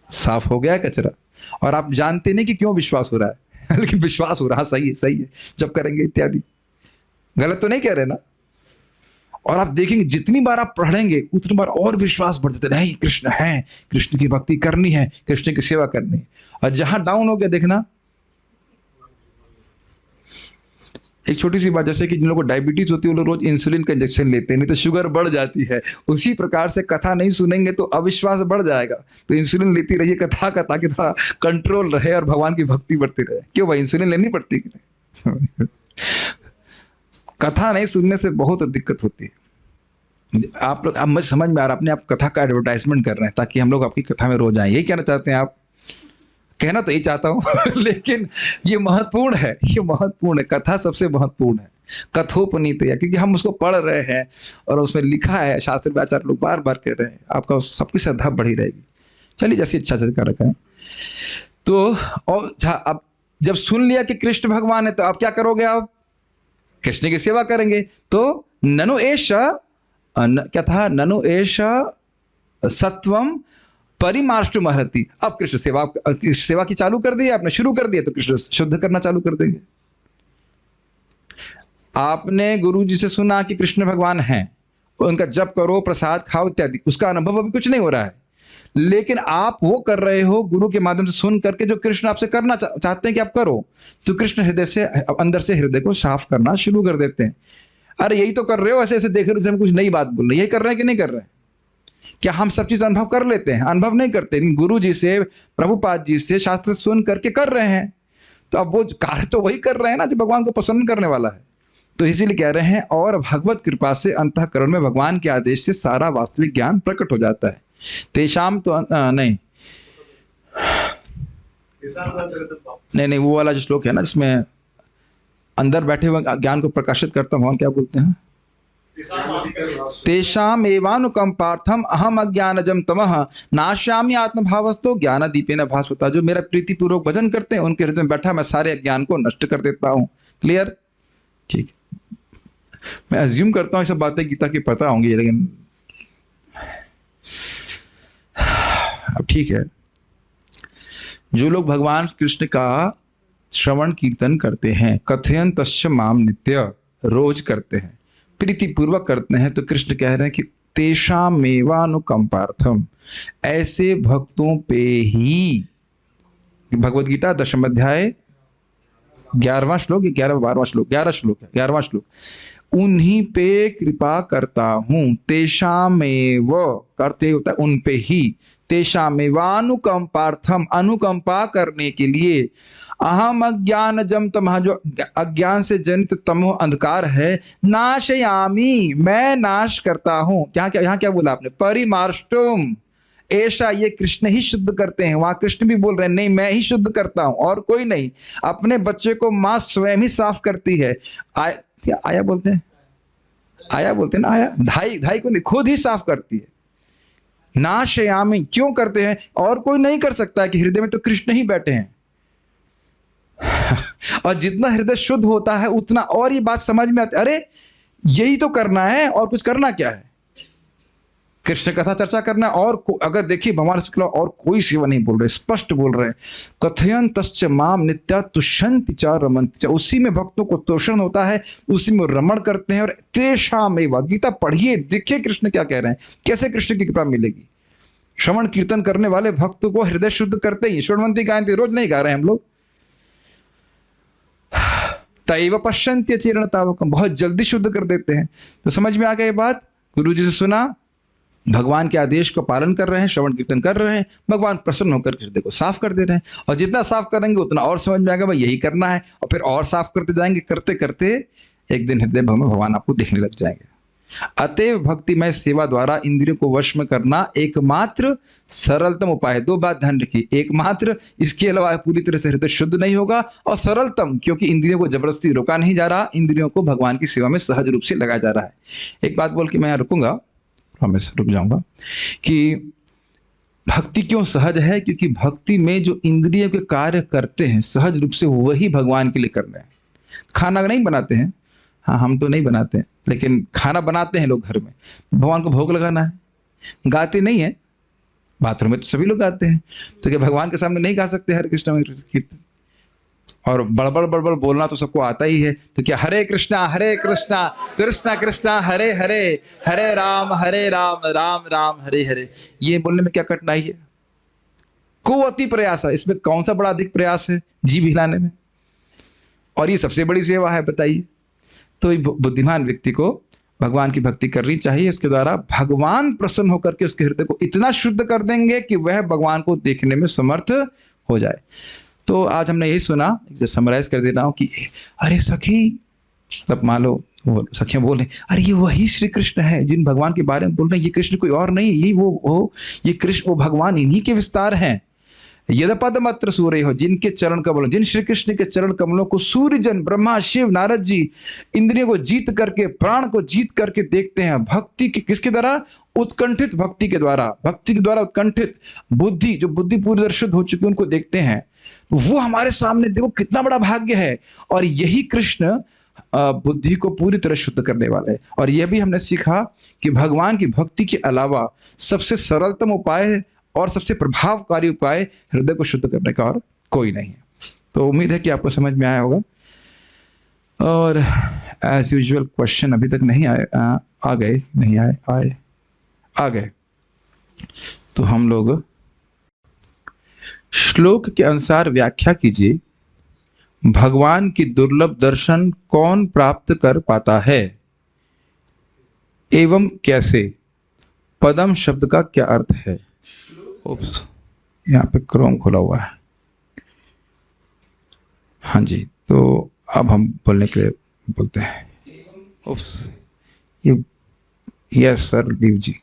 साफ हो गया कचरा। और आप जानते नहीं कि क्यों विश्वास हो रहा है लेकिन विश्वास हो रहा, सही है सही है, जब करेंगे इत्यादि। गलत तो नहीं कह रहे ना? और आप देखेंगे जितनी बार आप पढ़ेंगे उतनी बार और विश्वास बढ़ जाता है, नहीं कृष्ण है, कृष्ण की भक्ति करनी है, कृष्ण की सेवा करनी है। और जहां डाउन हो गया देखना, एक छोटी सी बात, जैसे कि जिन लोगों को डायबिटीज होती है वो लोग रोज इंसुलिन का इंजेक्शन लेते हैं, नहीं तो शुगर बढ़ जाती है। उसी प्रकार से कथा नहीं सुनेंगे तो अविश्वास बढ़ जाएगा। तो इंसुलिन लेती रहिए कथा ताकि थोड़ा कंट्रोल रहे और भगवान की भक्ति बढ़ती रहे। क्यों भाई, इंसुलिन लेनी पड़ती कि नहीं? कथा नहीं सुनने से बहुत दिक्कत होती है। आप लोग, अब मुझे समझ में आ रहा, अपने आप कथा का एडवर्टाइजमेंट कर रहे हैं ताकि हम लोग आपकी कथा में रोज आए। यही कहना चाहते हैं आप? कहना तो यही चाहता हूँ लेकिन ये महत्वपूर्ण है, ये महत्वपूर्ण है। कथा सबसे महत्वपूर्ण है, कथोपनीत है, क्योंकि हम उसको पढ़ रहे हैं और उसमें लिखा है, शास्त्र में आचार्य लोग बार बार कह रहे हैं, आपका सबकी श्रद्धा बढ़ी रहेगी। चलिए जैसी इच्छा से कर रखा है। तो और अब जब सुन लिया कि कृष्ण भगवान है तो आप क्या करोगे? आप कृष्ण की सेवा करेंगे। तो ननु एष क्या था? ननु एष सत्वम परिमार्ष्टु महति। अब कृष्ण सेवा की चालू कर दी आपने, शुरू कर दिया, तो कृष्ण शुद्ध करना चालू कर देंगे। आपने गुरु जी से सुना कि कृष्ण भगवान हैं, उनका जप करो, प्रसाद खाओ इत्यादि, उसका अनुभव अभी कुछ नहीं हो रहा है, लेकिन आप वो कर रहे हो गुरु के माध्यम से सुन करके जो कृष्ण आपसे करना चाहते हैं कि आप करो। तो कृष्ण हृदय से, अंदर से हृदय को साफ करना शुरू कर देते हैं। अरे यही तो कर रहे हो, ऐसे ऐसे देख रहे हो, हम कुछ नई बात बोल रहे, यही कर रहे हैं कि नहीं कर रहे हैं? क्या हम सब चीज अनुभव कर लेते हैं? अनुभव नहीं करते, लेकिन गुरु जी से, प्रभुपाद जी से शास्त्र सुन करके कर रहे हैं। तो अब वो कार्य तो वही कर रहे हैं ना जो भगवान को पसंद करने वाला है। तो इसीलिए कह रहे हैं, और भगवत कृपा से अंतःकरण में भगवान के आदेश से सारा वास्तविक ज्ञान प्रकट हो जाता है। तेषाम तो नहीं नहीं वो वाला जो श्लोक है ना जिसमें अंदर बैठे हुए ज्ञान को प्रकाशित करता हूँ, क्या बोलते हैं? तेषाम एवानुकंपार्थम अहम अज्ञानजम तमः नाश्यामि आत्मभावस्तो ज्ञान दीपेन भास्वता। जो मेरा प्रीतिपूर्वक भजन करते हैं उनके हृदय में बैठा मैं सारे अज्ञान को नष्ट कर देता हूँ। क्लियर? ठीक। मैं अज्यूम करता हूँ ये सब बातें गीता की पता होंगी, लेकिन अब ठीक है। जो लोग भगवान कृष्ण का श्रवण कीर्तन करते हैं, कथयन्तश्च माम नित्य, रोज करते हैं, प्रीतिपूर्वक करते हैं, तो कृष्ण कह रहे हैं कि तेषामेवानुकंपार्थम, ऐसे भक्तों पे ही, भगवद गीता 10वें अध्याय 11वां श्लोक, 11वां श्लोक, 11वां श्लोक, उन्हीं पे कृपा करता हूं। तेषामेव करते होता है उन पे ही, तेषामेवानुकंपार्थम, अनुकंपा करने के लिए, अहम अज्ञानजम तमः, जो अज्ञान से जनित तमो अंधकार है, नाशयामी, मैं नाश करता हूं। यहाँ क्या बोला आपने? परिमार्ष्टुम, ऐसा ये कृष्ण ही शुद्ध करते हैं। वहां कृष्ण भी बोल रहे हैं नहीं मैं ही शुद्ध करता हूं और कोई नहीं। अपने बच्चे को मां स्वयं ही साफ करती है। आया बोलते हैं, आया बोलते हैं ना, आया धाई को नहीं, खुद ही साफ करती है। नाशयामी क्यों करते हैं? और कोई नहीं कर सकता है कि हृदय में तो कृष्ण ही बैठे हैं। और जितना हृदय शुद्ध होता है उतना और ये बात समझ में आती, अरे यही तो करना है, और कुछ करना क्या है? कृष्ण कथा चर्चा करना है। और अगर देखिए भगवान शुक्ला और कोई सेवा नहीं बोल रहे, स्पष्ट बोल रहे हैं, कथयन्तश्च माम नित्या तुष्यन्ति च रमन्ति च, उसी में भक्तों को तोषण होता है, उसी में रमण करते हैं। और तेषामेव, गीता पढ़िए, देखिए कृष्ण क्या कह रहे हैं, कैसे कृष्ण की कृपा मिलेगी। श्रवण कीर्तन करने वाले भक्त को हृदय शुद्ध करते ही, श्रवणवंती गायन्ति, रोज नहीं गा रहे हैं हम लोग। तैव पश्यन्ति अचिरेण तावकम, बहुत जल्दी शुद्ध कर देते हैं। तो समझ में आ गई बात? गुरु जी से सुना, भगवान के आदेश को पालन कर रहे हैं, श्रवण कीर्तन कर रहे हैं, भगवान प्रसन्न होकर हृदय को साफ कर दे रहे हैं। और जितना साफ करेंगे उतना और समझ में आएगा भाई यही करना है, और फिर और साफ करते जाएंगे, करते करते एक दिन हृदय में भगवान आपको दिखने लग जाएंगे। अतएव भक्तिमय सेवा द्वारा इंद्रियों को वश में करना एकमात्र सरलतम उपाय है। दो बात ध्यान रखिए, एकमात्र, इसके अलावा पूरी तरह से हृदय शुद्ध नहीं होगा, और सरलतम क्योंकि इंद्रियों को जबरदस्ती रोका नहीं जा रहा, इंद्रियों को भगवान की सेवा में सहज रूप से लगाया जा रहा है। एक बात बोल के मैं यहाँ रुकूंगा, मैं रुक जाऊंगा, कि भक्ति क्यों सहज है? क्योंकि भक्ति में जो इंद्रियों के कार्य करते हैं सहज रूप से, वही भगवान के लिए कर रहे हैं। खाना नहीं बनाते हैं, हाँ हम तो नहीं बनाते हैं, लेकिन खाना बनाते हैं लोग घर में, भगवान को भोग लगाना है। गाते नहीं है, बाथरूम में तो सभी लोग गाते हैं, तो क्या भगवान के सामने नहीं गा सकते हरे कृष्ण कीर्तन? और बड़बड़ बोलना तो सबको आता ही है, तो क्या हरे कृष्णा कृष्णा कृष्णा हरे हरे, हरे राम राम राम हरे हरे, ये बोलने में क्या कठिनाई है? को अति प्रयास है, इसमें कौन सा बड़ा अधिक प्रयास है जीभ हिलाने में? और ये सबसे बड़ी सेवा है, बताइए। तो बुद्धिमान व्यक्ति को भगवान की भक्ति करनी चाहिए, इसके द्वारा भगवान प्रसन्न होकर के उसके हृदय को इतना शुद्ध कर देंगे कि वह भगवान को देखने में समर्थ हो जाए। तो आज हमने यही सुना, समराइज कर दे रहा हूँ कि अरे सखी, मतलब मान लो वो सखियां बोल रहे अरे ये वही श्री कृष्ण है जिन भगवान के बारे में बोल रहे हैं, ये कृष्ण कोई और नहीं, ये वो ये कृष्ण वो भगवान, इन्हीं के विस्तार हैं। यदपदमत्र सूर्य हो, जिनके चरण कमलों, जिन श्री कृष्ण के चरण कमलों को सूर्य जन, ब्रह्मा, शिव, नारद जी इंद्रियों को जीत करके, प्राण को जीत करके देखते हैं। भक्ति की किसके द्वारा? उत्कंठित भक्ति के द्वारा, भक्ति के द्वारा उत्कंठित बुद्धि, जो बुद्धि पूरी तरह शुद्ध हो चुकी है, उनको देखते हैं। तो वो हमारे सामने देखो कितना बड़ा भाग्य है। और यही कृष्ण बुद्धि को पूरी तरह शुद्ध करने वाले हैं। और यह भी हमने सीखा कि भगवान की भक्ति के अलावा सबसे सरलतम उपाय और सबसे प्रभावकारी उपाय हृदय को शुद्ध करने का और कोई नहीं है। तो उम्मीद है कि आपको समझ में आया होगा। और एज यूजुअल क्वेश्चन अभी तक नहीं आए, आ गए नहीं आए, आ गए। तो हम लोग श्लोक के अनुसार व्याख्या कीजिए, भगवान की दुर्लभ दर्शन कौन प्राप्त कर पाता है एवं कैसे? पदम शब्द का क्या अर्थ है? ओप्स, यहाँ पे क्रोम खुला हुआ है। हाँ जी, तो अब हम बोलने के लिए बोलते हैं। Oops, yes sir Deev ji,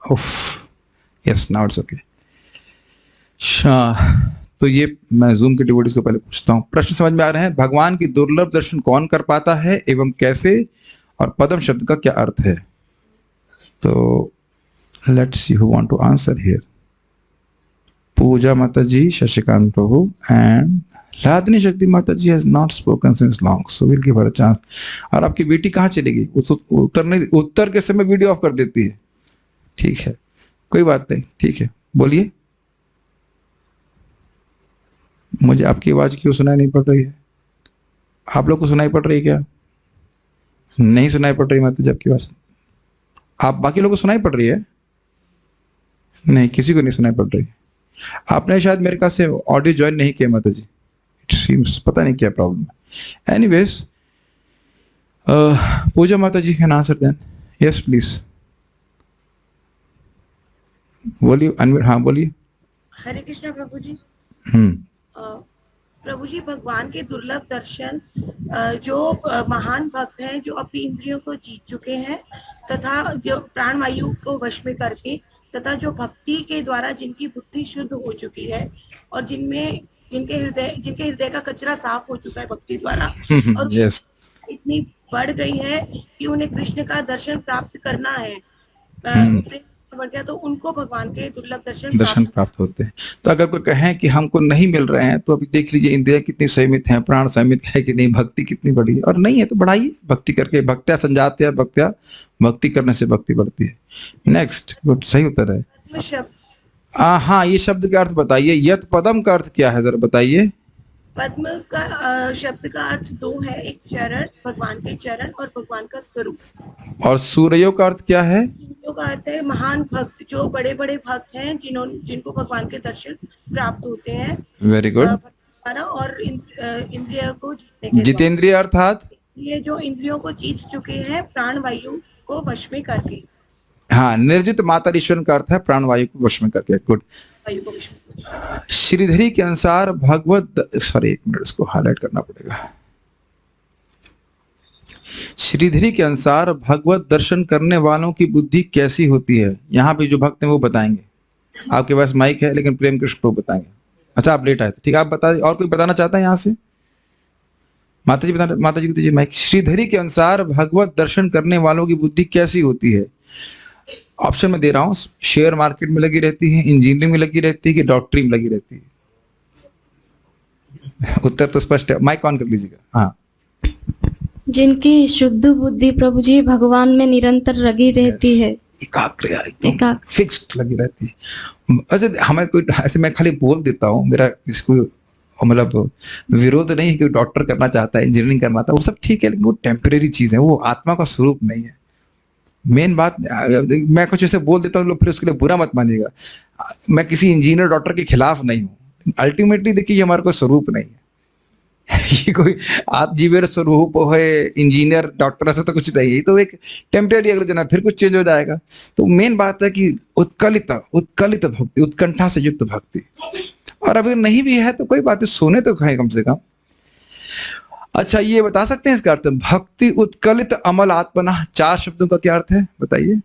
ओफ, यस नाउ इट्स ओके। तो ये मैं जूम के डिवोटीज को पहले पूछता हूँ, प्रश्न समझ में आ रहे हैं? भगवान की दुर्लभ दर्शन कौन कर पाता है एवं कैसे, और पदम शब्द का क्या अर्थ है? तो let's see who want to answer here. Pooja Mata ji, Shashikant Prabhu and Radhani Shakti Mata ji has not spoken since long, so will give her a chance. और आपकी बेटी कहाँ चली गई? उत्तर के समय वीडियो ऑफ कर देती है। ठीक है, कोई बात नहीं, ठीक है, बोलिए। मुझे आपकी आवाज क्यों सुनाई नहीं पड़ रही है? आप लोग को सुनाई पड़ रही है क्या? नहीं सुनाई पड़ रही माता जी आपकी आवाज? आप बाकी लोगों को सुनाई पड़ रही है? नहीं, किसी को नहीं सुनाई पड़ रही। आपने शायद मेरे ख्याल से ऑडियो ज्वाइन नहीं किया माता जी, इट सीम्स, पता नहीं क्या प्रॉब्लम है। Anyways, Pooja Mata ji can answer then. Yes please, बोलिए अनवीर। हाँ बोलिए। हरे कृष्णा प्रभु जी। प्रभु जी, भगवान के दुर्लभ दर्शन, जो महान भक्त हैं जो अपनी इंद्रियों को जीत चुके हैं तथा जो प्राण वायु को वश में करके, तथा जो भक्ति के द्वारा जिनकी बुद्धि शुद्ध हो चुकी है और जिनके हृदय का कचरा साफ हो चुका है भक्ति द्वारा, और yes. इतनी बढ़ गई है कि उन्हें कृष्ण का दर्शन प्राप्त करना है, बढ़ गया, तो उनको भगवान के दुर्लभ दर्शन प्राप्त होते हैं। तो अगर कोई कहे कि हमको नहीं मिल रहे हैं, तो अभी देख लीजिए इंद्रियां कितनी संयमित हैं, प्राण संयमित है कि नहीं, भक्ति कितनी बड़ी है। और नहीं है तो बढ़ाइए, भक्ति करके भक्त्या संजात्या भक्त्या, भक्ति करने से भक्ति बढ़ती है। नेक्स्ट, गुड, सही उत्तर है। शब्द, हाँ, ये शब्द का अर्थ बताइए। यत पदम का अर्थ क्या है, जरा बताइए। पद्म का शब्द का अर्थ दो है, एक चरण, भगवान के चरण, और भगवान का स्वरूप। और सूर्यो का अर्थ क्या है? सूर्यो का अर्थ है महान भक्त, जो बड़े बड़े भक्त हैं जिनको भगवान के दर्शन प्राप्त होते हैं। Very good. और इंद्रियों को जीतने के जितेंद्रिय अर्थात ये जो इंद्रियों को जीत चुके हैं प्राण वायु को वश में करके। हाँ, निर्जित माता ईश्वर का अर्थ है प्राण वायु को वश में करके। गुड। वायु को वश में। श्रीधरी के अनुसार भगवत, सॉरी एक मिनट, इसको हाईलाइट करना पड़ेगा। श्रीधरी के अनुसार भगवत दर्शन करने वालों की बुद्धि कैसी होती है? यहाँ पे जो भक्त हैं वो बताएंगे। आपके पास माइक है लेकिन प्रेम कृष्ण को बताएंगे। अच्छा, आप लेट आए थे, ठीक है, आप बता। और कोई बताना चाहता है यहाँ से? माता जी बता, माता जी को दीजिए माइक। श्रीधरी के अनुसार भगवत दर्शन करने वालों की बुद्धि कैसी होती है? ऑप्शन में दे रहा हूं, शेयर मार्केट में लगी रहती है, इंजीनियरिंग में लगी रहती है, कि डॉक्टरी में लगी रहती है? उत्तर तो स्पष्ट है, माइक ऑन कर लीजिएगा। हाँ, जिनकी शुद्ध बुद्धि प्रभु जी भगवान में निरंतर लगी रहती है, एकाग्र, एकदम फिक्स्ड लगी रहती है। वैसे हमें कोई ऐसे, मैं खाली बोल देता हूँ, मेरा इसको मतलब विरोध नहीं है कि डॉक्टर करना चाहता है, इंजीनियरिंग करना चाहता है, वो सब ठीक है, लेकिन वो टेम्परेरी चीज है, वो आत्मा का स्वरूप नहीं है। मेन बात, मैं कुछ ऐसे बोल देता हूँ लोग फिर उसके लिए बुरा मत मानिएगा। मैं किसी इंजीनियर डॉक्टर के खिलाफ नहीं हूँ। अल्टीमेटली देखिए, ये हमारा कोई स्वरूप नहीं है। ये कोई आप जीवेर स्वरूप है इंजीनियर डॉक्टर, ऐसा तो कुछ नहीं है, तो एक टेम्परेरी, अगर जना फिर कुछ चेंज हो जाएगा। तो मेन बात है कि उत्कलित भक्ति, उत्कंठा से युक्त भक्ति। और अगर नहीं भी है तो कोई बात है, सोने तो खाए कम से कम। अच्छा, ये बता सकते हैं इसका अर्थ? भक्ति उत्कलित अमल आत्मना, 4 शब्दों का क्या अर्थ है, बताइए।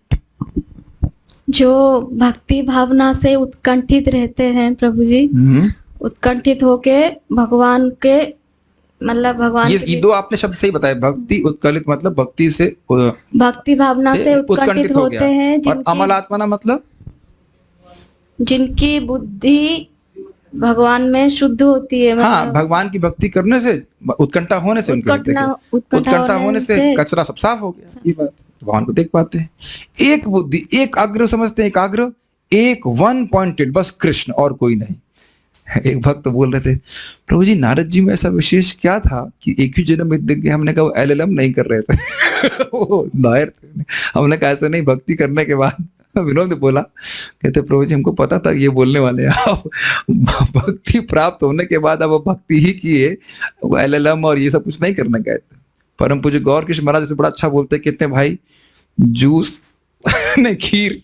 जो भक्ति भावना से उत्कंठित रहते हैं प्रभु जी, उत्कंठित होके भगवान के, मतलब भगवान ये 2 आपने शब्द सही बताए। भक्ति उत्कलित मतलब भक्ति से, भक्ति भावना से उत्कंठित होते हैं। और अमल आत्मना मतलब जिनकी बुद्धि भगवान में शुद्ध होती है। हाँ, भगवान की भक्ति करने से, उत्कंठा होने से, उत्कंठा होने से कचरा सब साफ हो गया। ये बात भगवान को देख पाते हैं। एक बुद्धि, एक आग्रह समझते हैं, एकाग्र, एक वन पॉइंटेड, बस कृष्ण और कोई नहीं। एक भक्त बोल रहे थे, प्रभु जी नारद जी में ऐसा विशेष क्या था कि एक ही जन्म में दिख गए? हमने कहा वो LLM नहीं कर रहे थे। वो लॉयर थे। हमने कहा ऐसा नहीं, भक्ति करने के बाद विनोद ने बोला, कहते प्रभु जी हमको पता था ये बोलने वाले हैं। आप भक्ति प्राप्त होने के बाद अब वो भक्ति ही किए, वो LLM और ये सब कुछ नहीं करना गए थे। परम पूज्य गौर कृष्ण महाराज बड़ा अच्छा बोलते, कहते भाई जूस नहीं, खीर,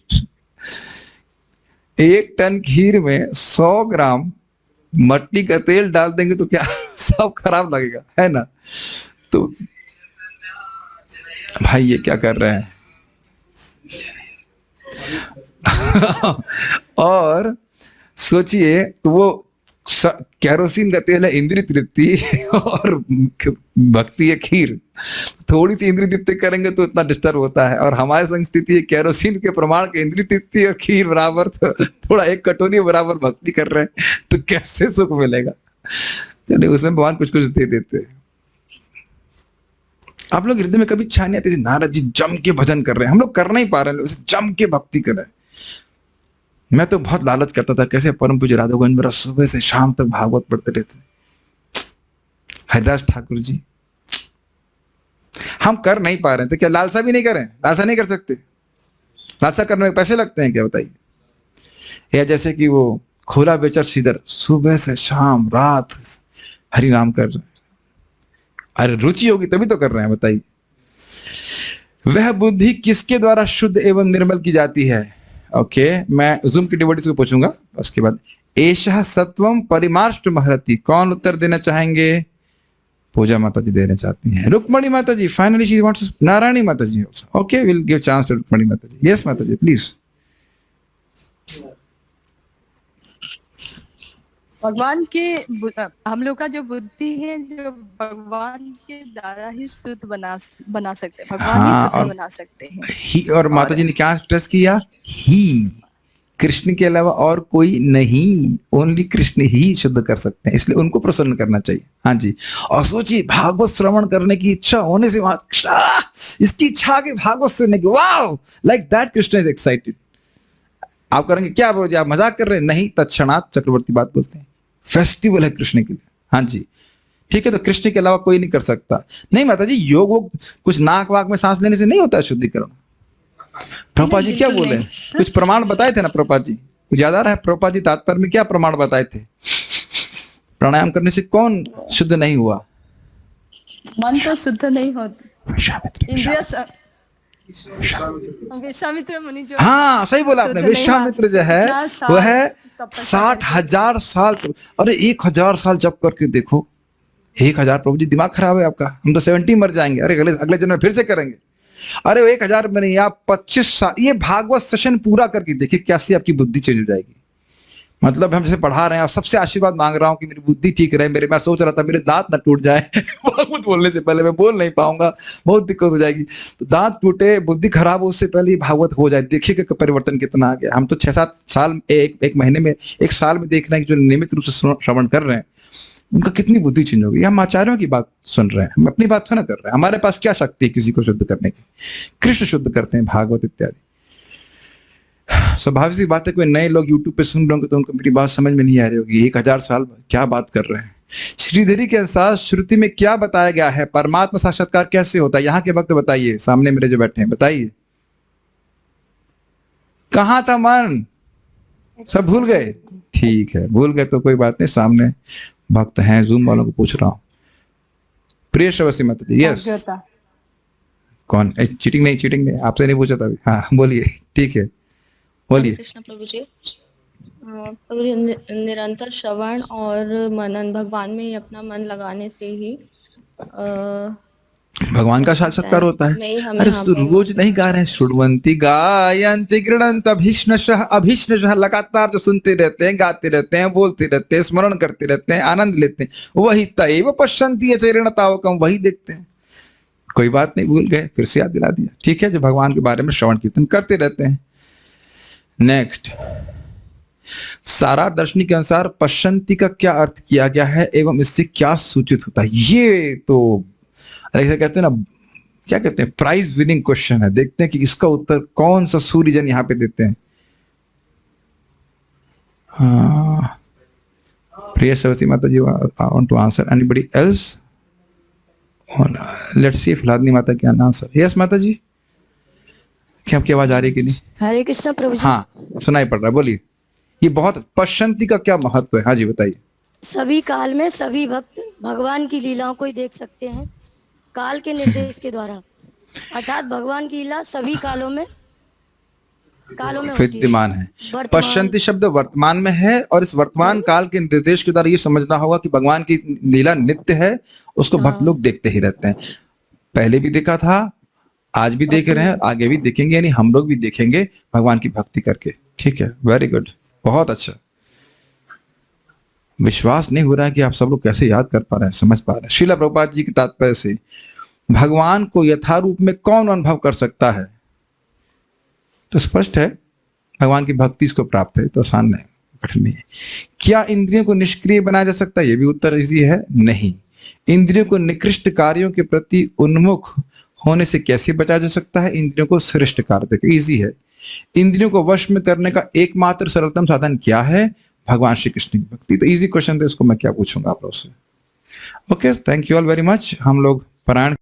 1 टन खीर में 100 ग्राम मट्टी का तेल डाल देंगे तो क्या सब खराब लगेगा, है ना? तो भाई ये क्या कर रहे हैं? और सोचिए, तो वो कैरोसिन का तेल है इंद्रिय तृप्ति और भक्ति है खीर। थोड़ी सी इंद्रिय तृप्ति करेंगे तो इतना डिस्टर्ब होता है, और हमारे संग स्थिति है कैरोसिन के प्रमाण के इंद्रिय तृप्ति और खीर बराबर, तो थोड़ा एक कटोरी बराबर भक्ति कर रहे हैं तो कैसे सुख मिलेगा। चलिए उसमें भगवान कुछ कुछ दे देते हैं। आप लोग हृदय में कभी इच्छा नहीं आती नारद जी जम के भजन कर रहे हैं, हम लोग कर नहीं पा रहे हैं, उसे जम के भक्ति कर रहे हैं। मैं तो बहुत लालच करता था कैसे परम पूज्य राधा गोविंद मेरा सुबह से शाम तक भागवत पढ़ते रहते। हरिदास ठाकुर जी, हम कर नहीं पा रहे हैं तो क्या लालसा भी नहीं करें? लालसा नहीं कर सकते? लालसा करने में पैसे लगते हैं क्या बताइए? या जैसे कि वो खोला बेचर सीधर सुबह से शाम रात हरि नाम कर रहे हैं। अरे रुचि होगी तभी तो कर रहे हैं, बताइए। वह बुद्धि किसके द्वारा शुद्ध एवं निर्मल की जाती है? ओके, मैं जूम की डिवोटीज को पूछूंगा उसके बाद। एषः सत्वम परिमार्ष्ट महरति, कौन उत्तर देना चाहेंगे? पूजा माता जी देना चाहती हैं। Rukmani Mata ji, finally she wants, Narayani Mata ji also. Okay, will give chance to Rukmani Mata ji. Yes माता जी प्लीज। भगवान के हम लोग का जो बुद्धि है जो भगवान के द्वारा ही शुद्ध बना सकते हैं, भगवान ही शुद्ध बना सकते हैं। ही, और माता जी ने क्या स्ट्रेस किया? ही, कृष्ण के अलावा और कोई नहीं, ओनली कृष्ण ही शुद्ध कर सकते हैं, इसलिए उनको प्रसन्न करना चाहिए। हाँ जी, और सोचिए भागवत श्रवण करने की इच्छा होने से इसकी इच्छा के भागवत सुनने की, wow, like that Krishna is excited. आप करेंगे क्या बोल, आप मजाक कर रहे हैं? नहीं, तत्क्षणात चक्रवर्ती बात बोलते हैं, फेस्टिवल है कृष्ण के लिए। हाँ जी, ठीक है, तो कृष्ण के अलावा कोई नहीं कर सकता। नहीं माता जी, योग वो कुछ नाक वाक में सांस लेने से नहीं होता है शुद्धिकरण। प्रभुपाद जी क्या बोले? कुछ प्रमाण बताए थे ना प्रभुपाद जी, कुछ याद आ रहा है? प्रभुपाद जी तात्पर्य में क्या प्रमाण बताए थे? प्राणायाम करने से कौन शुद्ध नहीं हुआ? मन तो शुद्ध नहीं होता, इंद्रिय विश्वामित्र मुनि जो, हाँ सही बोला आपने, विश्वामित्र जो है वो है 60,000 साल। अरे 1,000 साल जप करके देखो। 1,000 प्रभु जी दिमाग खराब है आपका, हम तो 70 मर जाएंगे। अरे अगले जन्म में फिर से करेंगे। अरे 1,000 में नहीं, आप 25 साल ये भागवत सेशन पूरा करके देखिए कैसी आपकी बुद्धि चेंज हो जाएगी। मतलब हम जैसे पढ़ा रहे हैं, आप सबसे आशीर्वाद मांग रहा हूँ कि मेरी बुद्धि ठीक रहे। मैं सोच रहा था मेरे दांत ना टूट जाए भागवत बोलने से पहले, मैं बोल नहीं पाऊंगा, बहुत दिक्कत हो जाएगी। तो दांत टूटे, बुद्धि खराब हो, उससे पहले भागवत हो जाए। देखिए कि परिवर्तन कितना आ गया। हम तो 6-7 साल, एक महीने में, एक साल में देख रहे हैं कि जो नियमित रूप से श्रवण कर रहे हैं उनका कितनी बुद्धि चेंज होगी। हम आचार्यों की बात सुन रहे हैं, हम अपनी बात थोड़ा कर रहे हैं। हमारे पास क्या शक्ति है किसी को शुद्ध करने की? कृष्ण शुद्ध करते हैं, भागवत इत्यादि। स्वाभाविक सी बात है, कोई नए लोग यूट्यूब पे सुन रहे होंगे तो उनको मेरी बात समझ में नहीं आ रही होगी। 1,000 साल क्या बात कर रहे हैं? श्रीधरी के अनुसार श्रुति में क्या बताया गया है? परमात्मा साक्षात्कार कैसे होता है? यहाँ के वक्त बताइए, सामने मेरे जो बैठे हैं बताइए। कहाँ था मन? सब भूल गए? ठीक है, भूल गए तो कोई बात नहीं, सामने भक्त हैं, जूम वालों को पूछ रहा हूँ। प्रिय श्रवसी माता जी। यस, कौन? चीटिंग नहीं, आपसे नहीं पूछा था अभी। हाँ बोलिए, ठीक है बोलिए। कृष्ण प्रभु जी, प्रभु जी निरंतर श्रवण और मनन, भगवान में ही अपना मन लगाने से ही भगवान का साक्षात्कार होता है। अरे तो रोज नहीं गा रहे हैं? शुण्वन्ति गायन्ति गृह्णन्ति अभिष्णशः, लगातार जो सुनते रहते हैं, गाते रहते हैं, बोलते रहते हैं, स्मरण करते रहते हैं, आनंद लेते हैं, वही तैव पश्यन्ति अचरेण तावकम्, वही देखते हैं। कोई बात नहीं, भूल गए, फिर से याद दिला दिया। ठीक है, जो भगवान के बारे में श्रवण कीर्तन करते रहते हैं। नेक्स्ट, सारा दर्शनी के अनुसार पश्यन्ति का क्या अर्थ किया गया है एवं इससे क्या सूचित होता है? ये तो ऐसा कहते हैं ना, क्या कहते हैं, प्राइज विनिंग क्वेश्चन है। देखते हैं कि इसका उत्तर कौन सा सूर्यजन यहाँ पे देते हैं। हाँ, प्रिय सरस्वती माता ji, I want to answer, anybody else? Let's see फलादनी माता क्या आंसर। यस माता जी, क्या आपकी आवाज आ रही है कि नहीं? हरे कृष्ण प्रभु जी। हाँ सुनाई पड़ रहा है, बोलिए। ये बहुत, पश्यन्ति का क्या महत्व है? हाँ जी बताइए। सभी काल में सभी भक्त भगवान की लीलाओं को ही देख सकते हैं काल के निर्देश के द्वारा, अर्थात भगवान की लीला सभी कालों में विद्यमान है। पश्यन्ति शब्द वर्तमान में है, और इस वर्तमान काल के निर्देश के द्वारा ये समझना होगा कि भगवान की लीला नित्य है, उसको भक्त लोग देखते ही रहते हैं। पहले भी देखा था, आज भी देख रहे हैं, आगे भी देखेंगे, यानी हम लोग भी देखेंगे भगवान की भक्ति करके। ठीक है, वेरी गुड, बहुत अच्छा, विश्वास नहीं हो रहा है कि आप सब लोग कैसे याद कर पा रहे हैं, समझ पा रहे हैं। श्रील प्रभुपाद जी के तात्पर्य से भगवान को यथारूप में कौन अनुभव कर सकता है? तो स्पष्ट है, भगवान की भक्ति इसको प्राप्त है, तो आसान नहीं, कठिन नहीं है। क्या इंद्रियों को निष्क्रिय बनाया जा सकता है? ये भी उत्तर इजी है, नहीं। इंद्रियों को निकृष्ट कार्यों के प्रति उन्मुख होने से कैसे बचाया जा सकता है? इंद्रियों को श्रेष्ठ कार्य देकर, इजी है। इंद्रियों को वश में करने का एकमात्र सरलतम साधन क्या है? भगवान श्री कृष्ण की भक्ति। तो इजी क्वेश्चन है, इसको मैं क्या पूछूंगा आप लोग से। Okay, thank you all very much. हम लोग पारायण